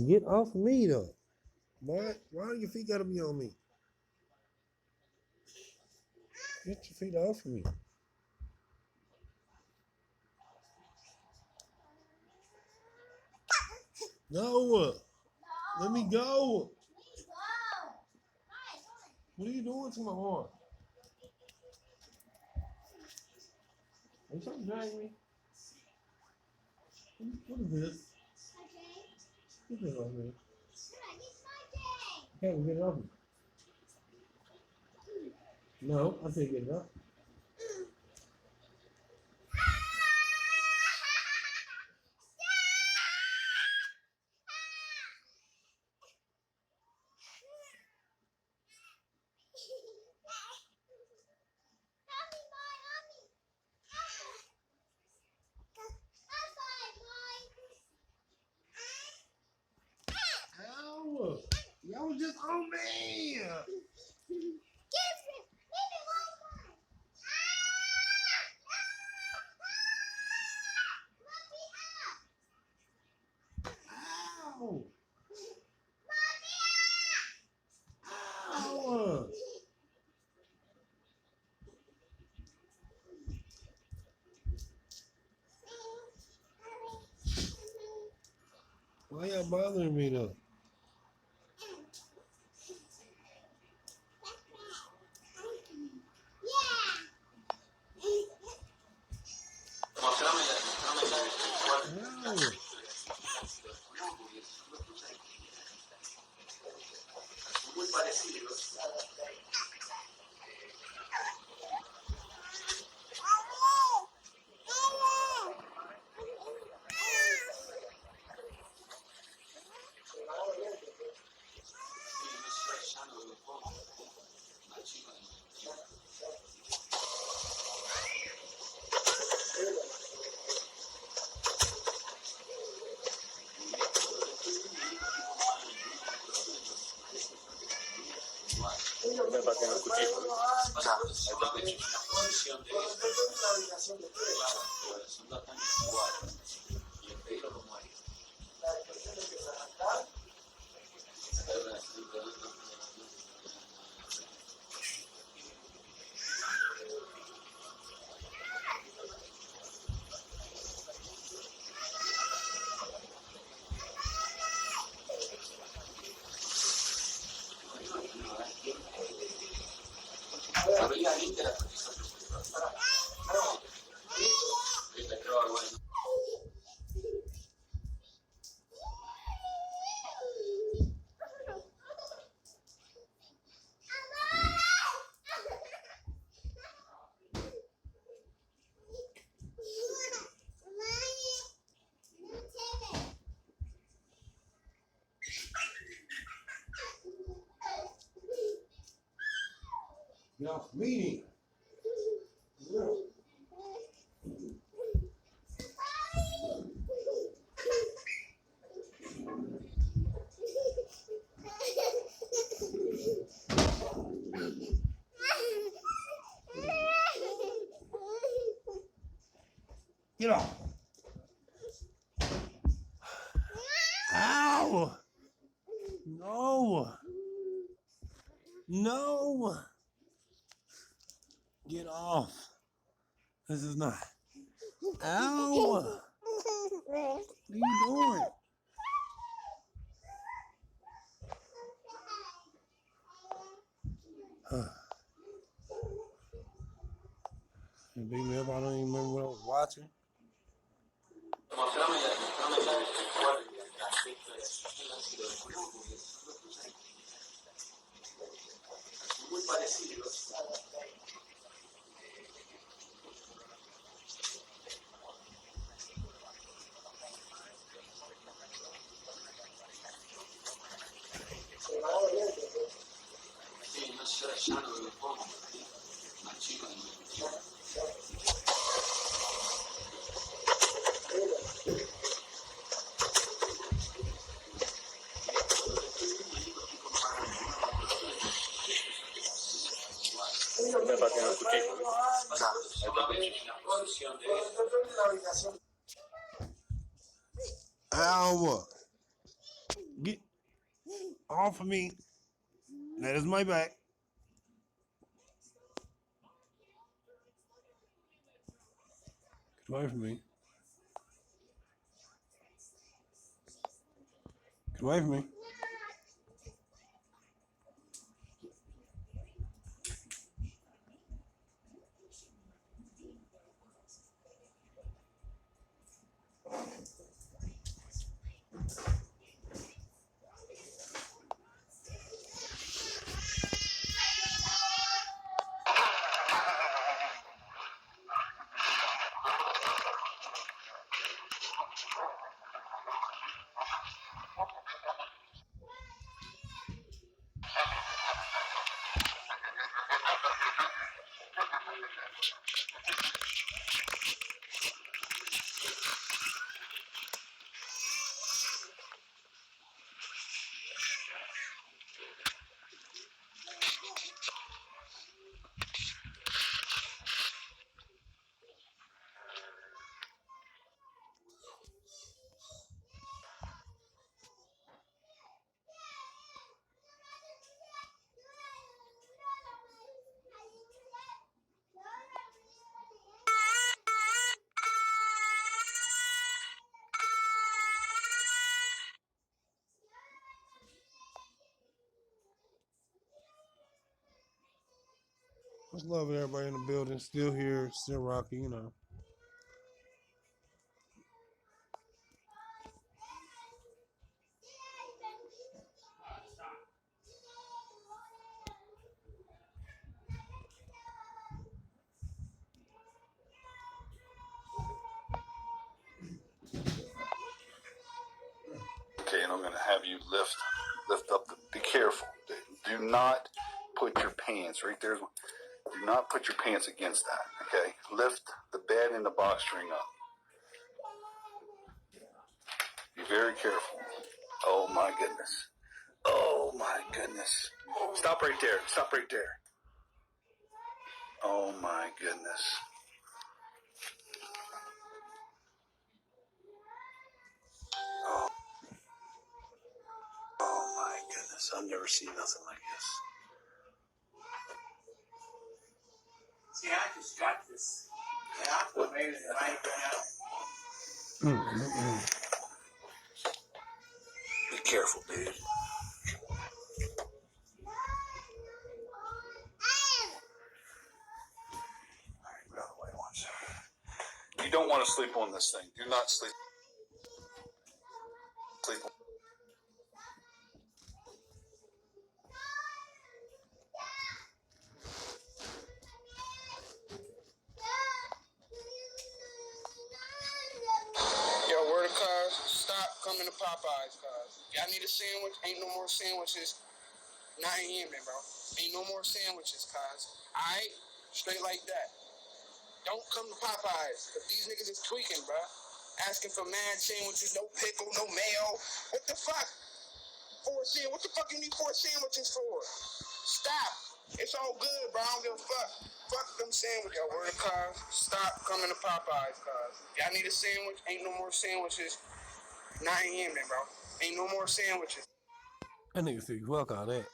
Get off me though. Why do your feet gotta be on me? Get your feet off of me. No. Let me go. What are you doing to my arm? Are you trying to drag me? What is this? Get this off me. I can't get it off me. No, I said get it up. Ow! Y'all was just on me! Ow! Ow! Why y'all bothering me though? Ow! Get off me! Get off! Ow! No! No! Get off! This is not. Ow! What are you doing? You beat me up. I don't even remember what I was watching. Ow! Get off of me. That is my back. Get away from me. Get away from me. Much love to everybody in the building. Still here, still rocking, you know. Okay, and I'm going to have you lift up. Be careful. Do not put your pants right there. Do not put your pants against that. Okay, lift the bed and the box string up. Be very careful. Oh my goodness. Oh my goodness. Stop right there. Stop right there. Oh my goodness. Oh my goodness. I've never seen nothing like this. See, I just got this. And I feel maybe that I ain't been out. Be careful, dude. You don't want to sleep on this thing. Do not sleep. Yo, word of cuz, stop coming to Popeyes, cuz. Y'all need a sandwich? Ain't no more sandwiches. Not in Yemen, bro. Ain't no more sandwiches, cuz. Alright? Straight like that. Don't come to Popeyes, cause these niggas is tweaking, bro. Asking for mad sandwiches, no pickle, no mayo. What the fuck? What the fuck you need 4 sandwiches for? Stop. It's all good, bro. I don't give a fuck. Fuck them sandwiches. Yo, word of cuz, stop coming to Popeyes, cuz. Y'all need a sandwich? Ain't no more sandwiches. Not in Yemen, bro. Ain't no more sandwiches. That nigga said, fuck all that.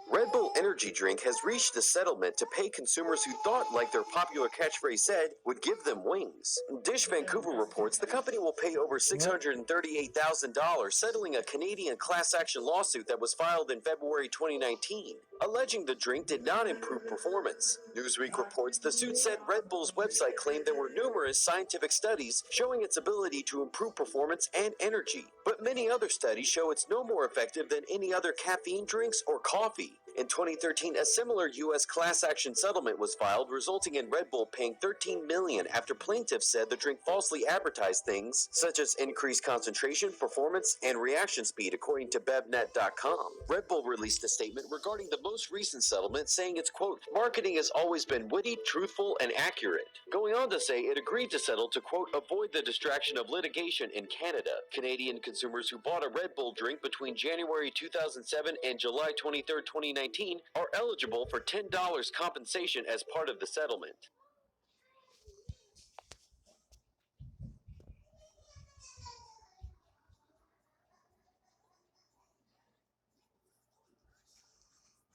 Red Bull Energy Drink has reached a settlement to pay consumers who thought, like their popular catchphrase said, would give them wings. Dish Vancouver reports the company will pay over $638,000 settling a Canadian class action lawsuit that was filed in February 2019, alleging the drink did not improve performance. Newsweek reports the suit said Red Bull's website claimed there were numerous scientific studies showing its ability to improve performance and energy, but many other studies show it's no more effective than any other caffeine drinks or coffee. In 2013, a similar U.S. class action settlement was filed, resulting in Red Bull paying $13 million after plaintiffs said the drink falsely advertised things such as increased concentration, performance, and reaction speed, according to BevNet.com. Red Bull released a statement regarding the most recent settlement, saying its, quote, marketing has always been witty, truthful, and accurate. Going on to say it agreed to settle to, quote, avoid the distraction of litigation in Canada. Canadian consumers who bought a Red Bull drink between January 2007 and July 23, 2019 are eligible for $10 compensation as part of the settlement.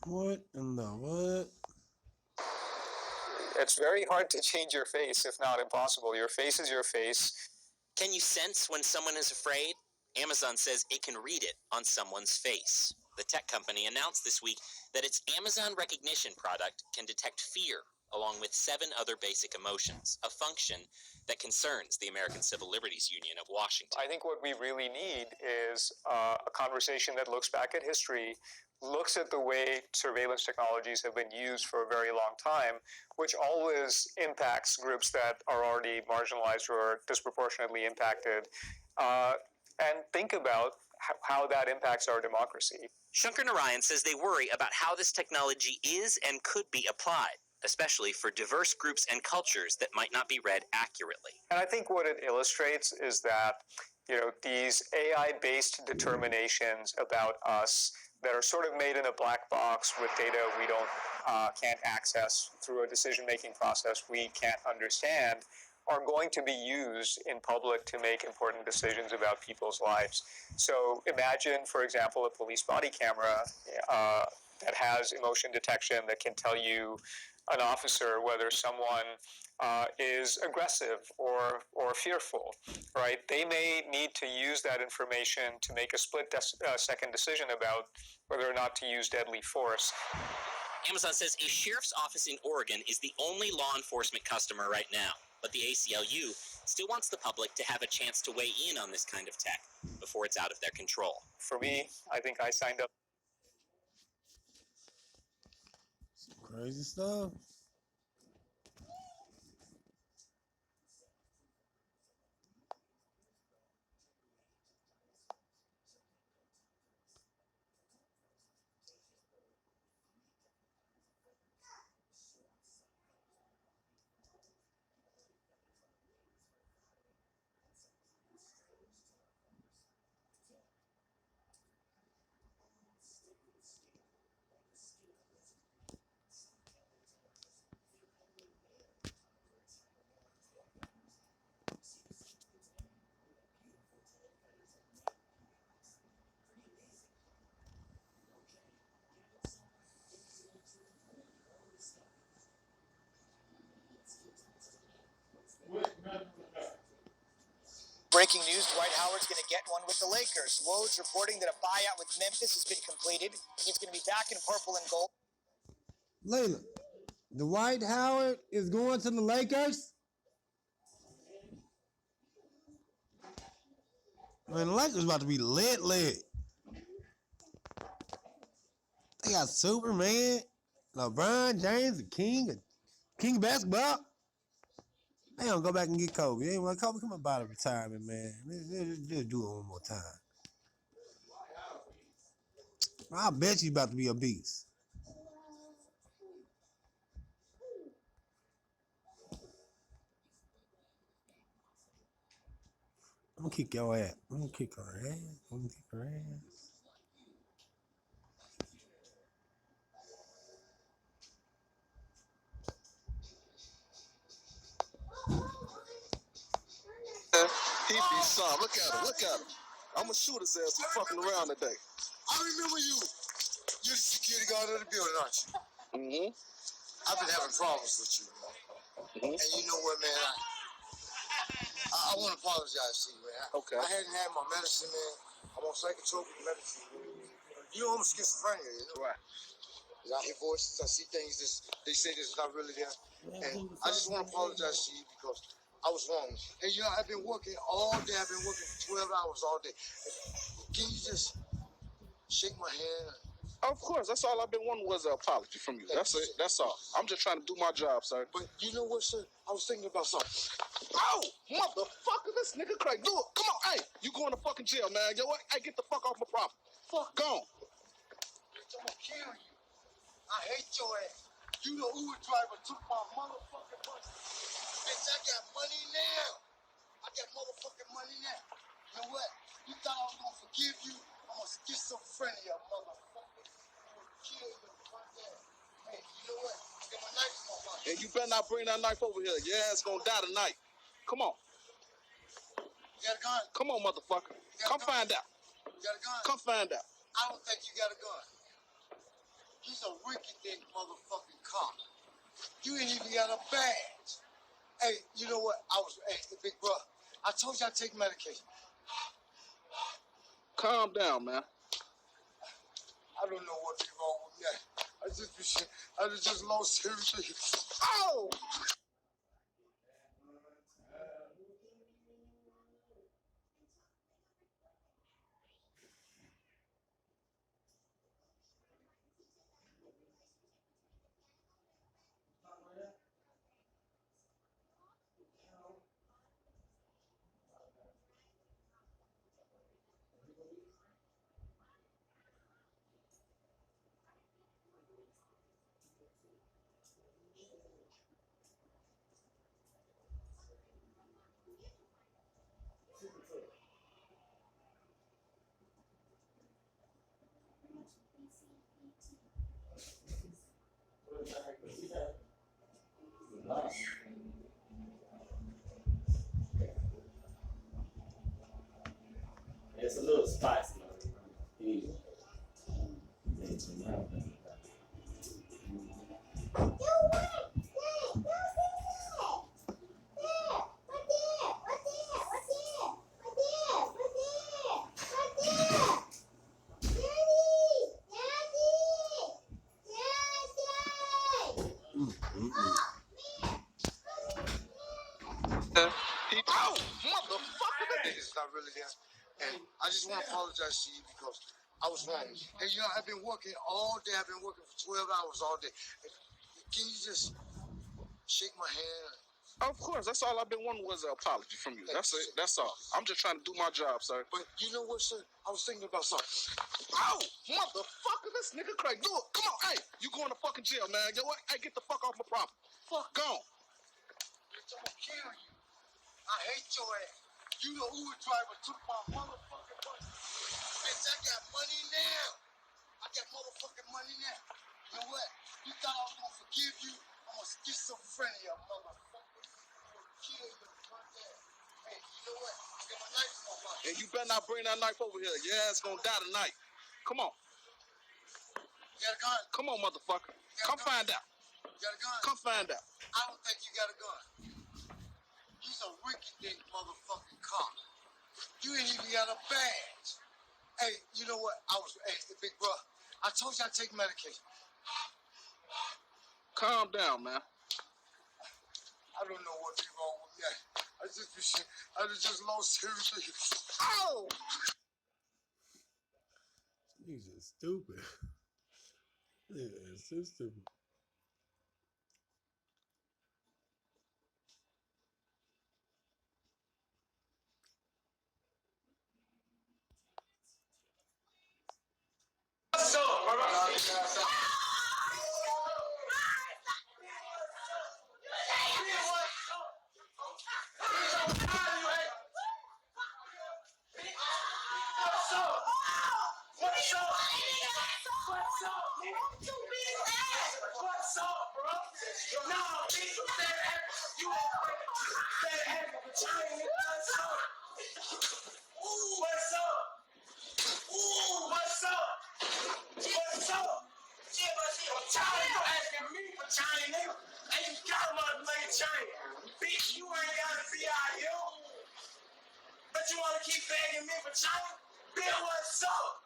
What in the what? It's very hard to change your face, if not impossible. Your face is your face. Can you sense when someone is afraid? Amazon says it can read it on someone's face. The tech company announced this week that its Amazon Recognition product can detect fear, along with 7 other basic emotions, a function that concerns the American Civil Liberties Union of Washington. I think what we really need is a conversation that looks back at history, looks at the way surveillance technologies have been used for a very long time, which always impacts groups that are already marginalized or disproportionately impacted, and think about how that impacts our democracy. Shankar Narayan says they worry about how this technology is and could be applied, especially for diverse groups and cultures that might not be read accurately. And I think what it illustrates is that, these AI-based determinations about us that are sort of made in a black box with data we can't access through a decision-making process we can't understand, are going to be used in public to make important decisions about people's lives. So imagine, for example, a police body camera that has emotion detection that can tell you, an officer, whether someone is aggressive or fearful, right? They may need to use that information to make a split-second decision about whether or not to use deadly force. Amazon says a sheriff's office in Oregon is the only law enforcement customer right now, but the ACLU still wants the public to have a chance to weigh in on this kind of tech before it's out of their control. For me, I think I signed up. Crazy stuff. Breaking news, Dwight Howard's going to get one with the Lakers. Woj reporting that a buyout with Memphis has been completed. He's going to be back in purple and gold. Layla, Dwight Howard is going to the Lakers? Man, the Lakers about to be lit. They got Superman, LeBron James, the king of basketball. They don't go back and get Kobe. They ain't like, Kobe, come about a retirement, man. Just do it one more time. I bet you about to be a beast. I'm gonna kick your ass. I'm gonna kick her ass. He be some. Look at him. I'm gonna shoot his ass. He's fucking around today. I remember you. You're the security guard of the building, aren't you? Mm-hmm. I've been having problems with you. Mm-hmm. And you know what, man? I want to apologize to you, man. Okay. I hadn't had my medicine, man. I'm on psychotropic medicine. You know I'm schizophrenia, you know? Right. I hear voices, I see things they say that's not really there. And I just want to apologize to you because I was wrong. Hey, I've been working all day. I've been working for 12 hours all day. Can you just shake my hand? Of course. That's all I've been wanting was an apology from you. That's it. That's all. I'm just trying to do my job, sir. But you know what, sir? I was thinking about something. Oh, motherfucker, this nigga crazy. Do it. Come on. Hey, you going to fucking jail, man. Yo, what? Hey, get the fuck off my property. Fuck, gone. Bitch, I'm gonna kill you. I hate your ass. You the Uber driver took my motherfucking money. Bitch, I got money now. I got motherfucking money now. You know what? You thought I was gonna forgive you? I'm a schizophrenia, motherfucker. I'm gonna kill you. Hey, you know what? I got my knife in my pocket. And you better not bring that knife over here. Your ass gonna die tonight. Come on. You got a gun? Come on, motherfucker. Come find out. You got a gun? Come find out. I don't think you got a gun. He's a rinky-dink motherfucking cop. You ain't even got a badge. Hey, you know what? Hey, big bro, I told you I take medication. Calm down, man. I don't know what be wrong with me. I just lost everything. Oh! It's a little spicy. Easy. Oh, motherfucker, that nigga's not really there. And I just want to apologize to you because I was wrong. And you know, I've been working all day. I've been working for 12 hours all day. Can you just shake my hand? Of course, that's all I've been wanting was an apology from you. That's it. That's all. I'm just trying to do my job, sir. But you know what, sir? I was thinking about something. Oh, motherfucker, this nigga crazy. Do it. Come on, hey, you going to fucking jail, man. You know what? Hey, get the fuck off my property. Fuck. Gone. Bitch, I'm gonna kill you. I hate your ass. You the Uber driver took my motherfucking money. Bitch, I got money now. I got motherfucking money now. You know what? You thought I was gonna forgive you? I'm a schizophrenia, motherfucker. I'm gonna kill you, cunt ass. Hey, you know what? I got my knife in my pocket. And you better not bring that knife over here. Your ass gonna die tonight. Come on. You got a gun? Come on, motherfucker. Come find out. You got a gun? Come find out. I don't think you got a gun. He's a rinky-dink motherfucking cop. You ain't even got a badge. Hey, you know what? Hey, big bro, I told you I take medication. Calm down, man. I don't know what be wrong with me. I just lost everything. Oh! He's just stupid. Yeah, it's so stupid. What's up, brother? Bitch, you ain't gotta be out here. But you wanna keep begging me for change? Bill, what's up?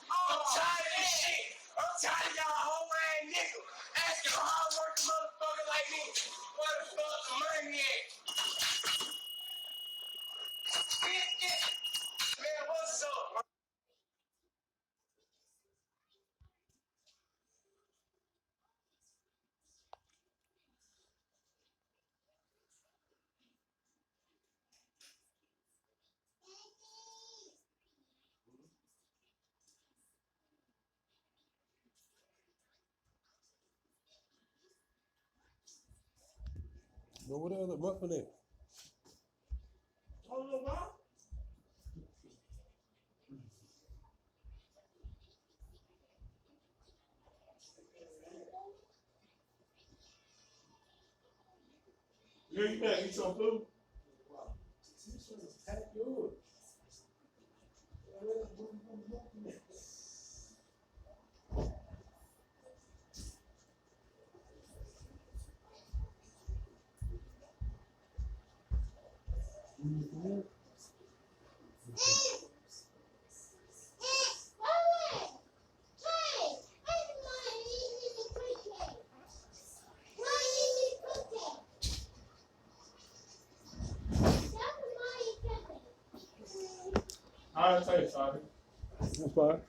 I'm tired of this shit. I'm tired of y'all whole ass niggas asking hard working motherfuckers like me. Where the fuck the money at? Man, what's up? But what other muffin at? Oh, no, what? You better eat some food. Pack yours. I'll take sorry. That's fine.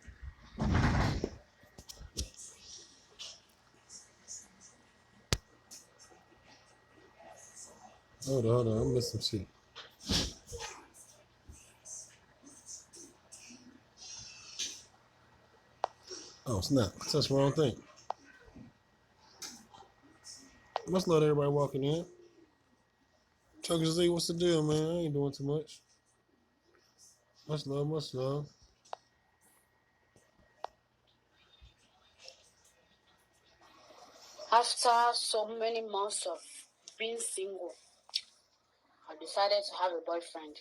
Hold on. I missed some shit. Oh, snap. That's the wrong thing. Much love to everybody walking in. Chuck Z, what's the deal, man? I ain't doing too much. Much love, much love. After so many months of being single, I decided to have a boyfriend.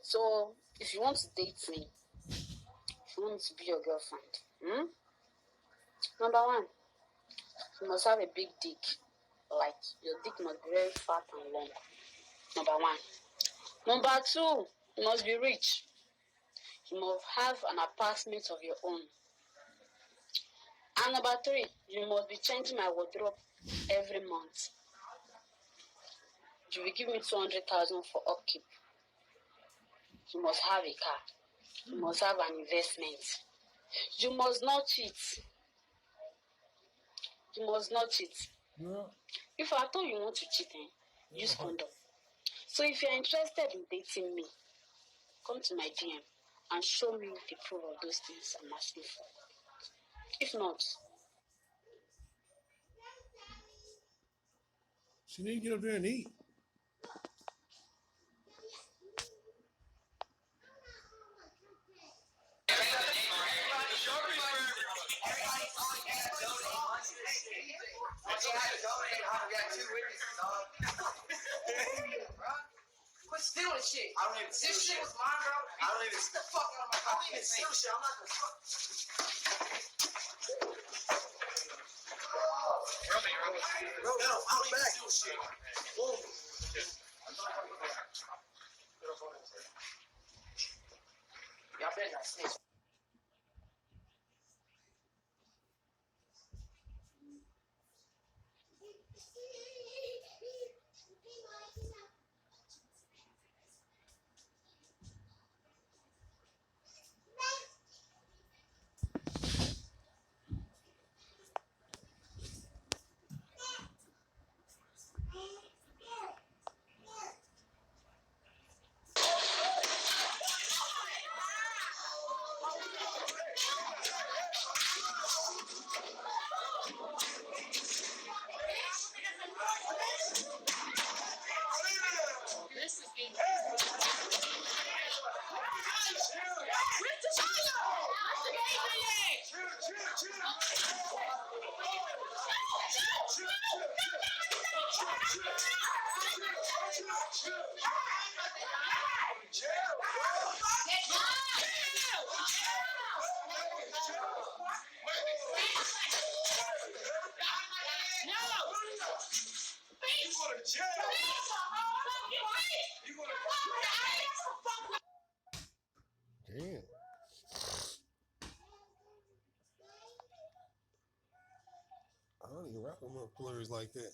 So, if you want to date me, if you want to be your girlfriend, number one, you must have a big dick. Like, your dick must be very fat and long. Number one. Number two, you must be rich. You must have an apartment of your own. And number three, you must be changing my wardrobe every month. You will give me 200,000 for upkeep. You must have a car. You must have an investment. You must not cheat. You must not cheat. Yeah. If I told you want to cheat, use condom. So if you're interested in dating me, come to my DM and show me the proof of those things I'm asking for. If not, She need to get up there and eat. Quit stealing shit. I don't even steal shit. This shit was mine, bro. I don't even steal the fuck out of my car. I don't even steal shit. I'm not gonna fuck. Bro, no, I'm back. Boom. Y'all better not snitch. Damn. I don't even rock with McFlurries like that.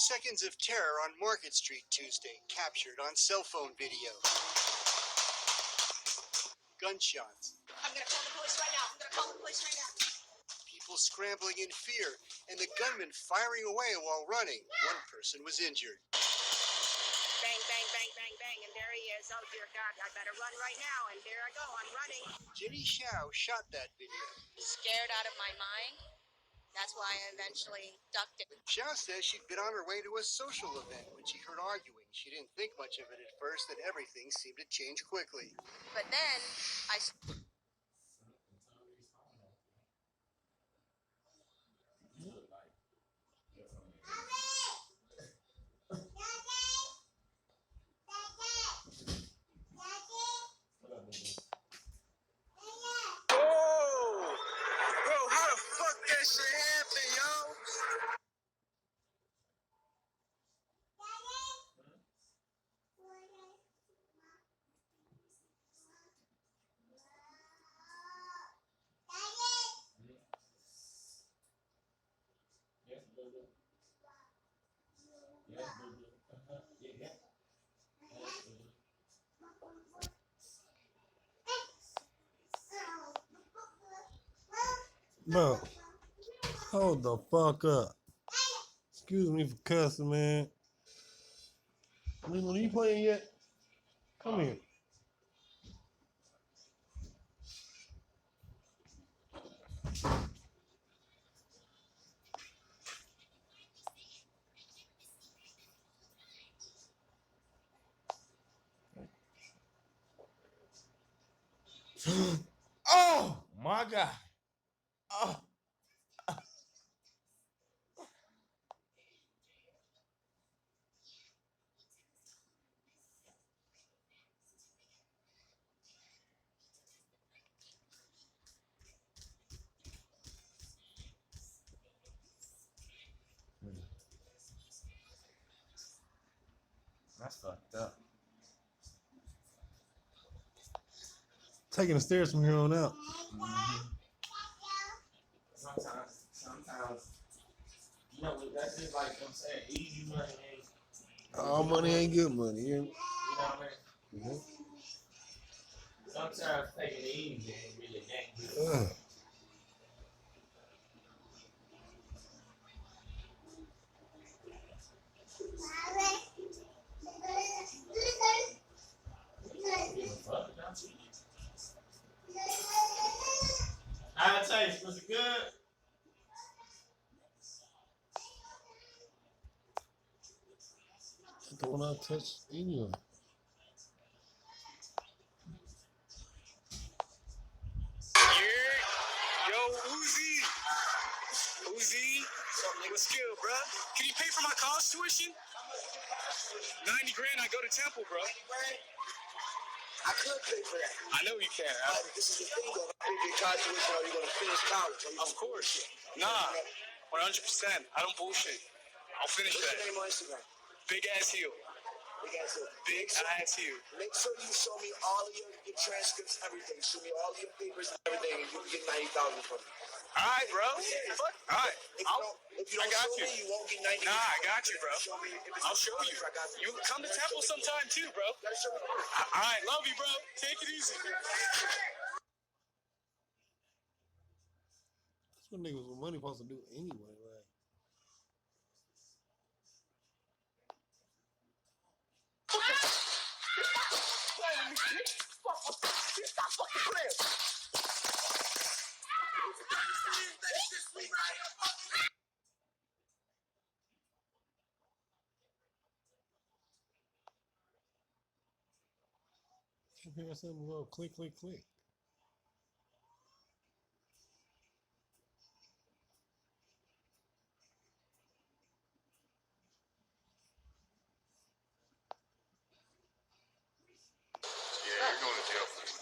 seconds of terror on Market Street Tuesday, captured on cell phone video. Gunshots. I'm gonna call the police right now. I'm gonna call the police right now. People scrambling in fear, and the gunman firing away while running. One person was injured. Bang, bang, bang, bang, bang, and there he is. Oh, dear God, I better run right now, and there I go, I'm running. Jenny Xiao shot that video. Scared out of my mind. That's why I eventually ducked it. Xiao says she'd been on her way to a social event when she heard arguing. She didn't think much of it at first, then everything seemed to change quickly. But then, I... Oh! Bro, how the fuck that shit happen, yo? Bro, hold the fuck up. Excuse me for cussing, man. Leland, are you playing yet? Come here. Oh my God. Oh. That's fucked up. Taking the stairs from here on out. Mm-hmm. Sometimes, you know, that's just like I'm saying, easy money ain't. All money ain't good money. You know what I mean? Mm-hmm. Sometimes taking it easy ain't really that good. How it taste? Was it good? I don't want to touch any of it. Yo, Uzi. What's good, bro? Can you pay for my college tuition? 90 grand, I go to Temple, bro. 90 grand? I could pay for that. I know you can. This is the thing, though. Pay for your college tuition, or you're going to finish college. Of course. Nah, 100%. I don't bullshit. I'll finish that. What's your name on Instagram? Big Ass Heel. Big Ass Heel. Big Ass Heel. Make sure you show me all of your transcripts, everything. Show me all of your papers and everything, and you can get 90,000 from me. All right, bro. All right. If you don't show me, you won't get 90,000. Nah, I got you, bro. I'll show you. You come to Temple sometime too, bro. All right, love you, bro. Take it easy. That's what niggas with money supposed to do anyway, right? Stop fucking playing. You hear something go click, click, click. Yeah, you're going to jail for this.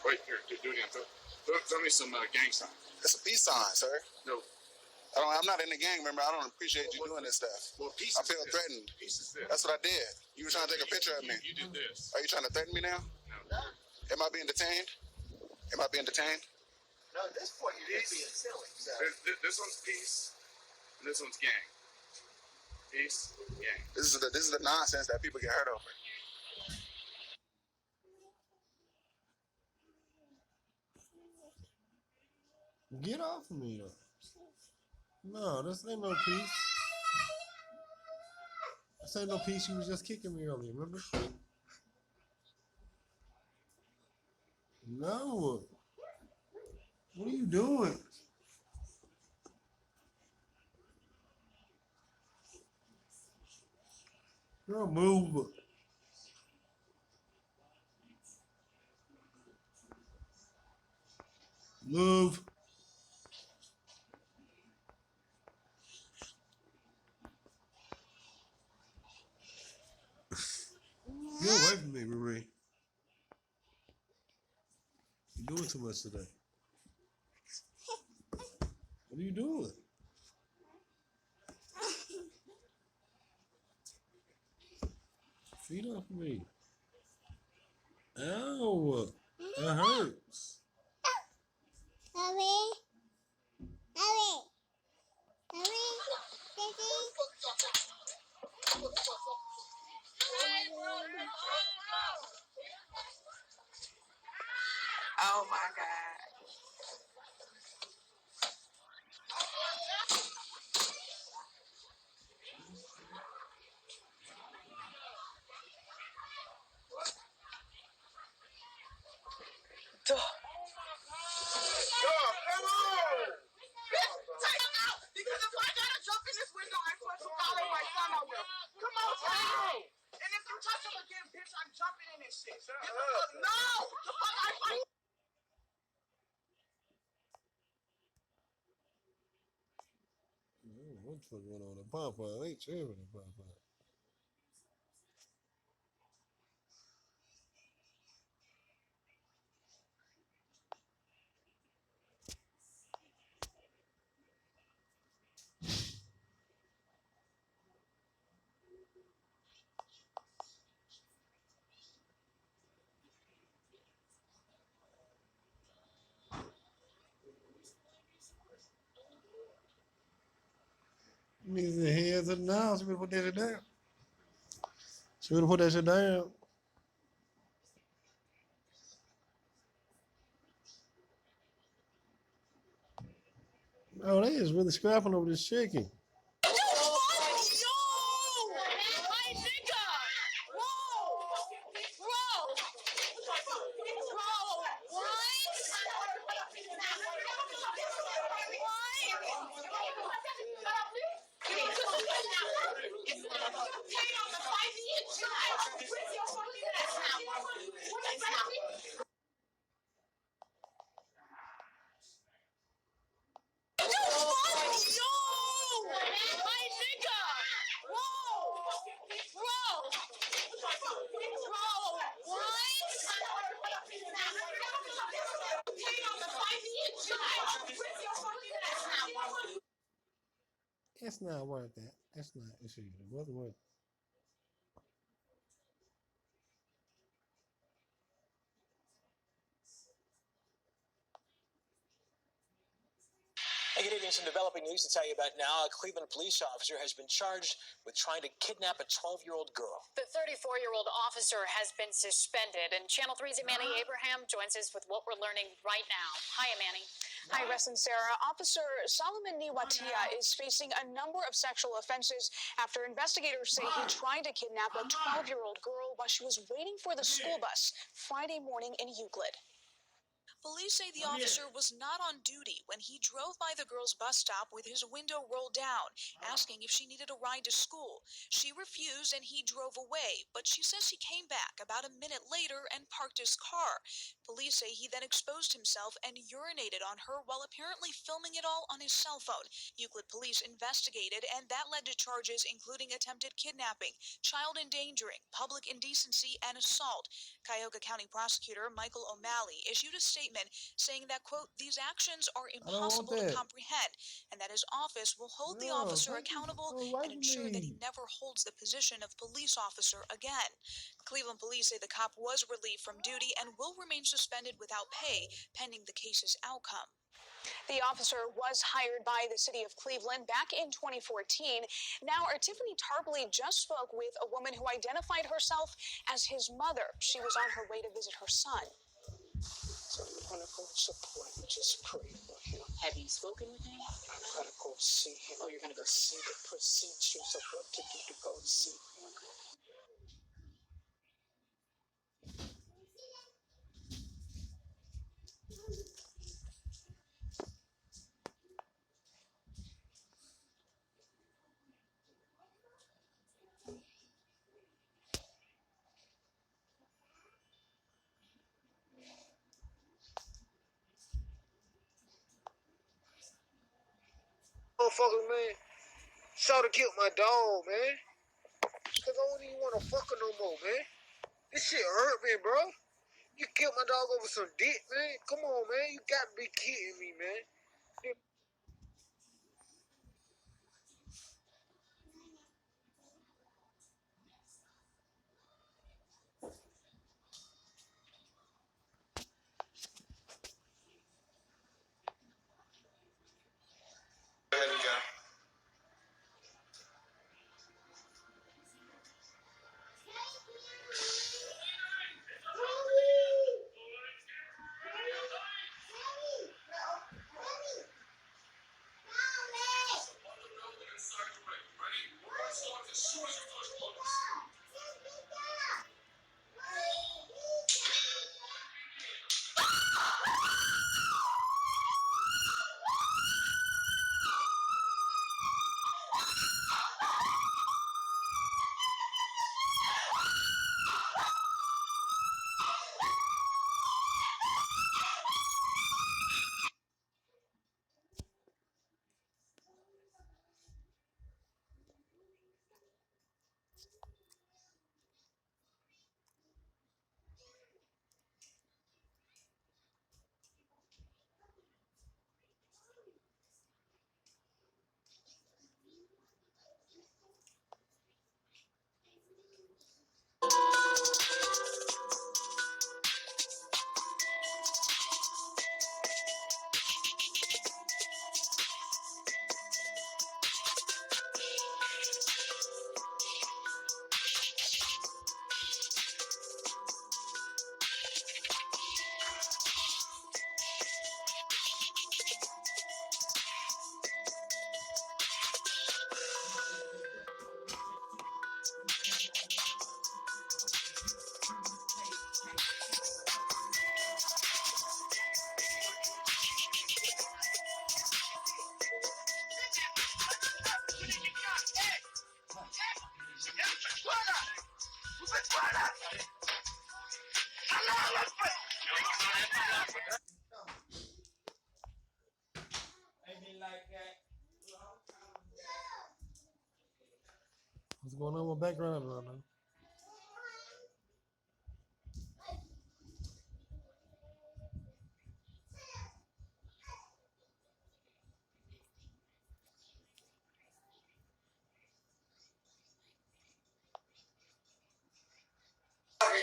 Wait, here, do it again. Throw me some gang sign. It's a peace sign, sir. No. I'm not in the gang, remember? I don't appreciate you doing this stuff. Well, peace I feel threatened. Peace is this. That's what I did. You were trying to take a picture of me. You did this. Are you trying to threaten me now? No. Am I being detained? Am I being detained? No, at this point, you're just being silly. So. This one's peace, and this one's gang. Peace. Yeah. This is the nonsense that people get hurt over. Get off of me, though. No, this ain't no peace. This ain't no peace. You was just kicking me earlier, remember? No. What are you doing? Girl, move. Move. Get away from me, Marie. You're doing too much today. What are you doing? Feet off me. Ow. That hurts. Oh my God. Yo, come on! Take him out! Because if I gotta jump in this window, I swear to God on my son I will. Come on, Ty! And if you touch him again, bitch, I'm jumping in this shit. No! The fuck I fight! What's going on? The Papa ain't tripping, the Papa. Means the hands up now. She better put that shit down. She better put that shit down. Oh, they is really scrapping over this chicken. It's not worth that. It's not. It's it wasn't worth it. Hey, good evening. Some developing news to tell you about now. A Cleveland police officer has been charged with trying to kidnap a 12-year-old girl. The 34-year-old officer has been suspended, and Channel 3's Amani Abraham joins us with what we're learning right now. Hi, Amani. Hi, Russ and Sarah. Officer Solomon Niwatia is facing a number of sexual offenses after investigators say he tried to kidnap a 12-year-old girl while she was waiting for the school bus Friday morning in Euclid. Police say the officer was not on duty when he drove by the girl's bus stop with his window rolled down, asking if she needed a ride to school. She refused and he drove away, but she says he came back about a minute later and parked his car. Police say he then exposed himself and urinated on her while apparently filming it all on his cell phone. Euclid police investigated, and that led to charges including attempted kidnapping, child endangering, public indecency, and assault. Cuyahoga County Prosecutor Michael O'Malley issued a statement saying that, quote, these actions are impossible to comprehend and that his office will hold the officer accountable and ensure that he never holds the position of police officer again. Cleveland police say the cop was relieved from duty and will remain suspended without pay pending the case's outcome. The officer was hired by the city of Cleveland back in 2014. Now, our Tiffany Tarpley just spoke with a woman who identified herself as his mother. She was on her way to visit her son. So I'm gonna go support and just pray for him. Have you spoken with him? I gotta go see him. Oh, you're gonna go see the procedures of what to do to go see him. Motherfucker, man. Shawty killed my dog, man. Cause I don't even wanna fuck her no more, man. This shit hurt me, bro. You killed my dog over some dick, man. Come on, man. You gotta be kidding me, man. There we go. What's going on with background right now?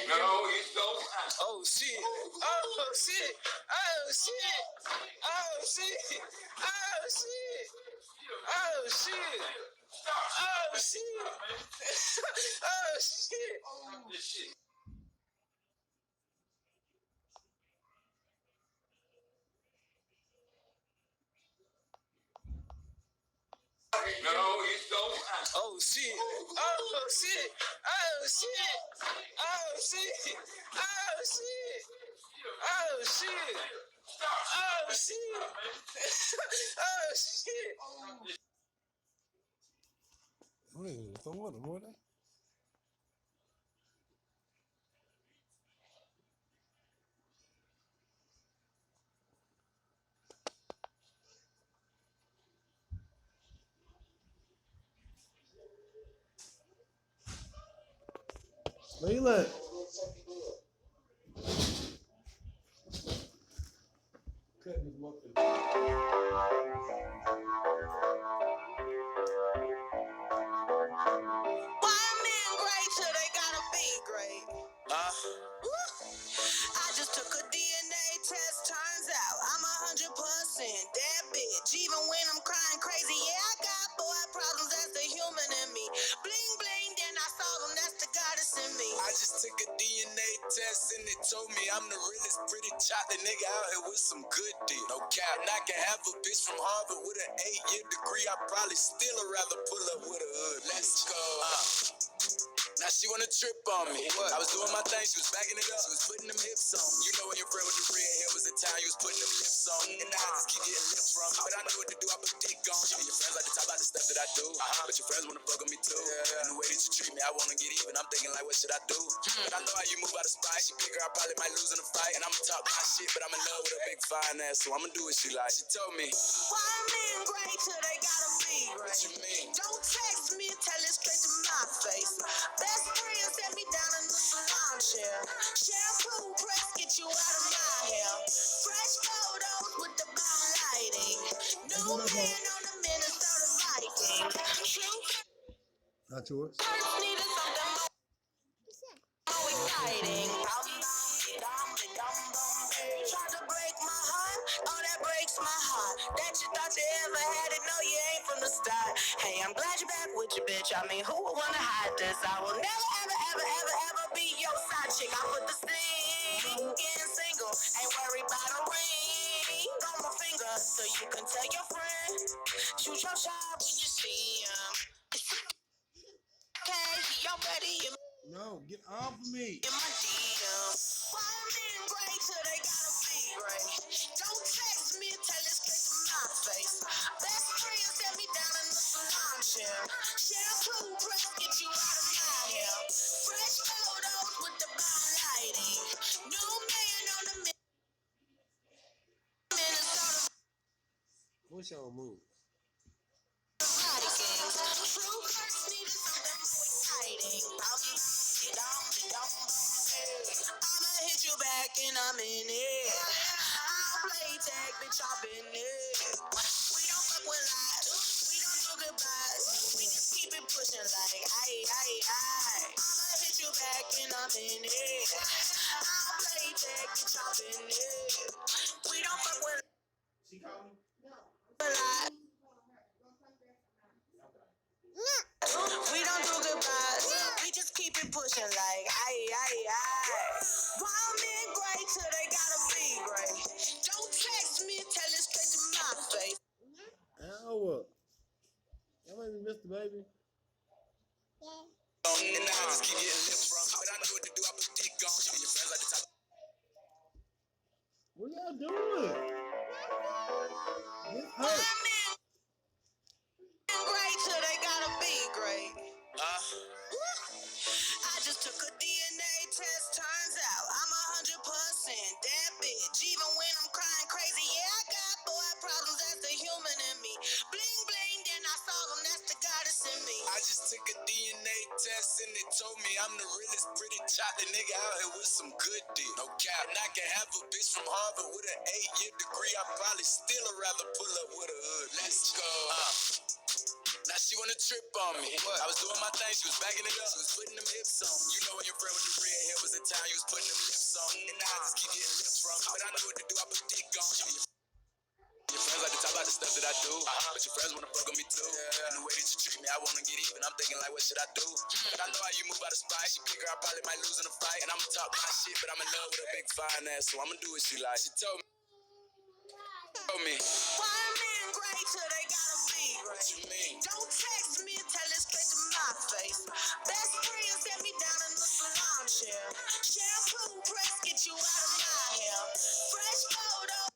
No, you don't. Oh shit! Oh shit! Oh shit! Oh shit! Oh shit! Oh shit! Oh shit! Oh shit! No, you don't. Oh shit! Oh shit! Oh shit! Oh shit! Oh shit! Oh shit! Oh shit! Oh shit! What is it? Some water, boy. Layla. Cutting his muffin. I just took a DNA test, turns out I'm 100% dead took a DNA test and it told me I'm the realest pretty chocolate nigga out here with some good dick. No cap, and I can have a bitch from Harvard with an 8-year degree. I probably still rather pull up with a hood. Let's go. Now she wanna trip on me. What? I was doing my thing, she was backing it up. She was putting them hips on. You know when your friend with the red hair was the time you was putting them lips on. And now I just keep getting lips from. But I know what to do, I put dick on. And your friends like to talk about the stuff that I do. But your friends wanna fuck with me too. And the way that you treat me, I wanna get even. I'm thinking like, what should I do? But I know how you move out of spite. She bigger, I probably might lose in a fight. And I'ma talk my shit, but I'm in love with a big fine ass, so I'ma do what she like. She told me, why men great till they gotta be great? What you mean? Don't text me, tell it straight to my face. Best friend set me down in the salon chair. Shampoo press, get you out of my hair. Fresh photos with the bomb lighting. New man on the Minnesota Vikings. Not yours. Needed something more exciting. Tried to break my heart, oh that breaks my heart. That you thought you ever had it, no you ain't from the start. Hey, I'm glad you're back with your bitch. I mean, who would wanna hide this? I will never, ever, ever, ever, ever be your side chick. I put the sting in single, ain't worried about a ring on my finger, so you can tell your friend, shoot your shot when you see him. Okay, he already in. No, get off of me. In my DM. Why men great till they gotta be great? Don't text me, tell it straight to my face. Best friend set me down in the salon chair. Shampoo press, get you out of my hair. Fresh photos with the bomb lighting. New man on the Minnesota What's your move? Vikings. True hurts needed something more exciting. I'ma hit you back and I'm in it. I'll play tag, bitch, I've been it. We don't fuck with lies, we don't do goodbyes. We just keep it pushing like, aye. I'ma hit you back and I'm in it. I'll play tag, bitch, I've been it. We don't fuck with lies. We don't do goodbyes, we just keep it pushing like, aye. Why men great till they gotta be great? Don't text me, tell it straight to my face. Ow. That made me miss the baby. And now I just keep getting lips from. But I know what to do, I put dick on. And your friends like to talk. What y'all doing? This hurt. Great till they gotta be great. I just took a DNA test, turns out I'm 100% that bitch. Even when I'm crying crazy, yeah, I got boy problems, that's the human in me. Bling bling, then I saw them, that's the goddess in me. I just took a DNA test and it told me I'm the realest pretty chocolate nigga out here with some good dick. No cap, and I can have a bitch from Harvard with an 8-year degree. I probably still rather pull up with a hood. Let's go. Now she wanna trip on me. What? I was doing my thing, she was backing it up. She was putting them hips on. You know when your friend with the red hair was the time you was putting them lips on. And now I just keep getting lips from. But I know what to do, I put dick on. Your friends like to talk about the stuff that I do. But your friends wanna fuck with me too. And the way that you treat me, I wanna get even. I'm thinking like, what should I do? But I know how you move out of spite. She bigger, I probably might lose in a fight. And I'ma talk my shit, but I'm in love with a big fine ass, so I'ma do what she like. She told me. Why men great till they gotta be great? What you mean? Don't text me, tell it straight to my face. Best friend set me down in the salon chair. Shampoo press, get you out of my hair. Fresh photo.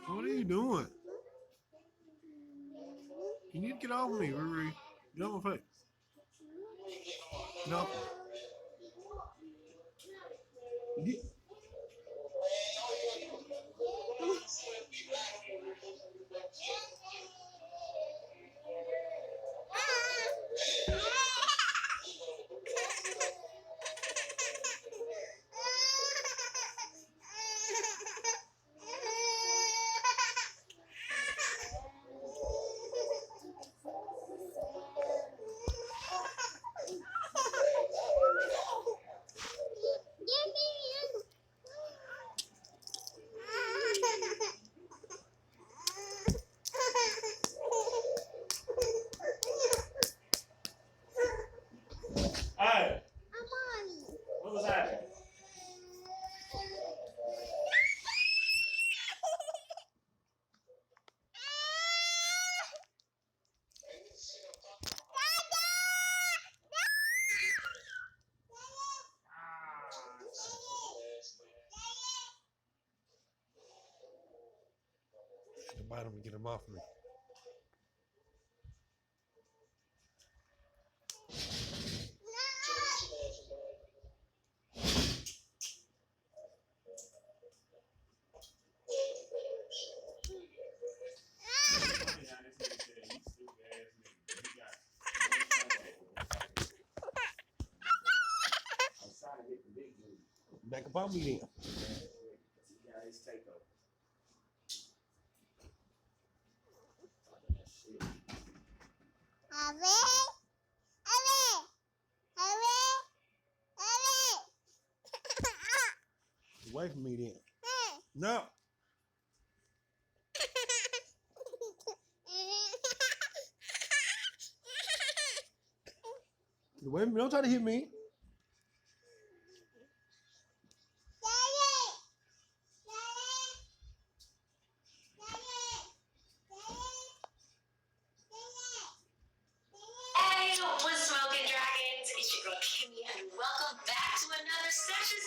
What are you doing? You need to get off of me, Riri. Get off my face. Get off of me. Get. Fight him and get him off me. Back up on me then. Away from me then. No. Away from me. Don't try to hit me. Hey, what's smoking dragons? It's your girl Kimmy, and welcome back to another session.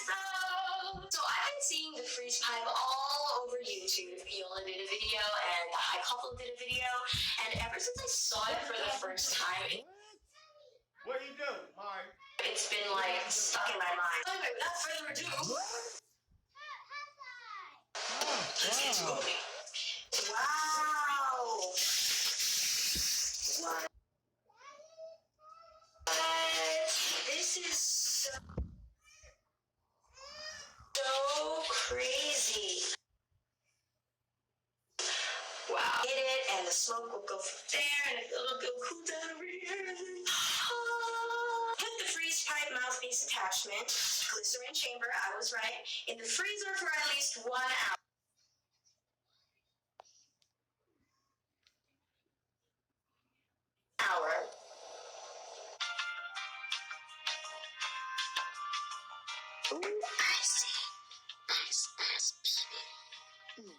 So I've been seeing the freeze pipe all over YouTube. Yola did a video, and the High Couple did a video, and ever since I saw it for the first time, What do you do, Mari? it's been like stuck in my mind. Anyway, without further ado, let's get to it. Wow. What? This is so crazy. Wow. Hit it, and the smoke will go from there, and it'll go cool down over here. Put the freeze pipe mouthpiece attachment, glycerin chamber, I was right, in the freezer for at least 1 hour. Ooh, I see. Nice, baby.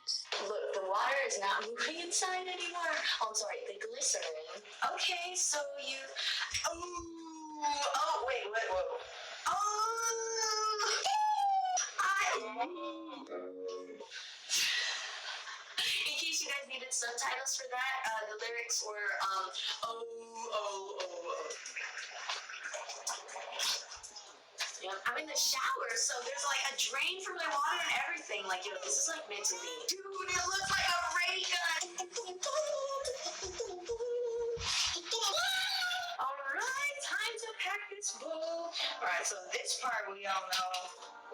Look, the water is not moving inside anymore. Oh, I'm sorry, the glycerin. Okay, so you... Oh, wait, whoa. In case you guys needed subtitles for that, the lyrics were, Yeah, I'm in the shower, so there's like a drain for my water and everything. Like, yo, this is like meant to be. Dude, it looks like a ray gun. Alright, time to pack this bowl. Alright, so this part we all know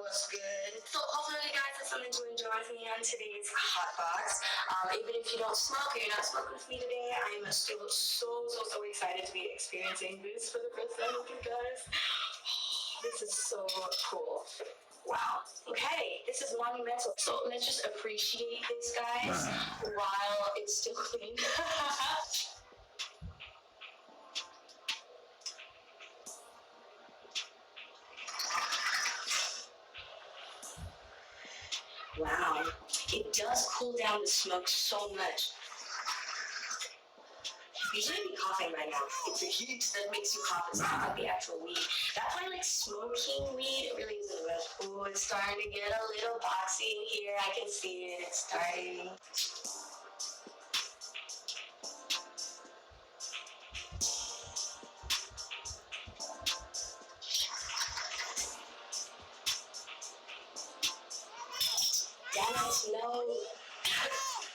was good. So hopefully you guys have something to enjoy with me on today's hot box. Even if you don't smoke or you're not smoking with me today, I am still so excited to be experiencing this for the first time with you guys. This is so cool. Wow. Okay, this is monumental. So let's just appreciate this, guys, while it's still clean. Wow. It does cool down the smoke so much. Usually I'm coughing right now. It's the heat that makes you cough. It's not like the actual weed. That's why, like, smoking weed, it really isn't the best. Ooh, it's starting to get a little boxy in here. I can see it. It's starting. Dennis, no.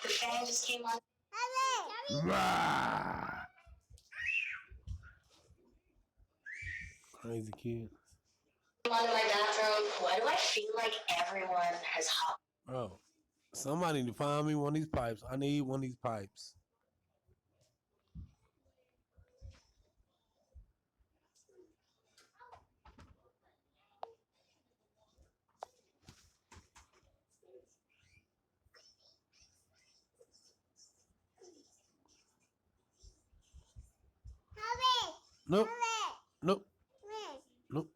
The fan just came on. Crazy kid. I'm in my bathroom. Why do I feel like everyone has hot? Bro, somebody need to find me one of these pipes. I need one of these pipes. Nope. Nope. Nope.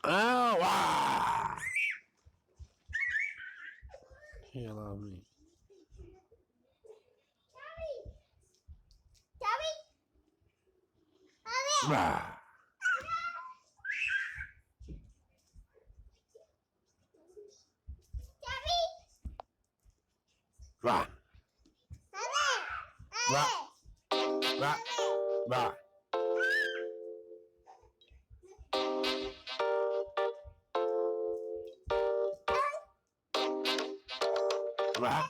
Ow! Ah! Hell out of me. Ah. Right. Right. Right. Right. Right.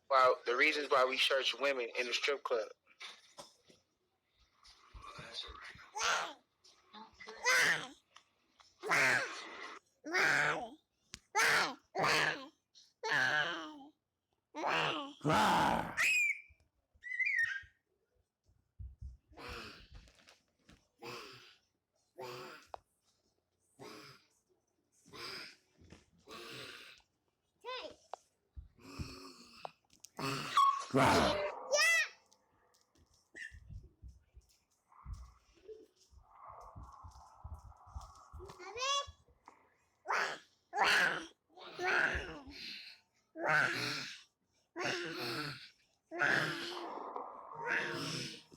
Well, the reasons why we search women in the strip club. Right.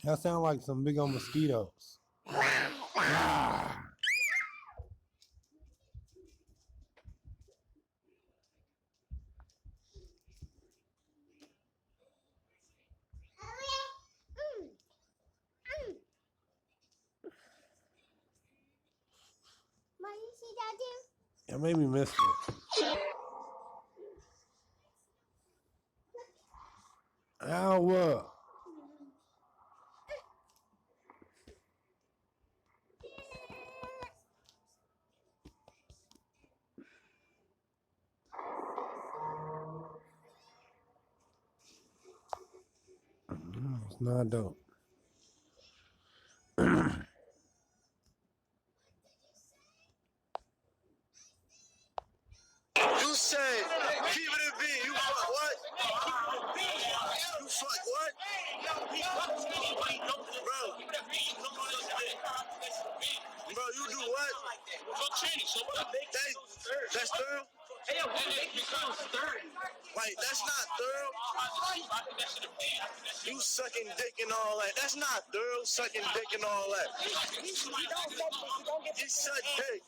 That sounds like some big old mosquitoes. It made me miss it. Ow, what? It's not dope. You said, keep it in B. You fuck what? You fuck what? Bro, you do what? That's thorough? Like, that's not thorough. You sucking dick and all that. That's not thorough, sucking dick and all that. You suck dick.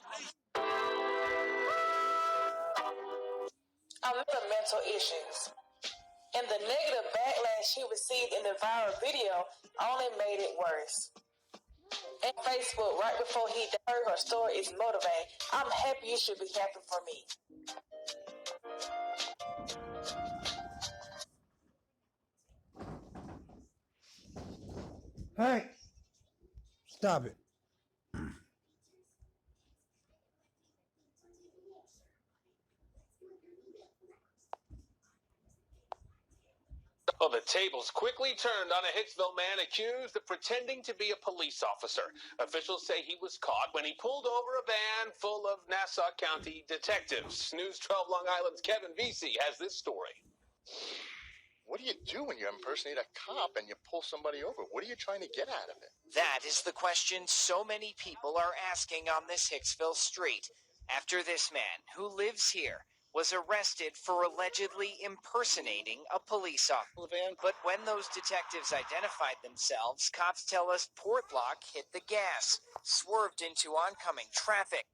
A lot of mental issues. And the negative backlash she received in the viral video only made it worse. And Facebook, right before he died, her story is motivating. I'm happy, you should be happy for me. Hey, stop it. Well, the tables quickly turned on a Hicksville man accused of pretending to be a police officer. Officials say he was caught when he pulled over a van full of Nassau County detectives. News 12 Long Island's Kevin Vesey has this story. What do you do when you impersonate a cop and you pull somebody over? What are you trying to get out of it? That is the question so many people are asking on this Hicksville street after this man, who lives here, was arrested for allegedly impersonating a police officer. But when those detectives identified themselves, cops tell us Portlock hit the gas, swerved into oncoming traffic.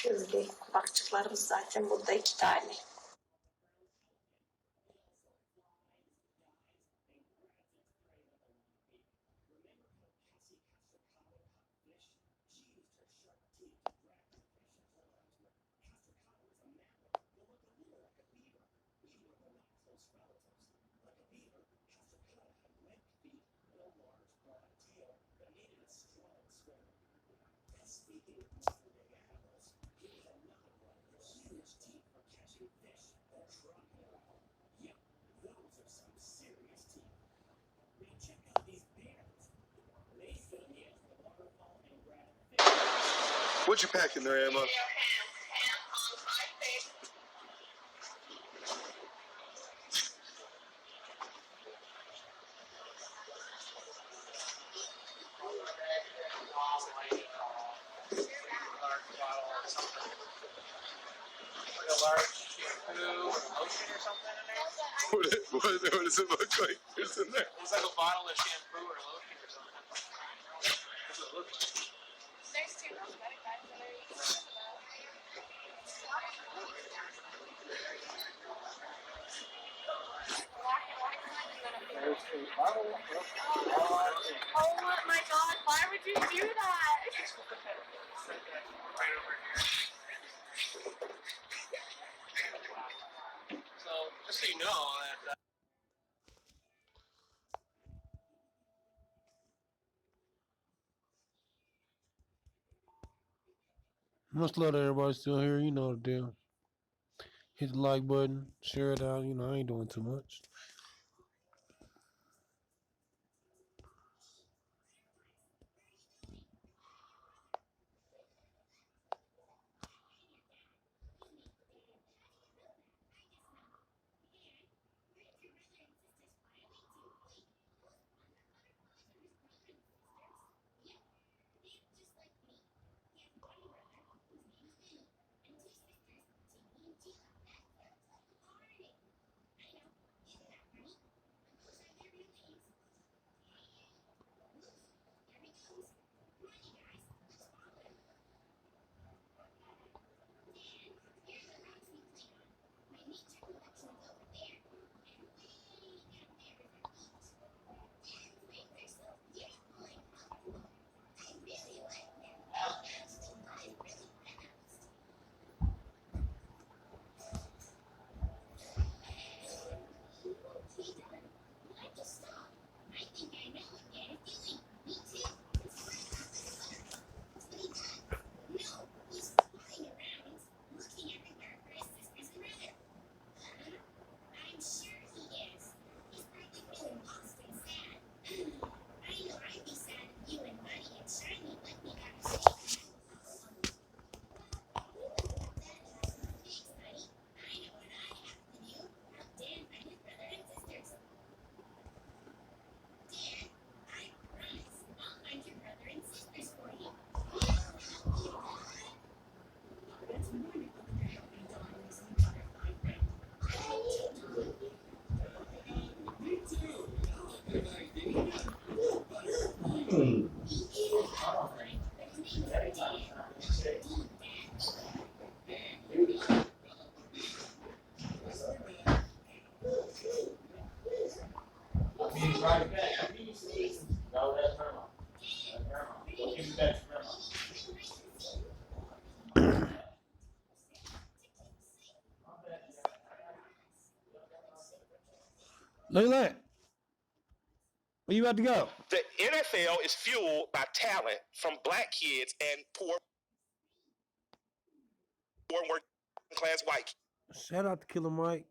Hızlı baktıklarımız zaten burada 2 tane. What you packing there, Emma? What does it look like? What's in there? It's like a bottle of shampoo or lotion or something. That's what it looks like. There's 2 cosmetic bags that are easy. Oh my God, why would you do that? Right over here. So, just so you know, that Much love to everybody still here. You know the deal. Hit the like button, share it out. You know, I ain't doing too much. Look at that. Where you about to go? The NFL is fueled by talent from black kids and poor working class white kids. Shout out to Killer Mike.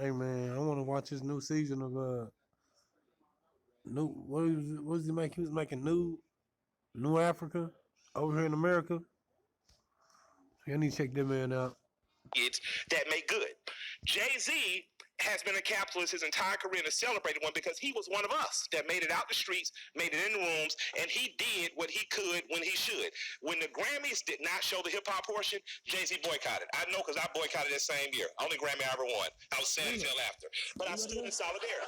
Hey man, I want to watch his new season of what was he making? He was making New Africa over here in America. You need to check that man out. Kids that make good. Jay-Z has been a capitalist his entire career and a celebrated one because he was one of us that made it out the streets, made it in the rooms, and he did what he could when he should. When the Grammys did not show the hip-hop portion, Jay-Z boycotted. I know because I boycotted that same year. Only Grammy I ever won. I was sad as hell after. But I stood in solidarity.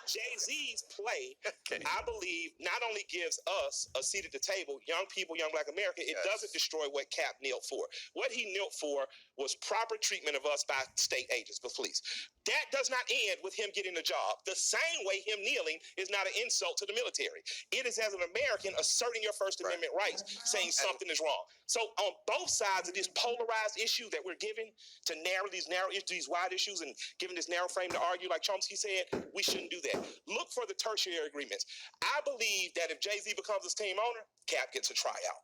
Jay-Z's play, I believe, not only gives us a seat at the table, young people, young Black America, it doesn't destroy what Cap knelt for. What he knelt for was proper treatment of us by state agents, the police. That does not end with him getting a job. The same way him kneeling is not an insult to the military. It is, as an American, asserting your First Amendment rights, saying something is wrong. So on both sides of this polarized issue that we're given to narrow these wide issues and giving this narrow frame to argue, like Chomsky said, we shouldn't do that. Look for the tertiary agreements. I believe that if Jay-Z becomes his team owner, Cap gets a tryout.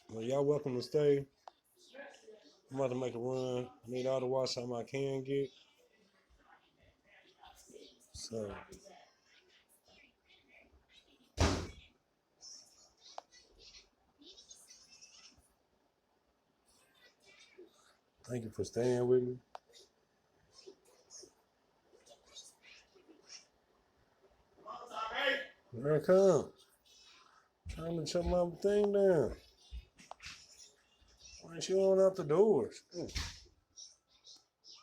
Well, y'all welcome to stay. I'm about to make a run. I need all the watch time I can get. So thank you for staying with me. Here it comes. Trying to shut my thing down. Why ain't you on out the doors?